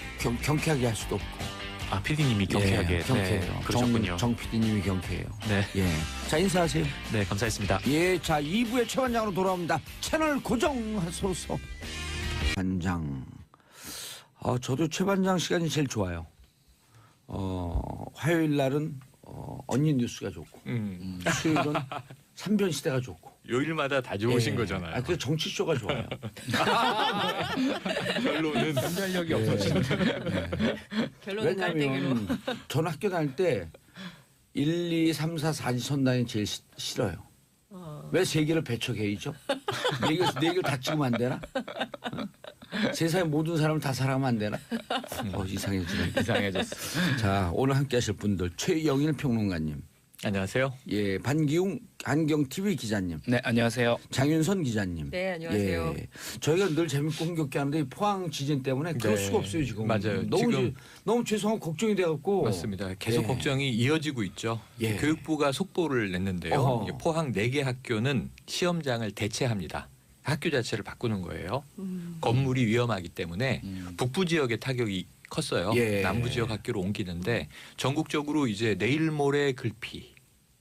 경쾌하게 할 수도 없고. 아 PD님이 경쾌하게. 경쾌해요. 네, 그러셨군요. 정 PD님이 경쾌해요. 네. 예. 자 인사하세요. 네 감사했습니다. 예, 자 2부의 최반장으로 돌아옵니다. 채널 고정하소서. 반장. 저도 최반장 시간이 제일 좋아요. 화요일 날은 언니 뉴스가 좋고 수요일은 삼변 시대가 좋고. 요일마다 다 좋으신 거잖아요. 그 정치 쇼가 좋아요. 결론은 분별력이 없어지는. 결론은 깔때기로. 왜냐하면 전 학교 다닐 때 1, 2, 3, 4, 4지 선당이 제일 싫어요. 왜 세계를 배척해야죠? 네 개를 다 찍으면 안 되나? 세상의 모든 사람을 다 사랑하면 안 되나? 이상해지네. 이상해졌어. 자, 오늘 함께 하실 분들 최영일 평론가님, 안녕하세요. 예, 반기웅 한경TV 기자님, 네, 안녕하세요. 장윤선 기자님. 네, 안녕하세요. 예, 저희가 늘 재밌고 흥겹게 하는데 이 포항 지진 때문에 그럴 네, 수가 없어요 지금. 맞아요. 너무 죄송하고 걱정이 돼갖고. 맞습니다. 계속 예. 걱정이 이어지고 있죠. 예. 교육부가 속보를 냈는데요. 어허. 포항 4개 학교는 시험장을 대체합니다. 학교 자체를 바꾸는 거예요. 건물이 위험하기 때문에 북부 지역의 타격이 컸어요. 예. 남부 지역 학교로 옮기는데 전국적으로 이제 내일 모레 글피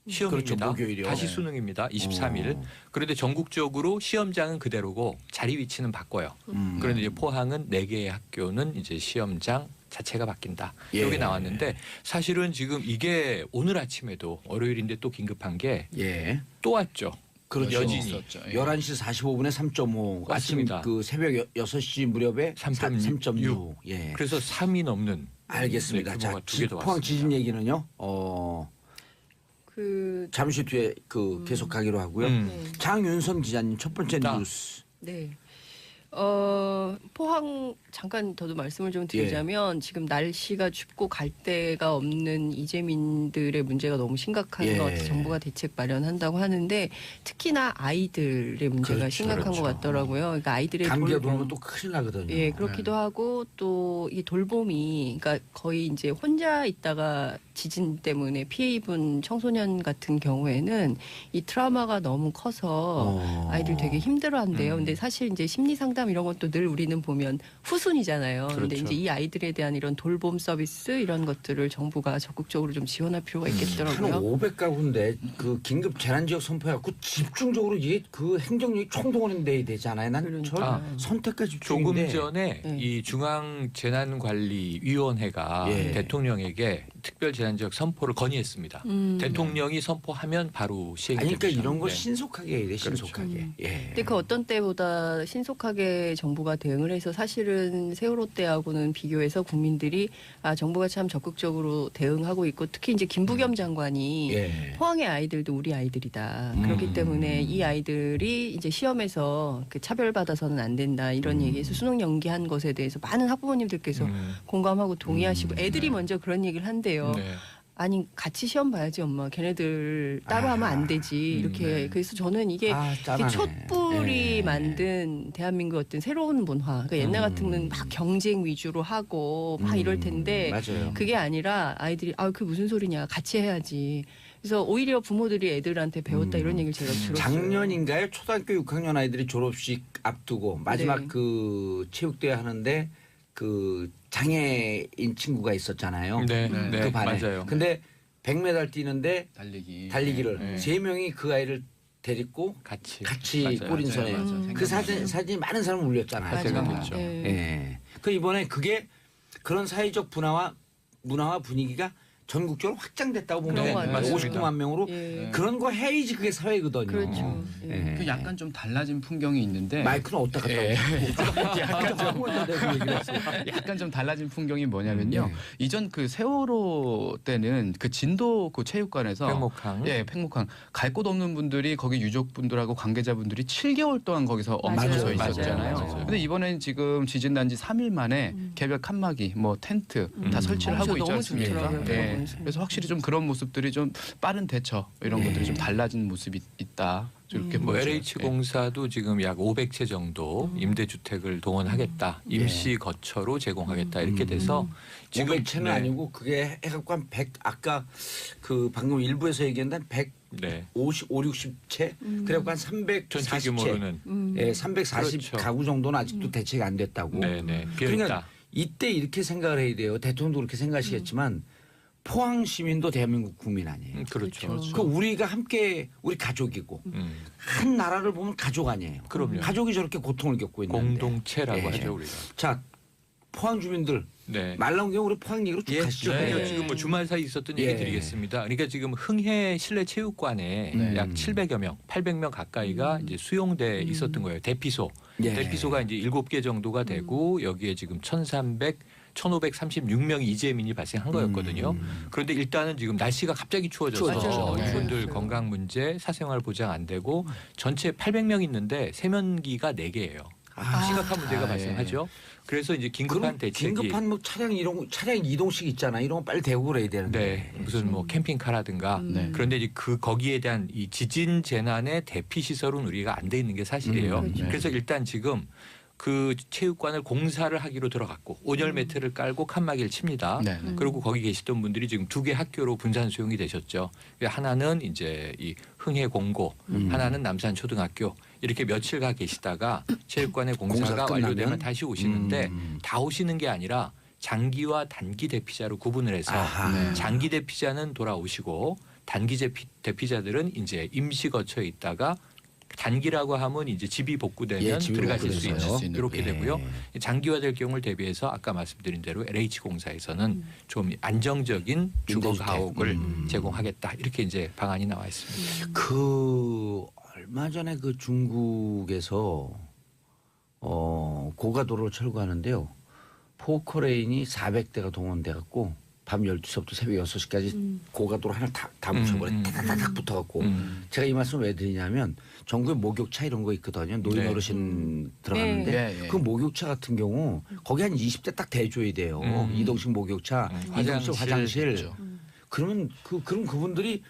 시험입니다. 그렇죠, 목요일이요. 다시 네. 수능입니다. 23일. 어. 그런데 전국적으로 시험장은 그대로고 자리 위치는 바꿔요. 그런데 이제 포항은 4개의 학교는 이제 시험장 자체가 바뀐다. 예. 여기 나왔는데 사실은 지금 이게 오늘 아침에도 월요일인데 또 긴급한 게 또 예. 왔죠. 그렇죠. 여진이 있었죠. 예. 11시 45분에 3.5. 아침 맞습니다. 그 새벽 6시 무렵에 3.6. 3.6. 예. 그래서 3이 넘는 알겠습니다. 네, 자, 규모가 2개 더 포항 왔습니다. 지진 얘기는요. 그 잠시 뒤에 그 계속하기로 하고요. 네. 장윤선 기자님 첫 번째 아. 뉴스. 네. 포항 잠깐 더도 말씀을 좀 드리자면 지금 날씨가 춥고 갈 데가 없는 이재민들의 문제가 너무 심각한 예. 것 같아서 정부가 대책 마련한다고 하는데 특히나 아이들의 문제가 그렇죠, 심각한 그렇죠. 것 같더라고요. 그러니까 아이들의 감기가 돌봄. 돌면 또 큰일 나거든요. 예, 그렇기도 하고 또 이 돌봄이 그러니까 거의 이제 혼자 있다가 지진 때문에 피해 입은 청소년 같은 경우에는 이 트라우마가 너무 커서 아이들 되게 힘들어한대요. 근데 사실 이제 심리 상담 이런 것도 늘 우리는 보면 후순이잖아요. 근데 그렇죠. 이제 이 아이들에 대한 이런 돌봄 서비스 이런 것들을 정부가 적극적으로 좀 지원할 필요가 한 있겠더라고요. 500가구인데 그 긴급 재난 지역 선포해갖고 집중적으로 이게 그 행정력이 총동원돼야 되잖아요. 난 그러니까. 저 선택과 집중인데 조금 전에 네. 이 중앙재난관리위원회가 예. 대통령에게 특별재난지역 선포를 건의했습니다. 대통령이 선포하면 바로 시행이 아니 그러니까 됩니다. 이런 거 네. 신속하게 해야 돼. 신속하게. 그렇죠. 예. 근데 그 어떤 때보다 신속하게 정부가 대응을 해서 사실은 세월호 때하고는 비교해서 국민들이 정부가 참 적극적으로 대응하고 있고 특히 이제 김부겸 장관이 예. 포항의 아이들도 우리 아이들이다. 그렇기 때문에 이 아이들이 이제 시험에서 그 차별받아서는 안 된다 이런 얘기에서 수능 연기한 것에 대해서 많은 학부모님들께서 공감하고 동의하시고 애들이 먼저 그런 얘기를 한대요. 네. 아니 같이 시험 봐야지 엄마. 걔네들 따로 하면 안 되지. 이렇게 그래서 저는 이게 짠하네. 촛불이 예. 만든 대한민국 어떤 새로운 문화. 그러니까 옛날 같으면 막 경쟁 위주로 하고 막 이럴 텐데 맞아요. 그게 아니라 아이들이 그 무슨 소리냐 같이 해야지. 그래서 오히려 부모들이 애들한테 배웠다 이런 얘기를 제가 들었어요. 작년인가요? 초등학교 6학년 아이들이 졸업식 앞두고 마지막 네. 그 체육대회 하는데 그 장애인 친구가 있었잖아요. 네, 네. 네, 그 반에. 맞아요. 근데 100m 뛰는데 달리기를 네. 세 명이 그 아이를 데리고 같이 같이 맞아요. 꼬린선에 맞아요. 그 사진이 많은 사람을 울렸잖아요. 화제가 맞아요. 됐죠. 예. 예. 그 이번에 그게 그런 사회적 문화와 분위기가 전국적으로 확장됐다고 보면 그런 거 돼요. 같아요. 59만 명으로 예. 그런 거 해야지 그게 사회거든요. 그렇죠. 예. 예. 그 약간 좀 달라진 풍경이 있는데 마이크는 어디다 갖다 예. 놓고 약간 좀 달라진 풍경이 뭐냐면요. 이전 그 세월호 때는 그 진도 그 체육관에서 팽목항. 예, 팽목항 갈 곳 없는 분들이 거기 유족분들하고 관계자분들이 7개월 동안 거기서 엄청서 맞아요. 있었잖아요. 맞아요. 근데 이번엔 지금 지진 난 지 3일 만에 개별 칸막이, 뭐 텐트 다 설치를 하고 있지 너무 않습니까? 좋더라고요. 예. 보면서. 그래서 확실히 좀 그런 모습들이 좀 빠른 대처 이런 것들이 좀 달라진 모습이 있다. 이렇게 뭐 보여져요. LH 공사도 지금 약 500채 정도 임대주택을 동원하겠다. 임시 거처로 제공하겠다. 이렇게 돼서 지금 500채는 네. 아니고 그게 해갖고 한 100 아까 그 방금 일부에서 얘기한 150, 60채 그래갖고 한 전체 340채 규모로는 예, 340 그렇죠. 가구 정도는 아직도 대책이 안 됐다고. 네네 비어 있다. 그러니까 이때 이렇게 생각을 해야 돼요. 대통령도 그렇게 생각하시겠지만 포항 시민도 대한민국 국민 아니에요. 그렇죠. 그렇죠. 그 우리가 함께 우리 가족이고 한 나라를 보면 가족 아니에요. 그럼요. 가족이 저렇게 고통을 겪고 있는데. 공동체라고 예. 하죠 우리가. 자 포항 주민들 네. 말 나온 김에 우리 포항 얘기로 쭉 예, 가시죠. 네. 네. 지금 뭐 주말 사이 있었던 얘기 예. 드리겠습니다. 그러니까 지금 흥해 실내 체육관에 네. 약 700여 명, 800명 가까이가 이제 수용돼 있었던 거예요. 대피소. 예. 대피소가 이제 7개 정도가 되고 여기에 지금 1,536명의 이재민이 발생한 거였거든요. 그런데 일단은 지금 날씨가 갑자기 추워져서 맞아요. 이분들 네. 건강 문제, 사생활 보장 안 되고 전체 800명 있는데 세면기가 4개예요. 심각한 문제가 발생하죠. 그래서 이제 긴급한 그럼 대책이 긴급한 뭐 차량 이동식 있잖아. 이런 거 빨리 대고 그래야 되는데. 네, 무슨 뭐 캠핑카라든가 네. 그런데 이제 그 거기에 대한 이 지진 재난의 대피 시설은 우리가 안 돼 있는 게 사실이에요. 그렇죠. 그래서 일단 지금 그 체육관을 공사를 하기로 들어갔고 온열 매트를 깔고 칸막이를 칩니다. 네. 그리고 거기 계시던 분들이 지금 2개 학교로 분산 수용이 되셨죠. 하나는 이제 이 흥해 공고, 하나는 남산 초등학교 이렇게 며칠가 계시다가 체육관의 공사가 공사가 완료되면 끝나면? 다시 오시는데 다 오시는 게 아니라 장기와 단기 대피자로 구분을 해서 아하. 네. 장기 대피자는 돌아오시고 단기 대피자들은 이제 임시 거처에 있다가 단기라고 하면 이제 집이 복구되면 예, 집이 들어가실 수 복구돼서요. 있는 이렇게 예. 되고요. 장기화될 경우를 대비해서 아까 말씀드린 대로 LH공사에서는 좀 안정적인 주거 임대주택. 가옥을 제공하겠다 이렇게 이제 방안이 나와 있습니다. 그 얼마 전에 그 중국에서 고가도로를 철거하는데요. 포커레인이 400대가 동원돼 갖고 밤 12시부터 새벽 6시까지 고가도로 하나 다 붙여버려. 다다닥 붙어갖고. 제가 이 말씀 왜 드리냐면 전국에 목욕차 이런 거 있거든요. 노인 네. 어르신 들어가는데 네. 네. 그 목욕차 같은 경우 거기 한 20대 딱 대줘야 돼요. 이동식 목욕차, 이동식 화장실. 있죠. 그러면 그럼 그분들이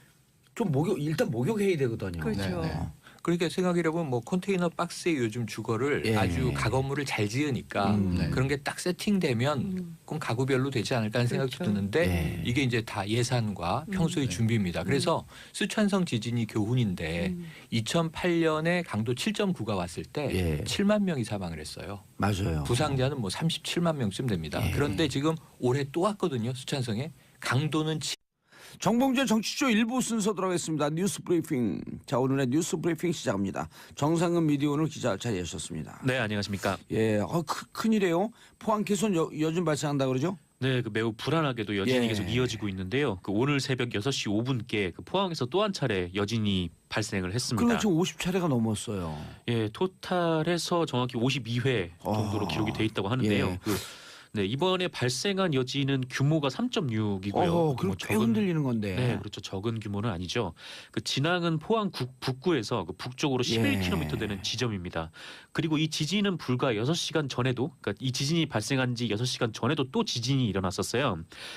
좀 일단 목욕해야 되거든요. 그렇죠. 네. 그러니까 생각해보면 뭐 컨테이너 박스에 요즘 주거를 예. 아주 가건물을 잘 지으니까 네. 그런 게 딱 세팅되면 그럼 가구별로 되지 않을까 하는 생각이 그렇죠. 드는데 예. 이게 이제 다 예산과 평소의 준비입니다. 그래서 쓰촨성 지진이 교훈인데 2008년에 강도 7.9가 왔을 때 예. 7만 명이 사망을 했어요. 맞아요. 부상자는 뭐 37만 명쯤 됩니다. 예. 그런데 지금 올해 또 왔거든요. 쓰촨성에 강도는 정봉재 정치쇼 1부 순서 들어가겠습니다. 뉴스 브리핑. 자, 오늘의 뉴스 브리핑 시작합니다. 정상근 미디어 오늘 기자 자리하셨습니다. 네, 안녕하십니까. 예, 큰일이에요. 포항 개선 여진 발생한다 그러죠? 네, 그 매우 불안하게도 여진이 예. 계속 이어지고 있는데요. 그 오늘 새벽 6시 5분께 그 포항에서 또 한 차례 여진이 발생을 했습니다. 그리고 지금 50차례가 넘었어요. 예, 토탈해서 정확히 52회 정도로 기록이 돼 있다고 하는데요. 예. 네, 이번에 발생한 여진은 규모가 3.6이고요. 그리고 꽤 흔들리는 건데. 네, 그렇죠. 적은 규모는 아니죠. 그 진앙은 포항 북구에서 그 북쪽으로 11km 되는 지점입니다. 그리고 이 지진은 불과 6시간 전에도, 그러니까 이 지진이 발생한 지 6시간 전에도 또 지진이 일어났었어요.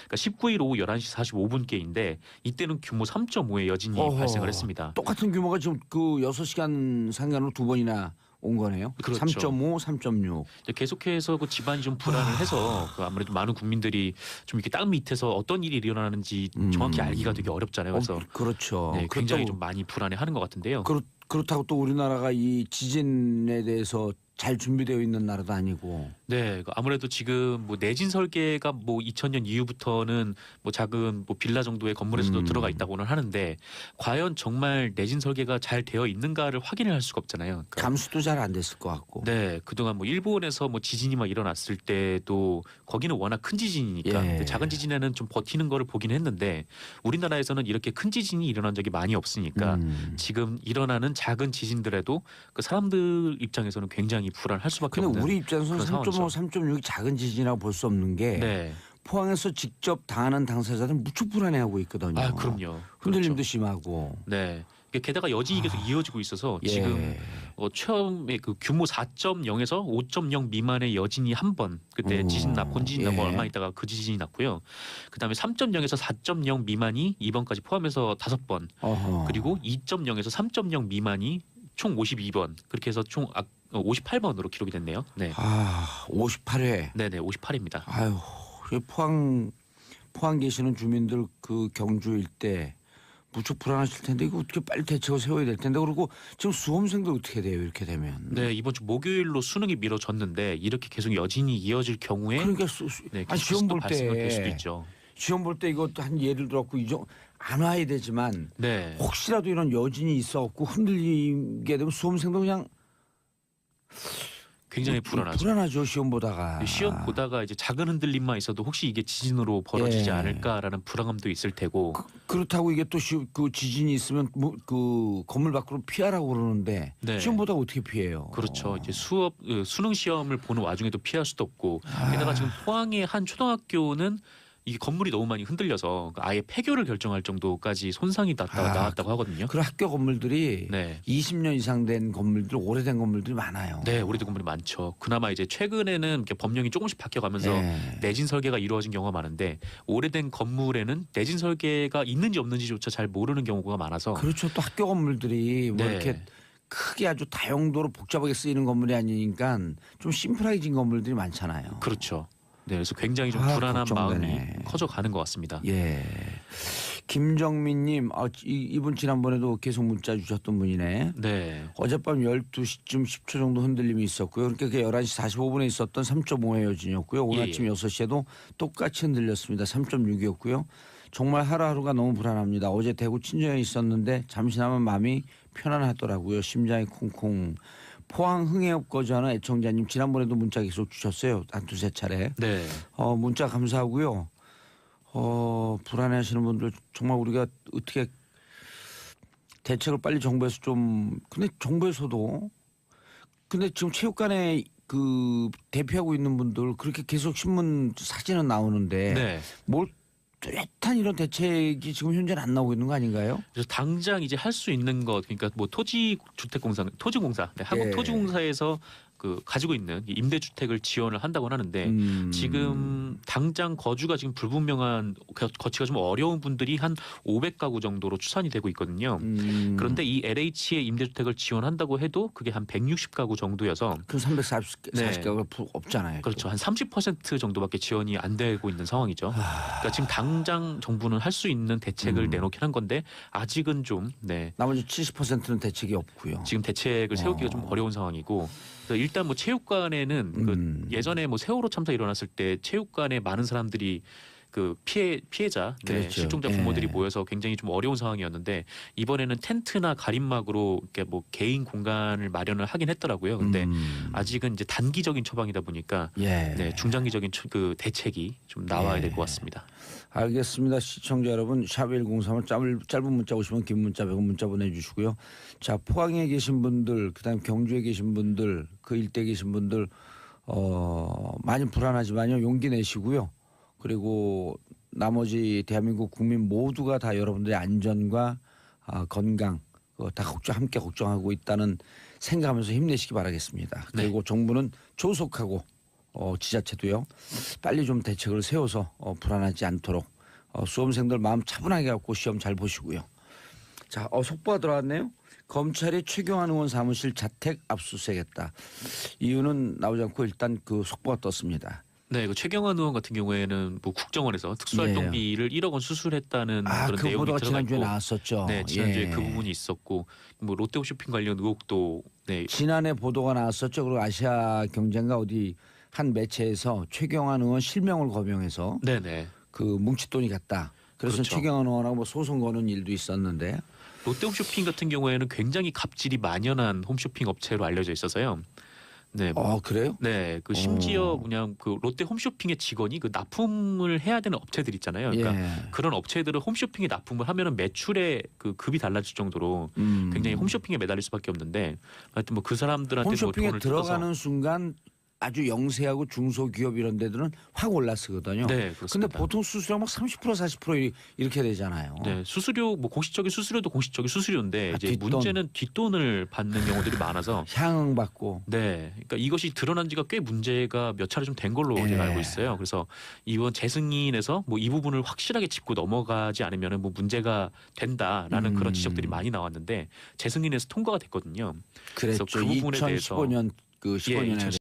그러니까 19일 오후 11시 45분께인데 이때는 규모 3.5의 여진이 발생을 했습니다. 똑같은 규모가 지금 그 6시간 상간으로 두 번이나 온 거네요. 그렇죠. 3.5, 3.6. 계속해서 그 집안이 좀 불안을 해서 그 아무래도 많은 국민들이 좀 이렇게 땅 밑에서 어떤 일이 일어나는지 정확히 알기가 되게 어렵잖아요. 그래서 그렇죠. 네, 굉장히 그렇다고- 좀 많이 불안해하는 것 같은데요. 그렇다고 또 우리나라가 이 지진에 대해서 잘 준비되어 있는 나라도 아니고. 네, 아무래도 지금 뭐 내진 설계가 뭐 2000년 이후부터는 뭐 작은 뭐 빌라 정도의 건물에서도 들어가 있다고는 하는데 과연 정말 내진 설계가 잘 되어 있는가를 확인을 할 수가 없잖아요. 그러니까 감수도 잘 안 됐을 것 같고. 네, 그동안 뭐 일본에서 뭐 지진이 막 일어났을 때도 거기는 워낙 큰 지진이니까 예. 그 작은 지진에는 좀 버티는 거를 보긴 했는데 우리나라에서는 이렇게 큰 지진이 일어난 적이 많이 없으니까 지금 일어나는 작은 지진들에도 그 사람들 입장에서는 굉장히 불안할 수밖에 근데 없는. 우리 입장에서는 그런 3.5, 상황이죠. 3.6이 작은 지진이라고 볼 수 없는 게 네, 포항에서 직접 당하는 당사자들은 무척 불안해하고 있거든요. 아 그럼요. 흔들림도 그렇죠. 심하고. 네. 게다가 여진이 계속 이어지고 있어서 예. 지금 처음에 그 규모 4.0에서 5.0 미만의 여진이 한 번 그때 지진 본지진 나고 예. 얼마 있다가 그 지진이 났고요. 그다음에 3.0에서 4.0 미만이 이번까지 포함해서 5번 어허. 그리고 2.0에서 3.0 미만이 총 52번 그렇게 해서 총 58번으로 기록이 됐네요. 네, 58회. 네네 58입니다. 아유, 이 포항 계시는 주민들 그 경주 일대 무척 불안하실 텐데 이거 어떻게 빨리 대책을 세워야 될 텐데 그리고 지금 수험생들 어떻게 돼요 이렇게 되면? 네 이번 주 목요일로 수능이 미뤄졌는데 이렇게 계속 여진이 이어질 경우에 그러니까 네, 아니, 시험 볼 발생될 수도 때 있죠. 시험 볼 때 이것도 한 예를 들었고 안 와야 되지만 네. 혹시라도 이런 여진이 있어갖고 흔들리게 되면 수험생도 그냥 굉장히 불안하죠. 불안하죠 시험 보다가. 시험 보다가 이제 작은 흔들림만 있어도 혹시 이게 지진으로 벌어지지 예. 않을까라는 불안감도 있을 테고. 그렇다고 이게 또 그 지진이 있으면 그 건물 밖으로 피하라고 그러는데 네. 시험 보다가 어떻게 피해요? 그렇죠. 이제 수능 시험을 보는 와중에도 피할 수도 없고. 아. 게다가 지금 포항의 한 초등학교는 이 건물이 너무 많이 흔들려서 아예 폐교를 결정할 정도까지 손상이 나왔다고 하거든요. 그 학교 건물들이 네. 20년 이상 된 건물들, 오래된 건물들이 많아요. 네, 오래된 건물이 많죠. 그나마 이제 최근에는 이렇게 법령이 조금씩 바뀌어가면서 네. 내진 설계가 이루어진 경우가 많은데 오래된 건물에는 내진 설계가 있는지 없는지조차 잘 모르는 경우가 많아서 그렇죠. 또 학교 건물들이 뭐 네. 이렇게 크게 아주 다용도로 복잡하게 쓰이는 건물이 아니니까 좀 심플하게 진 건물들이 많잖아요. 그렇죠. 네, 그래서 굉장히 좀 아, 불안한 걱정되네. 마음이 커져가는 것 같습니다. 예. 김정민님, 이분 지난번에도 계속 문자 주셨던 분이네. 네, 어젯밤 12시쯤 10초 정도 흔들림이 있었고요. 그러니까 그게 11시 45분에 있었던 3.5의 여진이었고요. 오늘 예, 아침 6시에도 똑같이 흔들렸습니다. 3.6이었고요. 정말 하루하루가 너무 불안합니다. 어제 대구 친정에 있었는데 잠시나마 마음이 편안하더라고요. 심장이 쿵쿵. 포항 흥해업 거주하는 애청자님 지난번에도 문자 계속 주셨어요. 한 두세 차례. 네. 문자 감사하고요. 불안해하시는 분들 정말 우리가 어떻게 대책을 빨리 정부에서 좀 근데 정부에서도 근데 지금 체육관에 그 대표하고 있는 분들 그렇게 계속 신문 사진은 나오는데 네. 뭘 뚜렷한 이런 대책이 지금 현재는 안 나오고 있는 거 아닌가요? 그래서 당장 이제 할 수 있는 것 그러니까 뭐 토지공사, 네, 한국토지공사에서 그 가지고 있는 이 임대주택을 지원을 한다고 하는데 지금 당장 거주가 지금 불분명한 거치가 좀 어려운 분들이 한 500가구 정도로 추산이 되고 있거든요. 그런데 이 LH의 임대주택을 지원한다고 해도 그게 한 160가구 정도여서 그 340가구가 없잖아요. 그렇죠. 한 30% 정도밖에 지원이 안 되고 있는 상황이죠. 그러니까 지금 당장 정부는 할 수 있는 대책을 내놓긴 한 건데 아직은 좀 나머지 70%는 대책이 없고요. 지금 대책을 세우기가 좀 어려운 상황이고 일단 뭐 체육관에는 그 예전에 뭐 세월호 참사 일어났을 때 체육관에 많은 사람들이 그 피해자 그렇죠. 실종자 부모들이 모여서 굉장히 좀 어려운 상황이었는데 이번에는 텐트나 가림막으로 이렇게 뭐 개인 공간을 마련을 하긴 했더라고요. 근데 아직은 이제 단기적인 처방이다 보니까 중장기적인 그 대책이 좀 나와야 될 것 같습니다. 알겠습니다. 시청자 여러분 샵 1035 짧은 문자 오시면 긴 문자 100원 문자 보내주시고요. 자 포항에 계신 분들 그다음 경주에 계신 분들 그 일대에 계신 분들 많이 불안하지만요. 용기 내시고요. 그리고 나머지 대한민국 국민 모두가 다 여러분들의 안전과 건강 다 함께 걱정하고 있다는 생각하면서 힘내시기 바라겠습니다. 그리고 정부는 조속하고 지자체도요. 빨리 좀 대책을 세워서 불안하지 않도록 수험생들 마음 차분하게 갖고 시험 잘 보시고요. 자, 속보가 들어왔네요. 검찰이 최경환 의원 사무실 자택 압수수색했다. 이유는 나오지 않고 일단 그 속보가 떴습니다. 네, 그 최경환 의원 같은 경우에는 뭐 국정원에서 특수활동비를 1억 원 수술했다는 그런 그 내용이 보도가 들어가 지난주에 있고, 나왔었죠. 네, 지난주에 그 부분이 있었고, 뭐 롯데홈쇼핑 관련 의혹도 지난해 보도가 나왔었죠. 그리고 아시아 경제인가 어디 한 매체에서 최경환 의원 실명을 거명해서 그 뭉칫돈이 갔다. 그래서 그렇죠. 최경환 의원하고 뭐 소송 거는 일도 있었는데 롯데홈쇼핑 같은 경우에는 굉장히 갑질이 만연한 홈쇼핑 업체로 알려져 있어서요. 네. 그래요? 네. 그 심지어 그냥 그 롯데 홈쇼핑의 직원이 그 납품을 해야 되는 업체들 있잖아요. 그러니까 그런 업체들은 홈쇼핑에 납품을 하면은 매출의 그 급이 달라질 정도로 굉장히 홈쇼핑에 매달릴 수밖에 없는데 하여튼 뭐 그 사람들한테 홈쇼핑에 뭐 돈을 들어가는 뜯어서 순간 아주 영세하고 중소기업 이런 데들은 확 올랐거든요. 네, 그렇습니다. 근데 보통 수수료 막 30% 40% 이렇게 되잖아요. 네, 수수료 뭐 공식적인 수수료도 공식적인 수수료인데 이제 뒷돈. 문제는 뒷돈을 받는 경우들이 많아서 향응 받고. 네, 그러니까 이것이 드러난 지가 꽤 문제가 몇 차례 좀 된 걸로 제가 알고 있어요. 그래서 이번 재승인에서 뭐 이 부분을 확실하게 짚고 넘어가지 않으면은 뭐 문제가 된다라는 그런 지적들이 많이 나왔는데 재승인에서 통과가 됐거든요. 그랬죠. 그래서 그 부분에 대해서 2015년 그 15년에